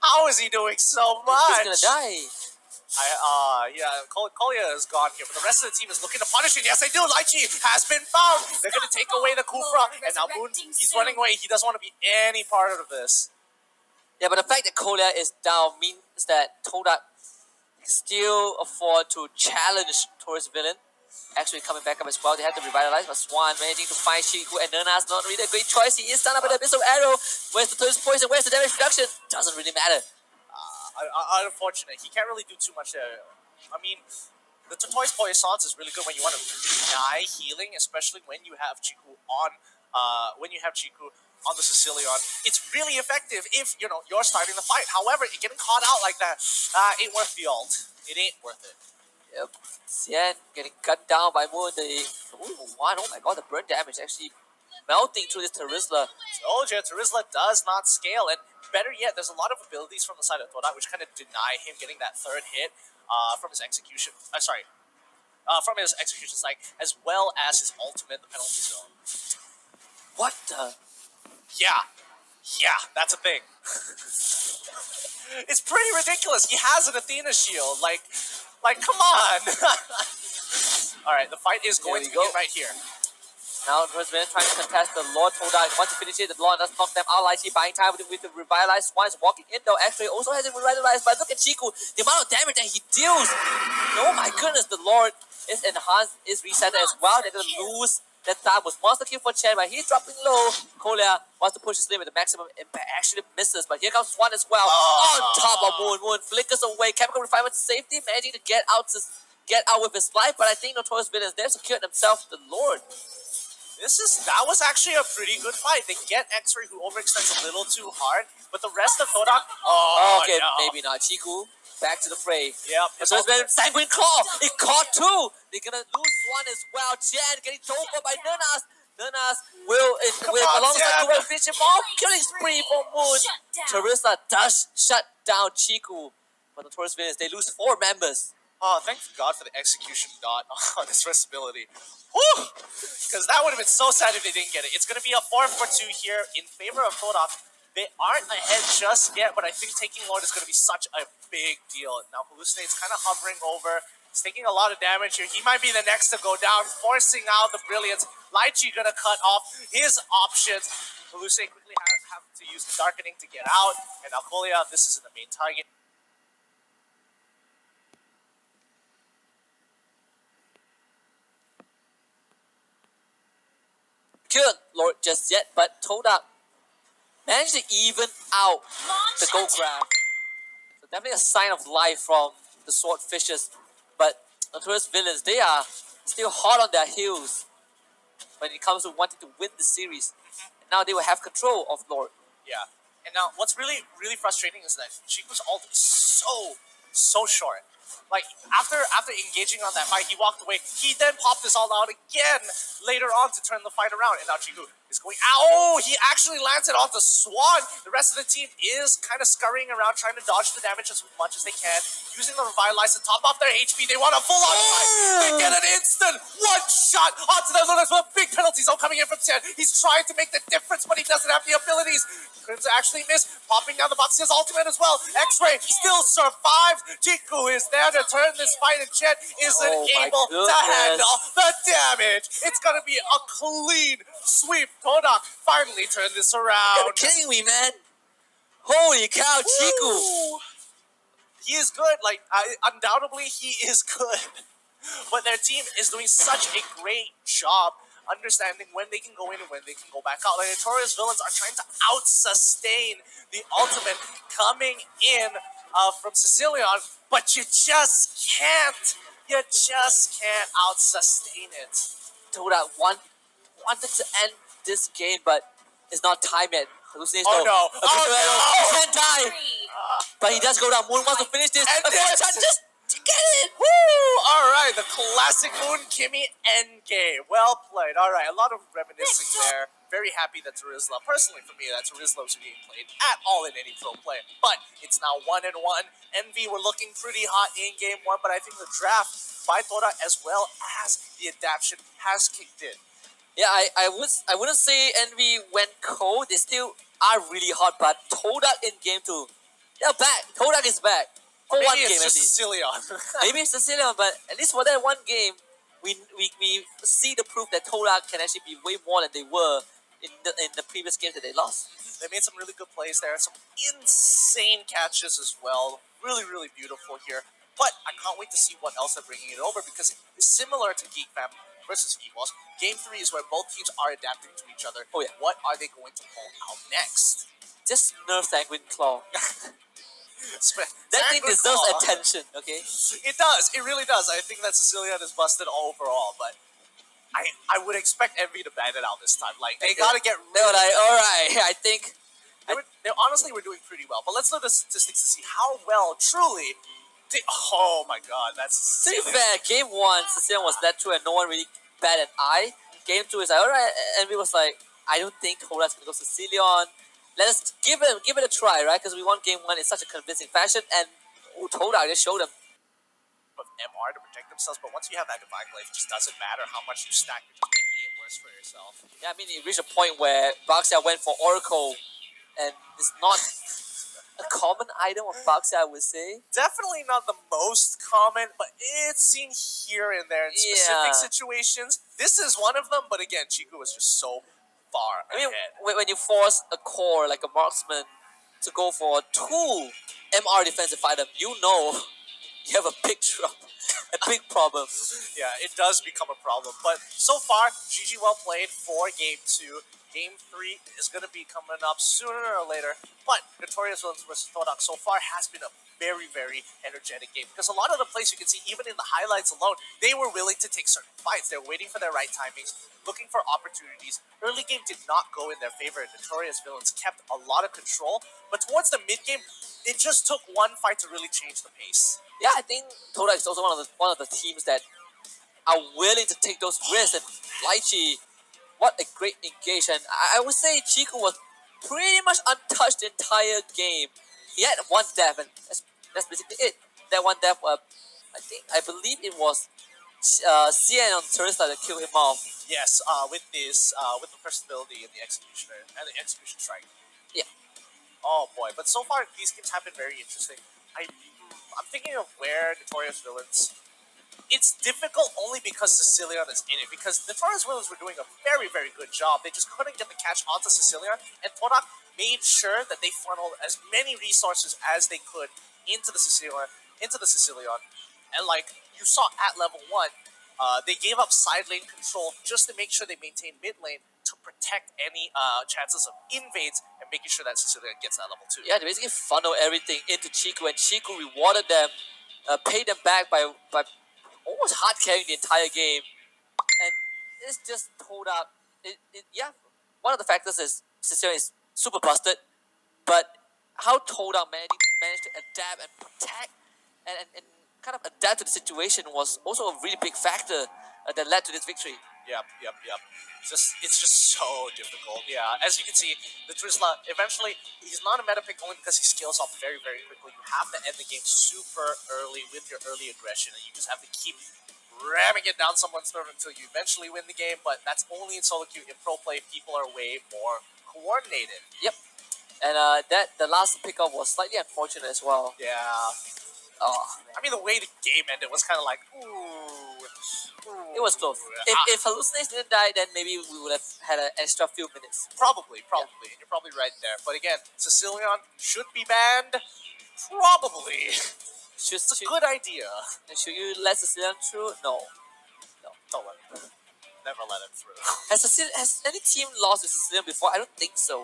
How is he doing so much? He's gonna die. Kolya is gone here, but the rest of the team is looking to punish him. Yes, they do. Lychee has been found. They're going to take away the Kufra, and now Moon, he's running away. He doesn't want to be any part of this. Yeah, but the fact that Kolya is down means that Toda can still afford to challenge towards villain. Actually coming back up as well. They have to revitalize, but Swan managing to find Chiku, and Nerna's not really a great choice. He is stunned up with a Abyssal Arrow. Where's the thirst poison? Where's the damage reduction? Doesn't really matter. Unfortunate. He can't really do too much there. I mean, the Tortoise Poissons is really good when you want to deny healing, especially when you have Chiku on. When you have Chiku on the Sicilian, it's really effective if you're starting the fight. However, getting caught out like that ain't worth the ult. It ain't worth it. Yep. Xian getting cut down by Moon. Oh my god, the burn damage actually melting through this Terizla. Told you, Terizla does not scale, and better yet, there's a lot of abilities from the side of Todak which kind of deny him getting that third hit from his execution. From his execution side, as well as his ultimate, the penalty zone. What the? Yeah, that's a thing. It's pretty ridiculous. He has an Athena shield. Like, come on. All right, the fight is going to begin right here. Now Brisbane trying to contest the Lord Todak. Wants to finish it. The Lord does knock them out. Like he buying time with the revitalized Swan is walking in though. X-Ray also has it revitalized, but look at Chiku. The amount of damage that he deals. Oh my goodness, the Lord is enhanced, is reset as well. They're gonna lose that time with monster kill for Chen, but he's dropping low. Kolea wants to push his limit. The maximum impact actually misses, but here comes Swan as well. On top of Moon. Moon flickers away. Chemical refinement to safety, managing to get out with his life, but I think Notorious Villains, they've secured themselves the Lord. That was actually a pretty good fight. They get X-Ray, who overextends a little too hard, but the rest of Todak, okay, no. maybe not. Chiku, back to the fray. Yep. So it's been Sanguine Claw. It caught two. They're gonna lose one as well. Jen getting told by Nunas. Nunas will, alongside Kuwait, finish him off. Killing spree for Moon. Teresa does shut down Chiku. But the Notorious Villains, they lose 4 members. Oh, thank God for the execution dot on this first ability. Whew! Because that would have been so sad if they didn't get it. It's going to be a 4-for-2 here in favor of Todak. They aren't ahead just yet, but I think taking Lord is going to be such a big deal. Now, Hallucinate's kind of hovering over. He's taking a lot of damage here. He might be the next to go down, forcing out the Brilliance. Lychee going to cut off his options. Hallucinate quickly have to use the Darkening to get out. And Alcolia, this is the main target. Good Lord just yet, but Todak managed to even out the gold grab. So definitely a sign of life from the Swordfishers. But Notorious Villains, they are still hot on their heels when it comes to wanting to win the series. And now they will have control of Lord. Yeah. And now, what's really, really frustrating is that Chiku's ult is so short. Like, after engaging on that fight, he walked away. He then popped this all out again later on to turn the fight around. And now Chiku is going, oh, he actually lands it onto Swan. The rest of the team is kind of scurrying around, trying to dodge the damage as much as they can, using the Revitalize to top off their HP. They want a full-on fight. They get an instant one-shot onto their Lunas with a big penalty zone coming in from Chen. He's trying to make the difference, but he doesn't have the abilities. Couldn't actually miss, popping down the box. His ultimate as well. X-Ray still survives. Chiku is there to turn this fight, and Chen isn't able to handle the damage. It's gonna be a clean sweep. Todak finally turned this around. You're kidding me, man. Holy cow, Chiku. Ooh. He is good. Like, undoubtedly, he is good. But their team is doing such a great job understanding when they can go in and when they can go back out. Like, Notorious Villains are trying to out-sustain the ultimate coming in from Sicilian, but you just can't. You just can't out-sustain it. Todak wanted to end this game, but it's not time yet. Oh no! He can't die! But he does go down. Moon wants to finish this. And just get it! Woo! Alright, the classic Moon Kimmy endgame. Well played. Alright, a lot of reminiscing there. Very happy that Terizla, personally for me, that Terizla was being played at all in any pro play. But it's now 1-1. Envy were looking pretty hot in game 1, but I think the draft by Tora as well as the adaptation has kicked in. Yeah, I wouldn't say Envy went cold. They still are really hot, but Todak in game 2, they're back. Todak is back. For Maybe one it's game just at least. Sicilian. Maybe it's Sicilian, but at least for that one game, we see the proof that Todak can actually be way more than they were in the previous games that they lost. They made some really good plays there. Some insane catches as well. Really, really beautiful here. But I can't wait to see what else they're bringing it over, because it's similar to Geek Fam versus EVOS. Game 3 is where both teams are adapting to each other. Oh yeah. What are they going to pull out next? Just nerf Sanguine Claw. That thing Sanguine deserves Claw. attention, okay? It does. It really does. I think that Sicilian is busted overall, but I would expect Envy to ban it out this time. Like they gotta get. They were like, all right, I think. They honestly were doing pretty well. But let's look at the statistics to see how well truly. Oh my god, that's. To be silly. fair, game one, Sicilian was led to and no one really bat an eye. Game two is like, alright, and we was like, I don't think Hora's gonna go Sicilian. Let us give it a try, right? Because we won game one in such a convincing fashion, and Toda just showed them. Of MR to protect themselves, but once you have that Divine Glaive, it just doesn't matter how much you stack, you're just making it worse for yourself. Yeah, I mean, it reached a point where Baxia went for Oracle, and it's not a common item of Baxia, I would say. Definitely not the most common, but it's seen here and there in specific Yeah. situations. This is one of them, but again, Chiku was just so far I mean, ahead. when you force a core like a marksman to go for two MR defensive item, you know you have a big trouble, a big problem. Yeah, it does become a problem. But so far, GG well played for Game 2. Game 3 is going to be coming up sooner or later. But Notorious Villains vs. Thodak so far has been a very, very energetic game. Because a lot of the plays you can see, even in the highlights alone, they were willing to take certain fights. They were waiting for their right timings, looking for opportunities. Early game did not go in their favor. Notorious Villains kept a lot of control. But towards the mid game, it just took one fight to really change the pace. Yeah, I think Toda is also one of the teams that are willing to take those risks. And Lychee, what a great engage! And I would say Chiku was pretty much untouched the entire game. He had one death, and that's basically it. That one death, I believe it was CN on Turista that killed him off. Yes, with the first ability and the executioner and the execution strike. Yeah. Oh boy, but so far these games have been very interesting. I'm thinking of where Notorious Villains. It's difficult only because Sicilian is in it. Because Notorious Villains were doing a very, very good job. They just couldn't get the catch onto Sicilian, and Todak made sure that they funneled as many resources as they could into the Sicilian, and like you saw at level 1, they gave up side lane control just to make sure they maintained mid lane to protect any chances of invades and making sure that Sicilian gets that level 2. Yeah, they basically funnel everything into Chiku, and Chiku rewarded them, paid them back by almost hard carrying the entire game. And it's just pulled up. Yeah, one of the factors is Sicilian is super busted, but how Toda managed to adapt and protect and kind of adapt to the situation was also a really big factor that led to this victory. Yep. It's just so difficult. Yeah, as you can see, the Trisla eventually he's not a meta pick only because he scales off very, very quickly. You have to end the game super early with your early aggression, and you just have to keep ramming it down someone's throat until you eventually win the game. But that's only in solo queue. In pro play, people are way more coordinated. Yep. And that the last pickup was slightly unfortunate as well. Yeah. Oh, I mean, the way the game ended was kind of like, ooh. it was close. If Hallucinates didn't die, then maybe we would have had an extra few minutes. Probably. And you're probably right there. But again, Sicilian should be banned. Probably. It's a good idea. Should you let Sicilian through? No. Don't let him. Never let him through. Has any team lost to Sicilian before? I don't think so.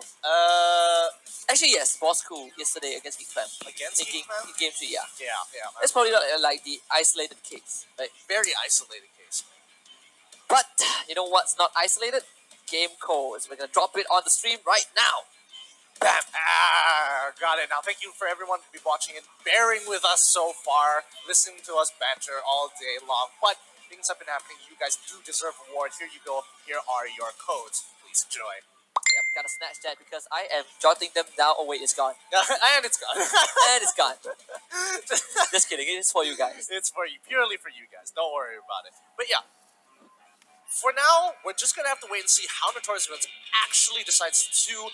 Actually, yes. Bosco yesterday against Geek Fam. Against Geek Fam? In game 3, yeah. Yeah. It's probably not like the isolated case, right? Very isolated case. But you know what's not isolated? Game codes. We're gonna drop it on the stream right now. Bam! Got it. Now, thank you for everyone to be watching and bearing with us so far, listening to us banter all day long. But things have been happening. You guys do deserve rewards. Here you go. Here are your codes. Please enjoy. Yep, gotta snatch that because I am jotting them down. Oh wait, it's gone. And it's gone. And it's gone. Just kidding. It's for you guys. It's for you, purely for you guys. Don't worry about it. But yeah. For now, we're just going to have to wait and see how Notorious Villains actually decides to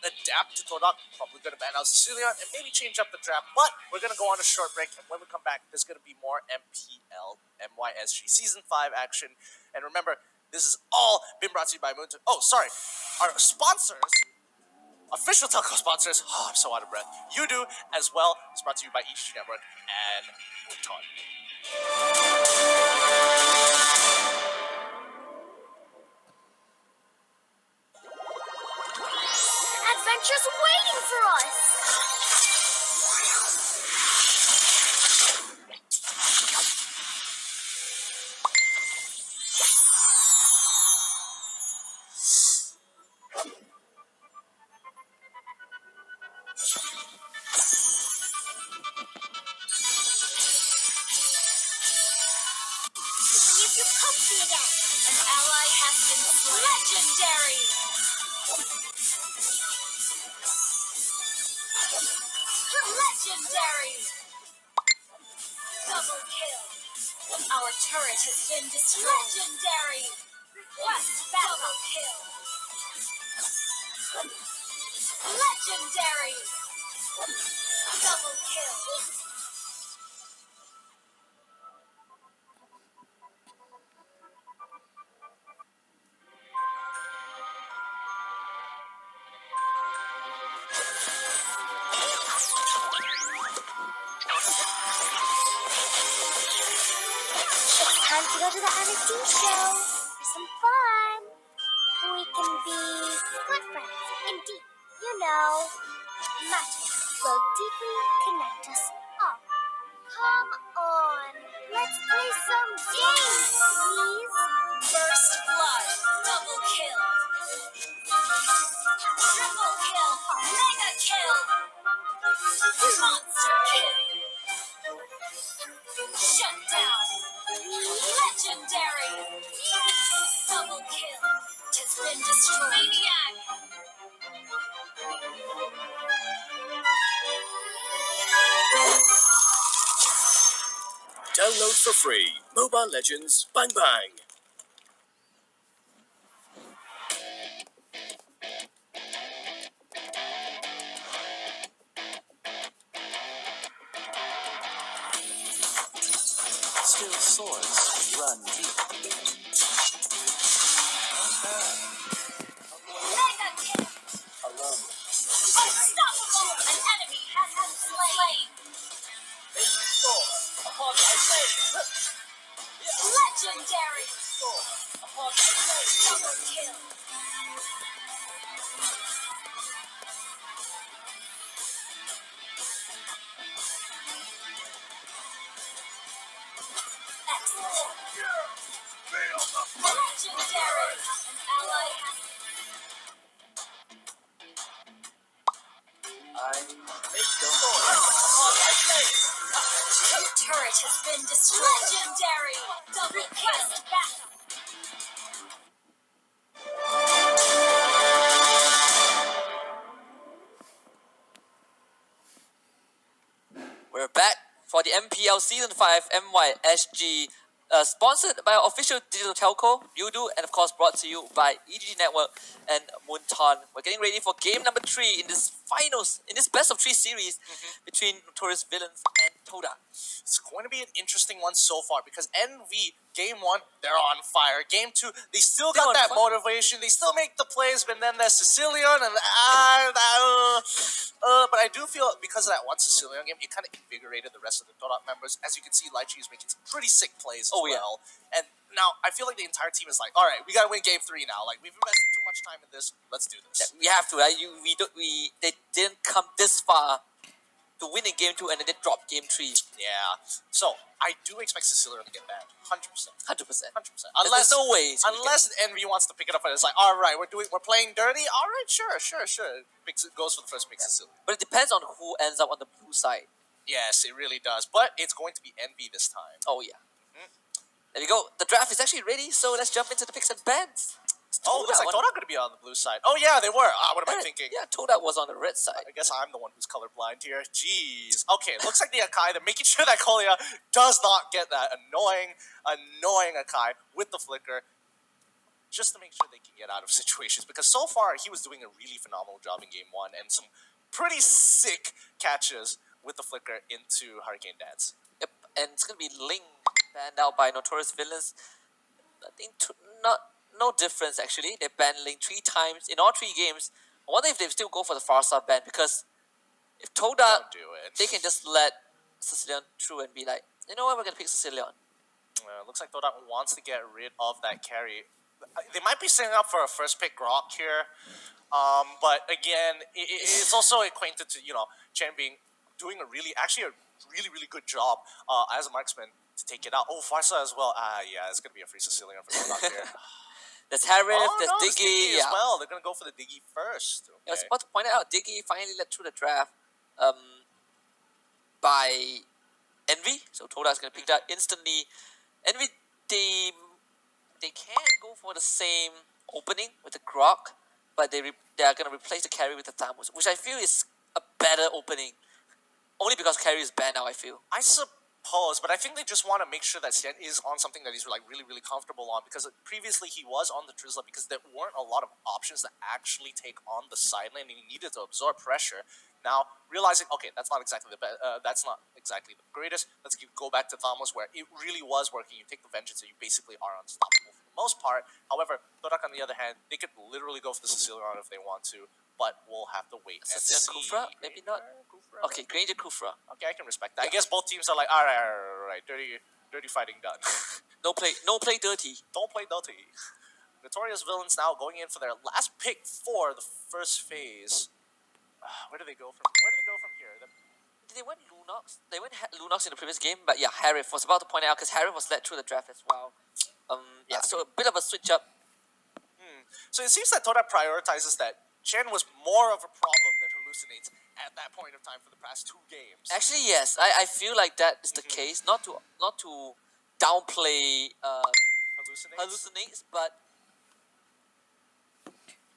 adapt to Todak. Probably going to ban out Sicilian and maybe change up the draft. But we're going to go on a short break, and when we come back, there's going to be more mplmysg Season 5 action. And remember, this is all been brought to you by Moon. Oh, sorry. Our sponsors, official telco sponsors, I'm so out of breath. You do as well. It's brought to you by EGG Network and Moon. Adventure's waiting for us! Legendary. Double kill. Our turret has been destroyed. Legendary. Quest double kill. Legendary. Double kill. It's time to go to the MSG show for some fun. We can be good friends indeed. You know, magic will deeply connect us all. Come on, let's play some games, please. First blood. Double kill. Triple kill. Mega kill. Monster kill. Shut down. Legendary. Double kill. Has been destroyed. Maniac. Download for free Mobile Legends Bang Bang. Still swords run deep. Mega kill. Alone. Unstoppable. An enemy has been slain. Legendary. Double kill. Excellent. Legendary. An ally has turret has been destroyed. Legendary. Double quest backup. We're back for the MPL Season 5 MYSG, sponsored by our official digital telco, Yudu, and of course brought to you by EGG Network and Munton. We're getting ready for game number 3 in this finals, in this best of 3 series between Notorious Villains and Toda. It's going to be an interesting one so far because NV game 1 they're on fire. Game 2 they still They're got on that fire. motivation. They still make the plays, but then there's Sicilian and but I do feel because of that one Sicilian game, it kind of invigorated the rest of the Dota members. As you can see, Lychee is making some pretty sick plays as Oh, yeah. well. And now I feel like the entire team is like, all right, we got to win game 3 now. Like we've invested too much time in this. Let's do this. We have to, right? They didn't come this far to win in game 2 and then they dropped game 3. Yeah. So I do expect Sicilian to get banned, 100%. 100%. 100%. There's no way. Unless Envy wants to pick it up and it's like, all right, we're playing dirty. All right, sure. Goes for the first pick, Sicilian. But it depends on who ends up on the blue side. Yes, it really does. But it's going to be Envy this time. Oh, yeah. There we go. The draft is actually ready, so let's jump into the picks and bans. Oh, looks like Toda going to be on the blue side. Oh yeah, they were. What am I thinking? Yeah, Toda was on the red side. I guess I'm the one who's colorblind here. Jeez. Okay, looks like the Akai, they're making sure that Kolia does not get that annoying Akai with the flicker, just to make sure they can get out of situations. Because so far, he was doing a really phenomenal job in game 1, and some pretty sick catches with the flicker into Hurricane Dance. Yep, and it's gonna be Ling banned out by Notorious Villains. I think no difference actually. They banned Ling 3 times in all 3 games. I wonder if they still go for the far side ban, because if Toda, Don't do it. they can just let Sicilian through and be like, you know what, we're gonna pick Sicilian. Looks like Toda wants to get rid of that carry. They might be setting up for a first pick Grok here. But again, it's also acquainted to, Chen being doing a really good job as a marksman to take it out. Oh, Farsa as well. Yeah, it's going to be a free Sicilian for Toda here. There's Harif, there's no, Diggy, as well. They're going to go for the Diggy first. Okay. I was about to point out, Diggy finally led through the draft by Envy. So Toda's going to pick that instantly. Envy, they can go for the same opening with the Grok, but they are going to replace the carry with the Thamus, which I feel is a better opening. Only because carry is banned now, I feel. I suppose, but I think they just want to make sure that Xian is on something that he's like really, really comfortable on, because previously he was on the Drizzler because there weren't a lot of options to actually take on the side lane, and he needed to absorb pressure. Now realizing, okay, that's not exactly the greatest. Let's go back to Thamos, where it really was working. You take the Vengeance, and you basically are unstoppable for the most part. However, Thorak, on the other hand, they could literally go for the Sicilian if they want to, but we'll have to wait and Sicilian see. Kufra? Maybe not. Kufra? Okay, Granger Kufra. Okay, I can respect that. I guess both teams are like, all right, dirty fighting done. No play dirty. Don't play dirty. Notorious Villains now going in for their last pick for the first phase. Where do they go from here? They went Lunox. They went Lunox in the previous game, but yeah, Harif was about to point out because Harif was led through the draft as well. Yeah, so a bit of a switch up. So it seems that Toda prioritizes that Chen was more of a problem than Hallucinates at that point of time for the past 2 games. Actually, yes, I feel like that is the case. Not to downplay hallucinates, but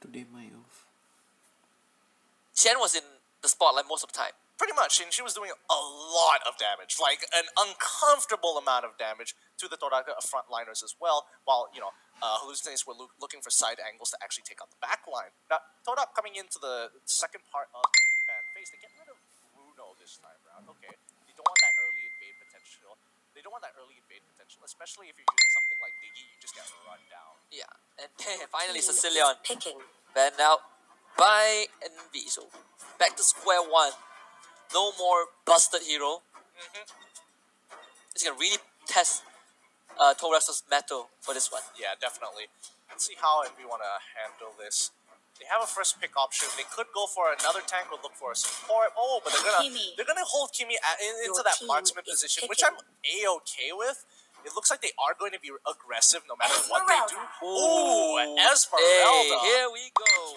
Today my off. Chen was in the spotlight most of the time. Pretty much, and she was doing a lot of damage, like an uncomfortable amount of damage to the Toraka frontliners as well, while, Hallucinates were looking for side angles to actually take out the back line. Now, Todak coming into the second part of the fan phase, they get rid of Bruno this time around. Okay, they don't want that early invade potential. Especially if you're using something like Diggy, you just get run down. Yeah, and finally Sicilian Picking. banned out by NV. So back to square one. No more busted hero. It's gonna really test Torres' metal for this one. Yeah, definitely. Let's see how we want to handle this. They have a first pick option. They could go for another tank or look for a support. Oh, but they're gonna hold Kimi into that marksman position, which I'm a-okay with. It looks like they are going to be aggressive no matter what they do. Ooh, Esmeralda. Hey, here we go.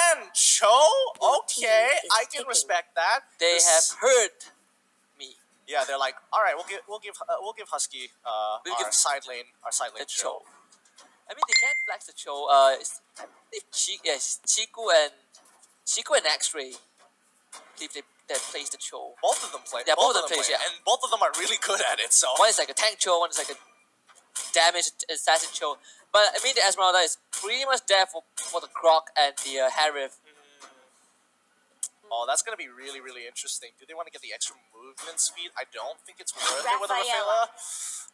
And Cho? Okay, I can respect that. They have heard me. Yeah, they're like, all right, we'll give Husky our side lane Cho. I mean, they can't flex the Cho. Chiku and X-Ray. Believe they plays the Cho. Both of them play. Yeah, both of them play, yeah. And both of them are really good at it. So one is like a tank Cho, one is like a damage assassin Cho. But I mean, the Esmeralda is pretty much there for the Grok and the Harif. Oh, that's gonna be really, really interesting. Do they want to get the extra movement speed? I don't think it's worth it with a Rafaela.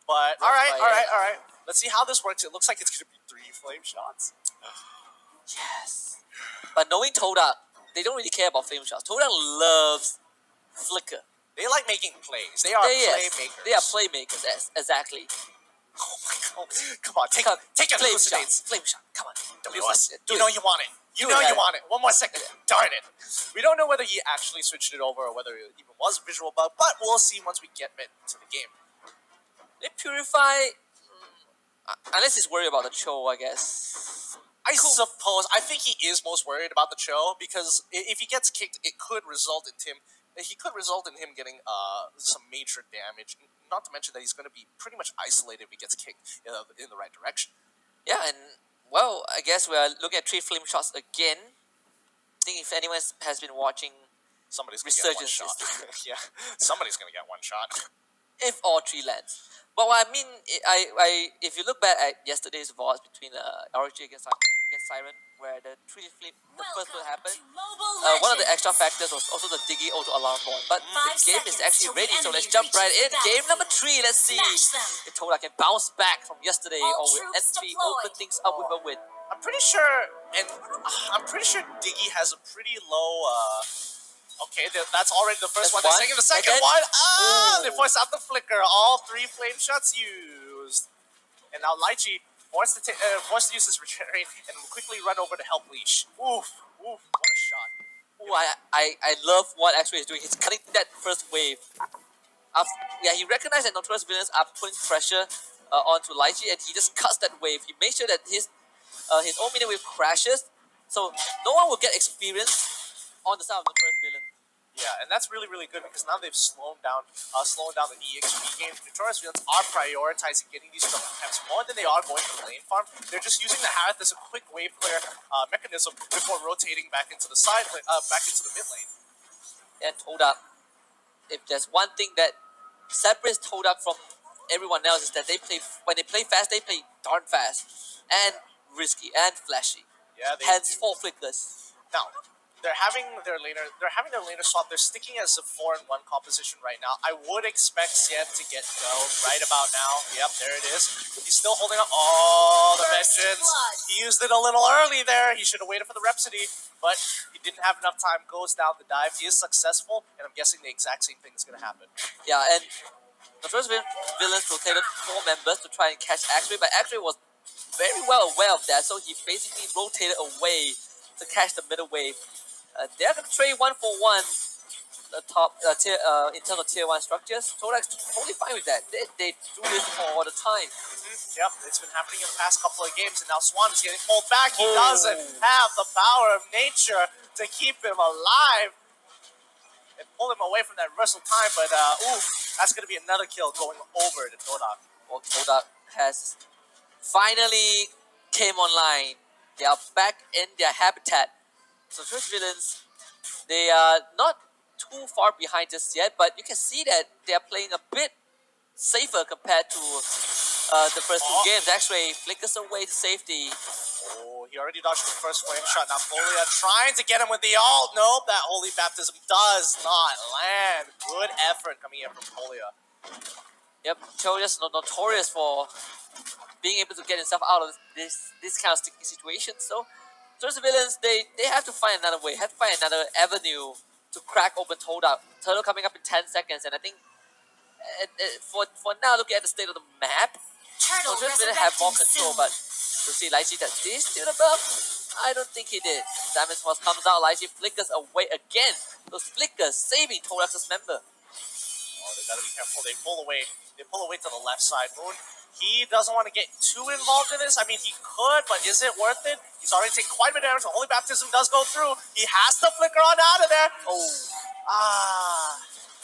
But all right. Let's see how this works. It looks like it's gonna be 3 flame shots. Yes. But knowing Toda, they don't really care about flame shots. Toda loves flicker. They like making plays. They are playmakers. They are playmakers. Exactly. Oh my god! Come on, take a flame hallucinates. shot. Flame shot. Come on. You know you want it. You want it. One more second. Darn it. We don't know whether he actually switched it over or whether it even was a visual bug, but we'll see once we get into the game. They purify, unless he's worried about the Cho, I guess. I suppose. I think he is most worried about the Cho because if he gets kicked, it could result in him. He could result in him getting some major damage. Not to mention that he's going to be pretty much isolated if he gets kicked in the right direction. Yeah, and well, I guess we are looking at 3 flame shots again. I think if anyone has been watching, somebody's going to get one shot. Yeah, somebody's going to get one shot. If all 3 lands. But what I mean, if you look back at yesterday's VODs between RG against Siren, where the first one happened, one of the extra factors was also the Diggy auto alarm bomb. But the game is actually ready, so let's jump right in. Game number 3, let's see if Toda can bounce back from yesterday, or will NV open things up with a win. I'm pretty sure Diggy has a pretty low. Okay, that's already the first one. The second one. They force out the flicker. All 3 flame shots used, and now Lychee forced to use his regenerate and quickly run over to help Leash. Oof, what a shot. Ooh, I love what X-Ray is doing. He's cutting that first wave. He recognized that Notorious Villains are putting pressure onto Lychee, and he just cuts that wave. He makes sure that his own minion wave crashes, so no one will get experience on the side of Notorious Villain. Yeah, and that's really, really good because now they've slowed down the EXP game. Notorious Villains are prioritizing getting these double camps more than they are going for lane farm. They're just using the Harith as a quick wave clear mechanism before rotating back into the mid lane. And Toda if there's one thing that separates Todak from everyone else is that when they play fast, they play darn fast and risky and flashy. Yeah, they Hence do. 4 flickers. Now, they're having their laner swap. They're sticking as a 4-1 composition right now. I would expect Xian to get go right about now. Yep, there it is. He's still holding up all the vengeance. He used it a little early there. He should have waited for the Rhapsody, but he didn't have enough time. Goes down the dive. He is successful, and I'm guessing the exact same thing is going to happen. Yeah, and the first villains rotated 4 members to try and catch X-Ray, but X-Ray was very well aware of that, so he basically rotated away to catch the middle wave. They're going to trade 1 for 1 the top tier, in terms of tier 1 structures. Todak's totally fine with that. They do this all the time. Yep, it's been happening in the past couple of games, and now Swan is getting pulled back. He doesn't have the power of nature to keep him alive and pull him away from that reversal time, but that's going to be another kill going over to Todak. Well, Todak has finally came online. They are back in their habitat. So first villains, they are not too far behind just yet, but you can see that they are playing a bit safer compared to the first 2 games. Actually, flickers away to safety. Oh, he already dodged the first flame shot. Now Folia trying to get him with the ult. Nope, that Holy Baptism does not land. Good effort coming in from Folia. Yep, Choja's notorious for being able to get himself out of this kind of sticky situation. So, first villains, they have to find another way, have to find another avenue to crack open Todak. Turtle coming up in 10 seconds, and I think for now, looking at the state of the map, Turtle Soldiers didn't have more control, soon. but to see Lychee that did steal the buff, I don't think he did. Diamond Force comes out, Lychee flickers away again. Those flickers saving Torax's member. Oh, they gotta be careful. They pull away. They pull away to the left side. Moon, he doesn't want to get too involved in this. I mean, he could, but is it worth it? He's already taken quite a bit of damage. The Holy Baptism does go through. He has to flicker on out of there. Oh,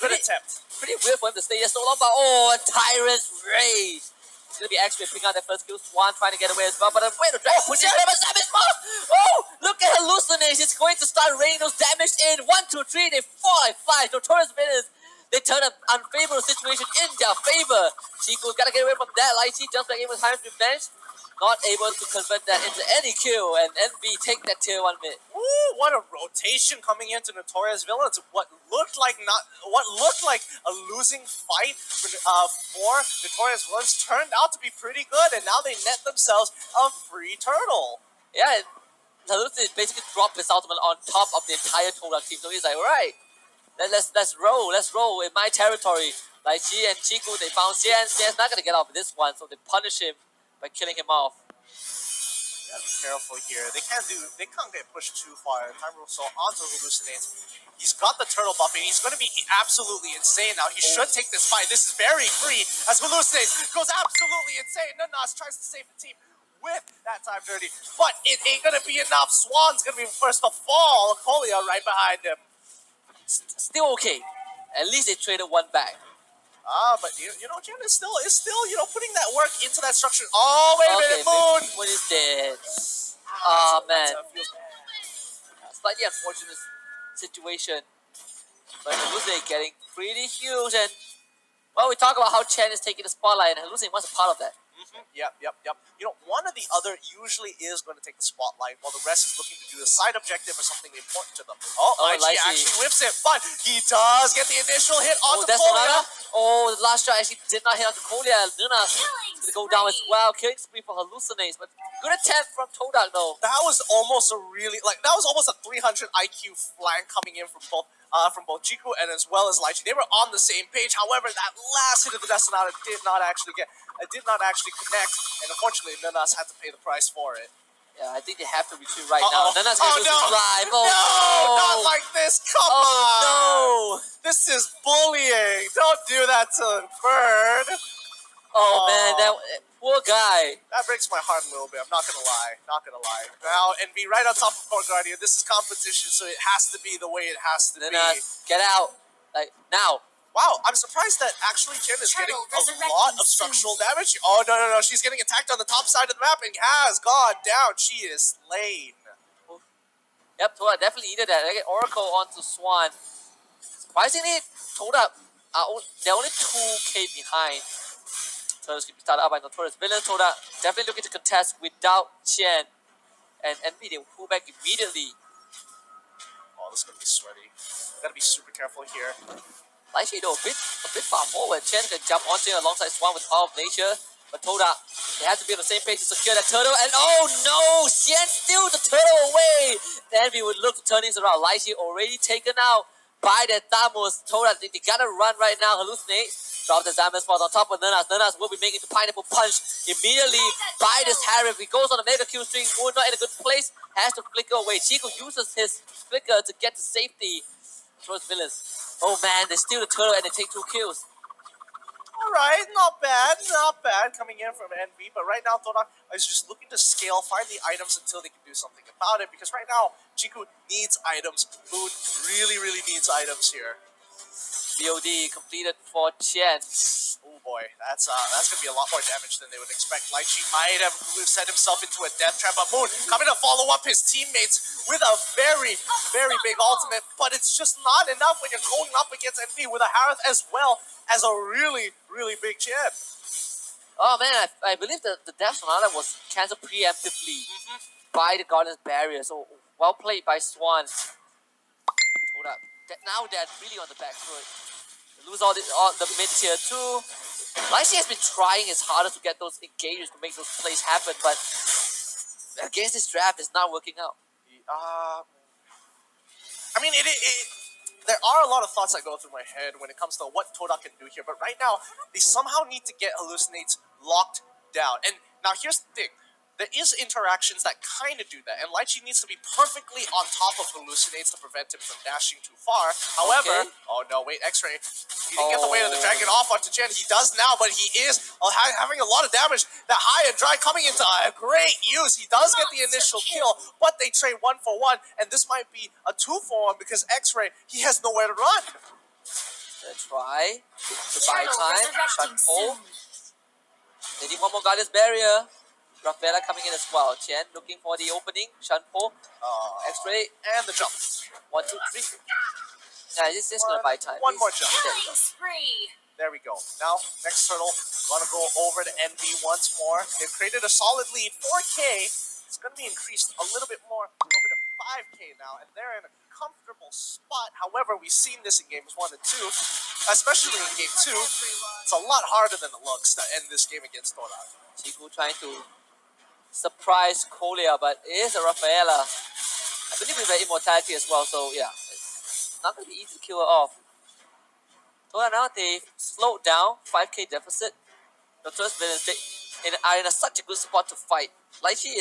good attempt. Pretty weird for him to stay there so long, but oh, Tyrant's Rage. It's gonna be X-Ray picking out that first kill. Swan trying to get away as well, but wait, the dragon pushes him as Savage Moth! Oh, look at Hallucinate. It's going to start raining those damage in. 1, 2, 3, they fall like flies. Notorious Villains. They turn an unfavorable situation in their favor. Chico gotta get away from that. Lychee jumps back in with Time's Revenge. Not able to convert that into any kill, and NV take that tier 1 mid. Ooh, what a rotation coming into Notorious Villains. What looked like a losing fight for Notorious Villains turned out to be pretty good, and now they net themselves a free turtle. Yeah, and Hallucinate basically dropped his ultimate on top of the entire Todak team, so he's like, alright, let's roll in my territory. Like Chi and Chiku, they found Xian. Xian's not gonna get off this one, so they punish him by killing him off. You gotta be careful here. They can't get pushed too far. Time will so onto Hallucinates. He's got the turtle buff, and he's gonna be absolutely insane now. He should take this fight. This is very free as Hallucinates goes absolutely insane. Nunas tries to save the team with that time dirty, but it ain't gonna be enough. Swan's gonna be first to fall. Colia right behind him. Still okay. At least they traded one back. But Jen is still putting that work into that structure. Oh, wait a minute, Moon. Moon is dead. Oh man, Feels bad. slightly unfortunate situation. But Hallucinate getting pretty huge, and well, we talk about how Chen is taking the spotlight, and Hallucinate was a part of that. Yep. One or the other usually is going to take the spotlight, while the rest is looking to do a side objective or something important to them. Lychee actually whips it, but he does get the initial hit onto Colia. Oh, the last shot actually did not hit onto Colia. Luna's going to go down as well. Killing spree for Hallucinates, but good attempt from Todak though. That was almost a 300 IQ flank coming in from both Jiku and as well as Lychee. They were on the same page. However, that last hit of the Destinata did not actually connect, and unfortunately, Nunas had to pay the price for it. Yeah, I think they have to retreat right now. Nunas going to lose his life. No, not like this. Come on. No. This is bullying. Don't do that to Bird. Oh man, that poor guy. That breaks my heart a little bit. I'm not gonna lie. Now, and be right on top of Court Guardian. This is competition, so it has to be the way it has to be. Get out. Like, now. Wow, I'm surprised that actually Jen is getting a lot of structural damage. Oh, no. She's getting attacked on the top side of the map and has gone down. She is slain. Yep, Toa definitely needed that. They get Oracle onto Swan. Surprisingly, Toda they're only 2k behind. Turtles can be started up by Notorious Villain. Toda definitely looking to contest without Chen. And Envy, they will pull back immediately. Oh, this is gonna be sweaty. Gotta be super careful here. Lychee though, a bit far forward. Chen can jump onto him alongside Swan with Power of Nature. But Toda, they have to be on the same page to secure that turtle. And oh no! Xian steals the turtle away! Envy would look to turn things around. Lychee already taken out by the Thamus. Toda, they gotta run right now. Hallucinate. Drop the Diamond Falls on top of Nanas. Nanas will be making the Pineapple Punch immediately by this Harif. He goes on the Mega Kill string. Moon not in a good place. Has to flicker away. Chico uses his flicker to get to safety. Towards Villains. Oh man, they steal the turtle and they take 2 kills. Alright, not bad coming in from NV, but right now Toda is just looking to scale, find the items until they can do something about it, because right now Chiku needs items. Moon really, really needs items here. BOD completed for Chen. Oh boy, that's gonna be a lot more damage than they would expect. Lychee might have set himself into a death trap, but Moon coming to follow up his teammates with a very, very big ultimate, but it's just not enough when you're going up against NV with a Harith as well as a really, really big Chen. Oh man, I believe the Death Sonata was cancelled preemptively by the Garden's barrier, so well played by Swan. Hold up. Now they're really on the back foot. They lose all the mid tier 2. Lychee has been trying his hardest to get those engages to make those plays happen, but against this draft, it's not working out. I mean, there are a lot of thoughts that go through my head when it comes to what Toda can do here, but right now, they somehow need to get Hallucinates locked down. And now here's the thing. There is interactions that kind of do that, and Lychee needs to be perfectly on top of Hallucinates to prevent him from dashing too far. However, oh no, wait, X-Ray. He didn't get the weight of the dragon off onto Chen. He does now, but he is having a lot of damage. That high and dry coming into a great use. He does get the initial kill, but they trade 1 for 1, and this might be a 2 for 1 because X-Ray, he has nowhere to run. Let's try to buy time. Shun Po. They need one more Guardian's Barrier. Rafaela coming in as well. Chen looking for the opening. Shun Po. X-Ray. And the jump. 1, 2, 3. Yeah, this is gonna buy time. One more jump. Killing spree. There we go. Now, next turtle, gonna go over to NV once more. They've created a solid lead. 4K. It's gonna be increased a little bit more, over to 5K now, and they're in a comfortable spot. However, we've seen this in games 1 and 2, especially in game 2. It's a lot harder than it looks to end this game against Toda. Chiku trying to surprise Kolia, but it is a Rafaela. I believe with the immortality as well, so yeah, it's not gonna be easy to kill her off. So now they slowed down, 5k deficit. The first villains are in such a good spot to fight. Lychee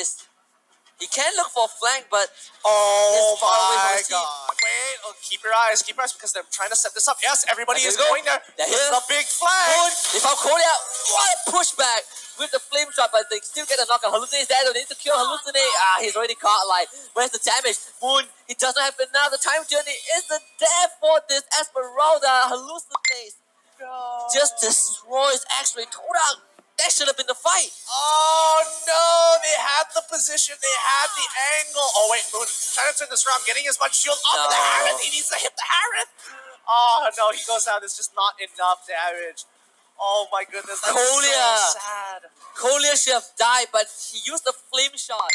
he can look for a flank, but oh far away from my his team. god. Wait, keep your eyes, because they're trying to set this up. Yes, everybody is There we go. going there. They're It's here. a big flag. Moon, they found Kolia. What a pushback with the flame shot, but they still get a knock on. Hallucinate is there, they need to kill Hallucinate. He's already caught, like, where's the damage? Moon, he doesn't have enough. The time journey is the death for this Esmeralda. Hallucinate just destroys X-Ray. Toda, that should have been the fight. Oh no, they had the position, they had the angle. Oh wait, Moon trying to turn this around, getting as much shield off of the Harith. He needs to hit the Harith. Oh no, he goes down. There's just not enough damage. Oh my goodness, that's so sad. Kolia should have died, but he used the flame shot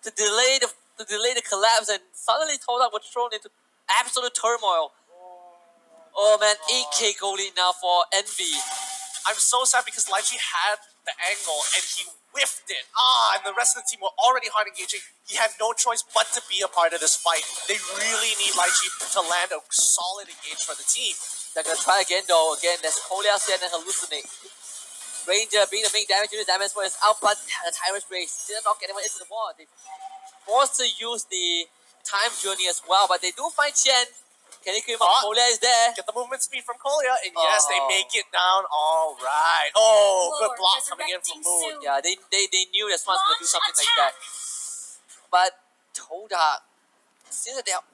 to delay the collapse, and suddenly Toda was thrown into absolute turmoil. Oh man, 8k goal lead now for Envy. I'm so sad because Lychee had the angle and he whiffed it. And the rest of the team were already hard engaging. He had no choice but to be a part of this fight. They really need Lychee to land a solid engage for the team. They're gonna try again though. Again, there's Kolia, Xian, and Hallucinate. Ranger being the main damage unit, damage for his out, but the Tyrant's Race didn't knock anyone into the wall. They forced to use the time journey as well, but they do find Chen. Can he kill him up? Kolia is there. Get the movement speed from Kolia, and yes, they make it down. All right. Oh, good block coming in from Moon. Yeah, they knew that Swan's gonna do something like that. But Toda, it seems that they're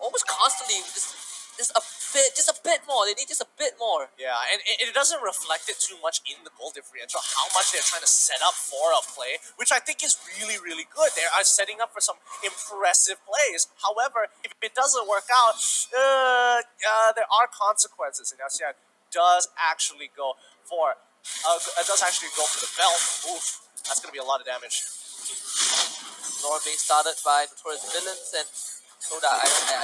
almost constantly just just a bit more. They need just a bit more. Yeah, and it doesn't reflect it too much in the goal differential, how much they're trying to set up for a play, which I think is really, really good. They are setting up for some impressive plays. However, if it doesn't work out, there are consequences. And Yasian does actually go for the belt. Oof, that's going to be a lot of damage. Lord being started by Notorious Villains and Soda.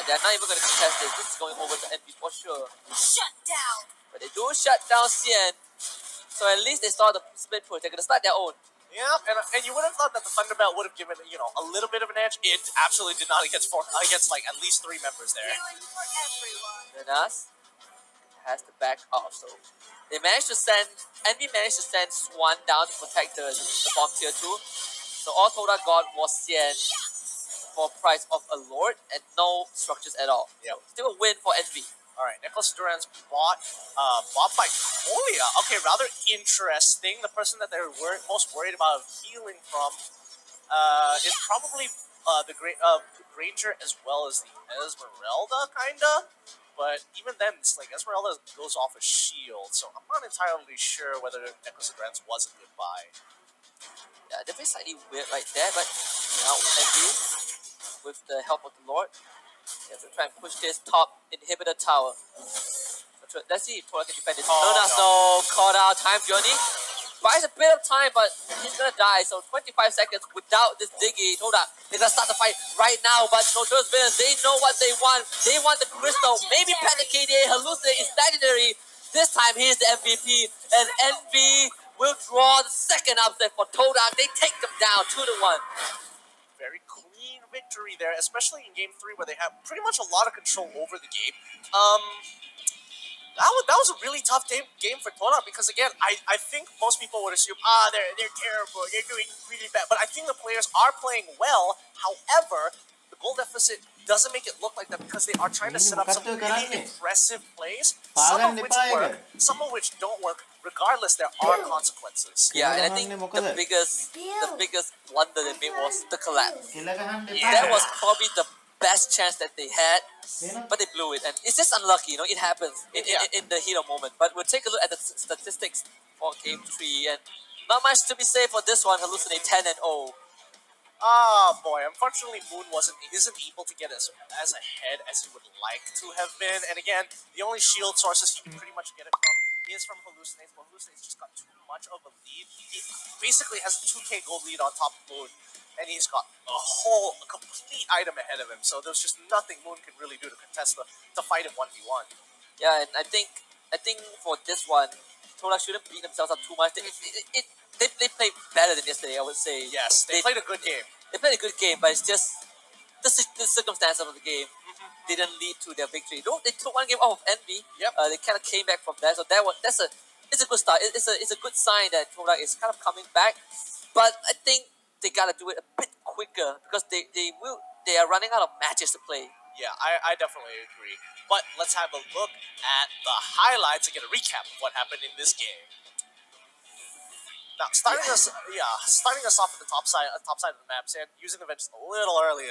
They're not even going to contest this. This is going over to Envy for sure. Shut down. But they do shut down Cien. So at least they start the split push. They're going to start their own. Yeah, and you would have thought that the Thunderbelt would have given a little bit of an edge. It absolutely did not against like at least 3 members there. Healing for everyone. Nanas has to back off. So they managed to send Envy managed to send Swan down to protect the bomb tier 2. So all Toda got was Cien for price of a Lord and no structures at all. Yep. Still a win for Envy. All right, Nicholas Duran's bought by Kolia. Okay, rather interesting. The person that they're most worried about healing from is probably the Granger as well as the Esmeralda, kinda. But even then, it's like Esmeralda goes off a shield, so I'm not entirely sure whether Nicholas Duran's was a good buy. Yeah, definitely slightly weird right there, but now Envy, with the help of the Lord, they have to try and push this top inhibitor tower. Let's see if Tora can defend it. No, caught out. Time journey. Buys a bit of time, but he's gonna die. So 25 seconds without this Diggy. Tora, they're gonna start the fight right now, but Notorious Villains, they know what they want. They want the crystal. Maybe Panic KDA, Hallucinate is legendary. This time he's the MVP, and Envy will draw the second upset for Todak. They take them down 2-1. Very clean victory there, especially in Game 3 where they have pretty much a lot of control over the game. That was a really tough game for Todak because, again, I think most people would assume, they're terrible, they're doing really bad. But I think the players are playing well. However, the goal deficit doesn't make it look like that because they are trying to set up some really impressive plays, some of which work, some of which don't work. Regardless, there are consequences. Yeah, and I think the biggest blunder they made was the collapse. That was probably the best chance that they had, but they blew it, and it's just unlucky. It happens in the heat of moment. But we'll take a look at the statistics for Game 3, and not much to be said for this one. Hallucinate 10-0. Ah, boy. Unfortunately, Moon isn't able to get as ahead as he would like to have been. And again, the only shield sources he can pretty much get it from is from Hallucinates. But Hallucinates just got too much of a lead. He basically has a 2k gold lead on top of Moon. And he's got a complete item ahead of him. So there's just nothing Moon can really do to contest to fight him 1v1. Yeah, and I think for this one, Todak shouldn't beat themselves up too much. They played better than yesterday, I would say. Yes, they played a good game. They played a good game, but it's just the circumstances of the game didn't lead to their victory. They took one game off of Envy. Yep. They kind of came back from that, so it's a good start. It's a good sign that Todak is kind of coming back. But I think they gotta do it a bit quicker because they are running out of matches to play. Yeah, I definitely agree. But let's have a look at the highlights and get a recap of what happened in this game. Now, starting us off at the top side of the map, and using the vent just a little early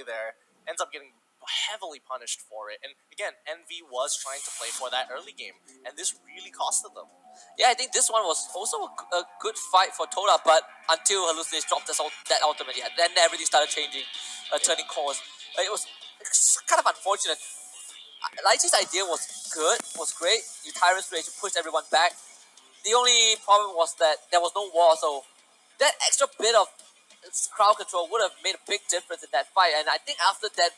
there, ends up getting heavily punished for it. And again, Envy was trying to play for that early game, and this really costed them. Yeah, I think this one was also a good fight for Toda, but until Hallucinate dropped that ultimate, then everything started changing, turning course. It was kind of unfortunate. Lychee's idea was great. You Tyrant's Rage, you pushed everyone back. The only problem was that there was no wall, so that extra bit of crowd control would have made a big difference in that fight. And I think after that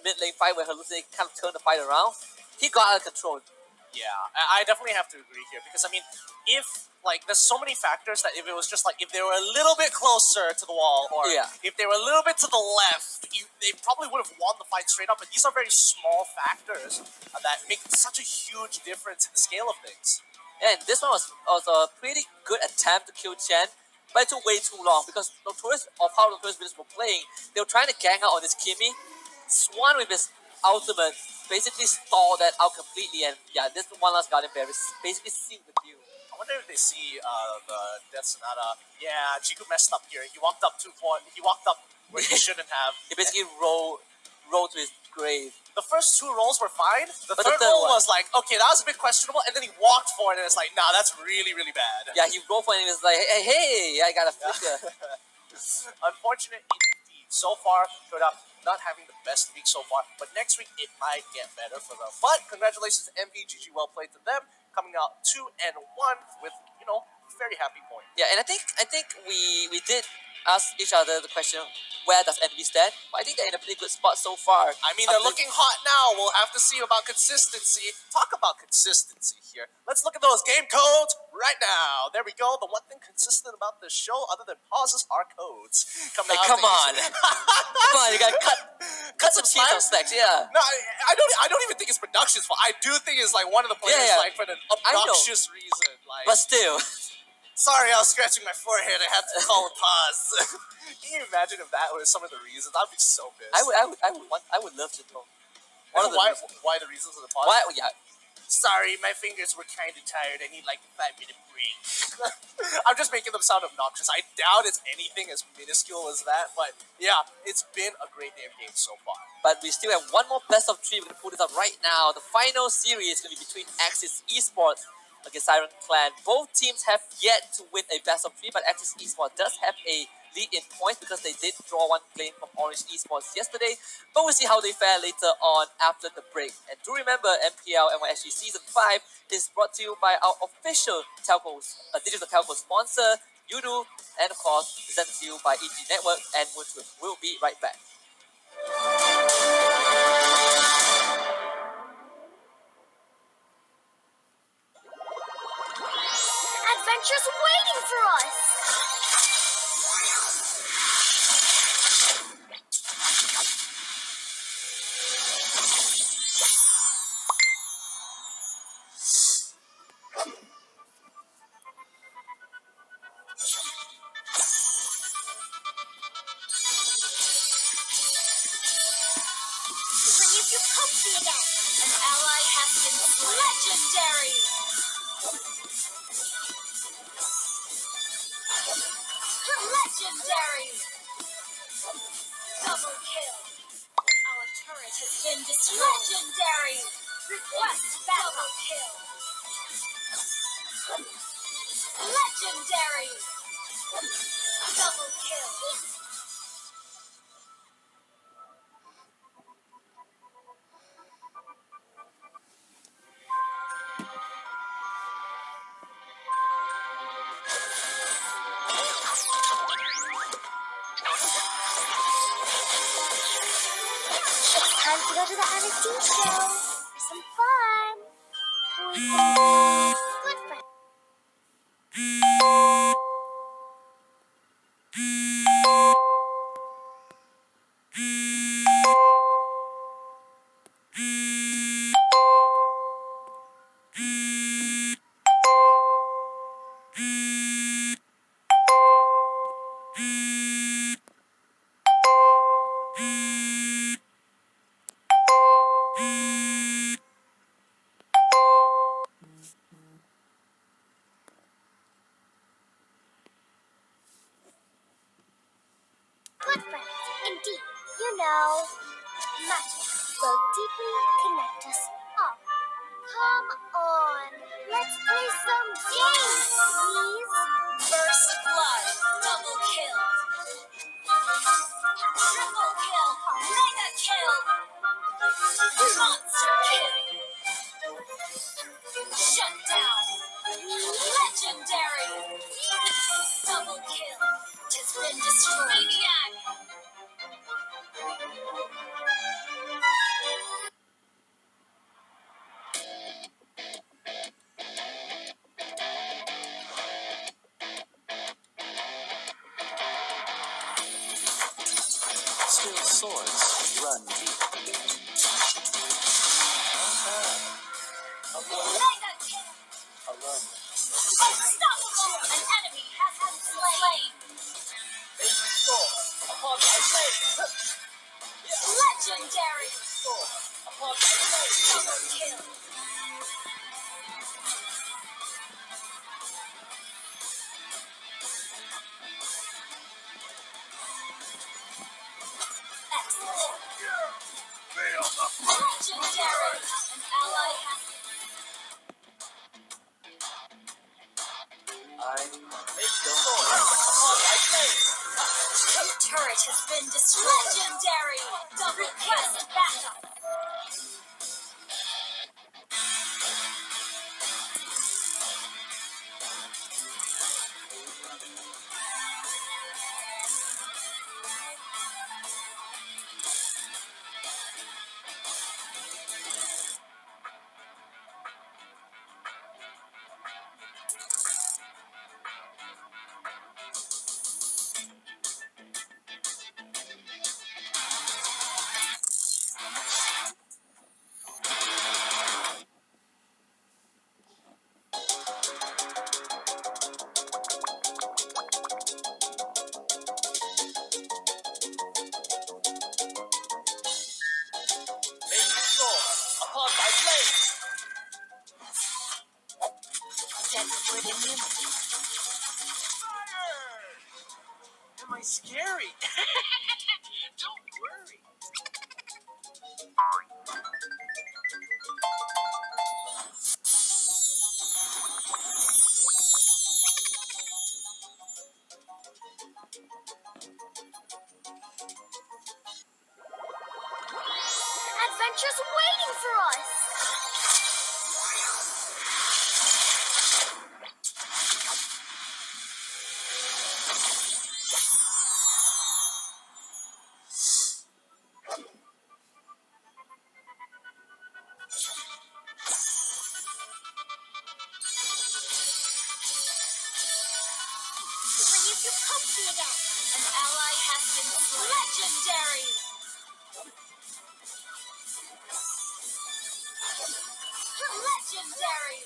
mid lane fight where Hallucinate kind of turned the fight around, he got out of control. Yeah, I definitely have to agree here because I mean, if there's so many factors that if it was just if they were a little bit closer to the wall or if they were a little bit to the left, they probably would have won the fight straight up. But these are very small factors that make such a huge difference in the scale of things. And this one was a pretty good attempt to kill Chen, but it took way too long because how Notorious Villains were playing, they were trying to gang out on this Kimmy. Swan with his ultimate basically stalled that out completely, and this one last Guardian Bear is basically sealed the deal. I wonder if they see the Death Sonata. Yeah, Chiku messed up here. He walked up where he shouldn't have. He basically rolled roll to his grave. The first 2 rolls were fine. The But third the third roll one- was like, okay, that was a bit questionable, and then he walked for it, and it's like, nah, that's really, really bad. Yeah, he rolled for it and he was like, hey, I got a flicker. Unfortunate indeed. So far, showed up not having the best week so far, but next week it might get better for them. But congratulations to MVGG, well played to them, coming out 2-1 with, very happy point. Yeah, and I think we did ask each other the question, where does Envy stand? But I think they're in a pretty good spot so far. I mean, they're After- looking hot now. We'll have to see about consistency. Talk about consistency here. Let's look at those game codes right now. There we go. The one thing consistent about this show, other than pauses, are codes. Hey, come on. Come on, you gotta cut some cheese on stacks, yeah. No, I don't even think it's production's fault. I do think it's like one of the players Yeah. like for an obnoxious reason. Like, But still, sorry, I was scratching my forehead. I had to call a pause. Can you imagine if that was some of the reasons? I'd be so pissed. I would love to know. One of the reasons. Why the reasons of the pause? Why? Yeah. Sorry, my fingers were kind of tired. I need like a 5-minute break. I'm just making them sound obnoxious. I doubt it's anything as minuscule as that, but yeah, it's been a great damn game so far. But we still have one more best of 3. We're gonna pull this up right now. The final series is gonna be between Axis Esports against Siren Clan. Both teams have yet to win a best of 3, but Axis Esports does have a lead in points because they did draw one game from Orange Esports yesterday. But we'll see how they fare later on after the break. And do remember, MPL NYSG Season 5 is brought to you by our official digital telco sponsor, Udo, and of course, presented to you by EG Network and Moontrip. We'll be right back. Adventure's waiting for us. Bring us your puppy again. An ally has been slain. Legendary. Legendary. Double kill. Our turret has been destroyed. Legendary. Request double kill. Legendary. Double kill. It's time to go to the MSG show for some fun. We can be good friends. Good friends, indeed. You know, magic will deeply connect us all. Come on, let's play some games, please. First blood. Double kill. Triple kill. Mega kill. Monster kill. Shut down. Legendary. Double kill. Has been destroyed. Maniac. Still swords run deep. Mega kill. Unstoppable. An enemy has been slain. Legendary. Double kill. Excellent. Legendary. An ally has Your turret has been destroyed. Legendary. Double request backup. Upon my blade! Am I scary? Don't worry. Adventure's waiting for us. Reuse your puppy again. An ally has been slain. Legendary. Legendary.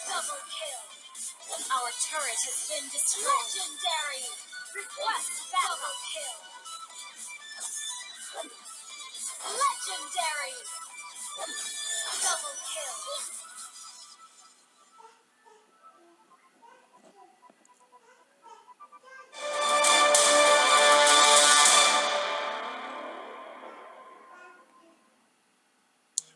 Double kill. Our turret has been destroyed. Legendary. Request double kill. Legendary. Double kill.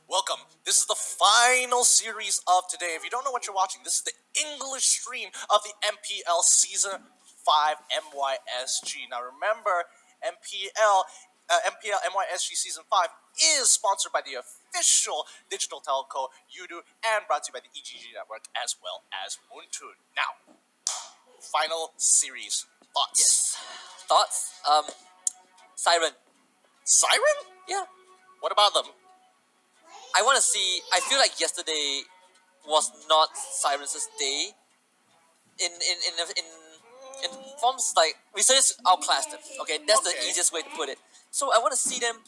Welcome. This is the final series of today. If you don't know what you're watching, this is the English stream of the MPL Season 5 MYSG. Now remember, MPL MYSG Season 5 is sponsored by the official digital telco Yudu and brought to you by the EGG Network as well as Moontoon. Now, final series. Thoughts? Yes. Thoughts? Siren. Siren? Yeah. What about them? I want to see. I feel like yesterday was not Siren's day. In forms like we just outclassed them. Okay, that's the Okay. easiest way to put it. So I want to see them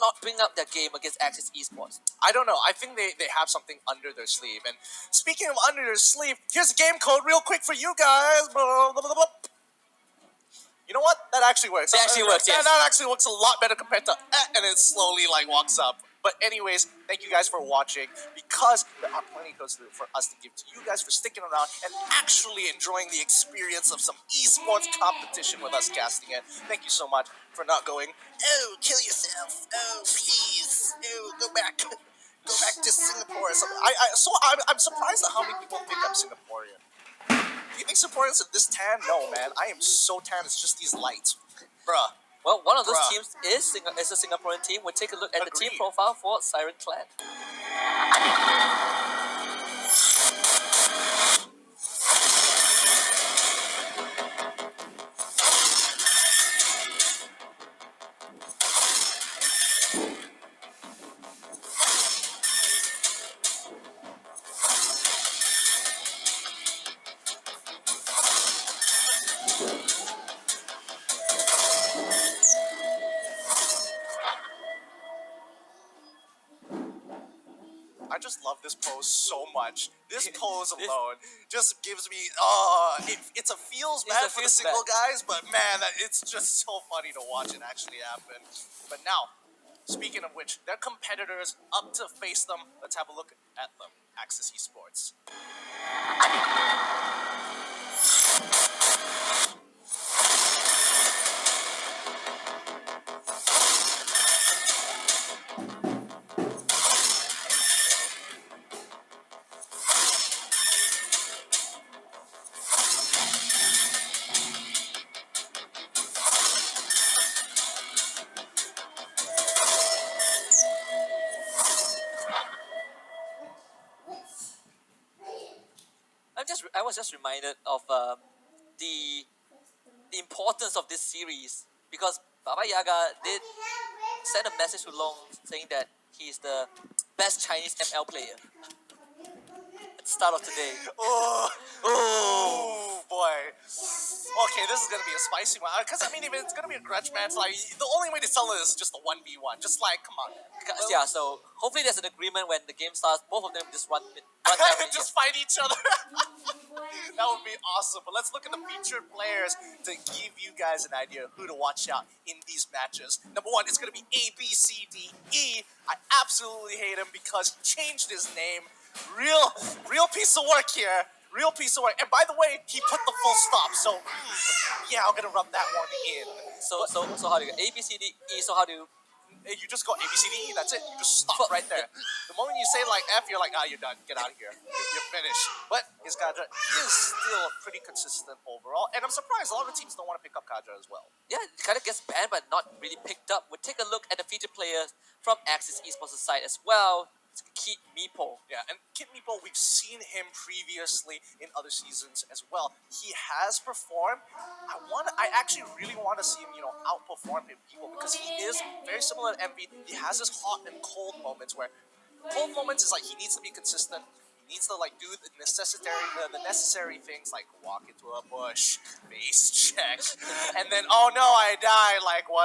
not bring up their game against Axis Esports. I don't know. I think they have something under their sleeve. And speaking of under their sleeve, here's a game code real quick for you guys. Blah, blah, blah, blah. You know what? That actually works. It actually works, yes. That actually works a lot better compared to and it slowly like walks up. But anyways, thank you guys for watching because there are plenty of codes for us to give to you guys for sticking around and actually enjoying the experience of some esports competition with us casting it. Thank you so much for not going, oh, kill yourself. Oh, please. Oh, go back. Go back to Singapore or something. I'm surprised at how many people think I'm Singaporean. Do you think Singaporeans are this tan? No, man. I am so tan. It's just these lights. Bruh. Well, one of those Bruh. teams is a Singaporean team. We'll take a look at the team Agreed. profile for Siren Clan. I just love this pose so much. This pose This- alone just gives me it's a feels It's bad a for the feels single bad. guys, but man, it's just so funny to watch it actually happen. But now, speaking of which, their competitors up to face them. Let's have a look at them. Axis Esports. I was just reminded of the importance of this series because Baba Yaga did send a message to Long saying that he's the best Chinese ML player at the start of today. Oh, oh boy. Okay, this is gonna be a spicy one. Because I mean, if it's gonna be a grudge match, like the only way to sell it is just a 1v1. Just like, come on. Yeah, so hopefully there's an agreement when the game starts. Both of them just run down Just fight each other. That would be awesome. But let's look at the featured players to give you guys an idea of who to watch out in these matches. Number one, it's going to be A, B, C, D, E. I absolutely hate him because he changed his name. Real piece of work here. Real piece of work. And by the way, he put the full stop. So, yeah, I'm going to rub that one in. So how do you go? A B C D E? So how do you? You just go A, B, C, D, E. That's it. You just stop right there. The moment you say like F, you're like, you're done. Get out of here. You're finished. But his Kadra is still pretty consistent overall, and I'm surprised a lot of teams don't want to pick up Kadra as well. Yeah, it kind of gets banned, but not really picked up. We'll take a look at the featured players from Axis Esports' side as well. It's Kid Meepo. Yeah, and Kid Meepo, we've seen him previously in other seasons as well. He has performed. I actually really want to see him, outperform people because he is very similar to MV. He has his hot and cold moments where cold moments is like he needs to be consistent. He needs to like do the necessary things like walk into a bush, base check, and then oh no I died, like what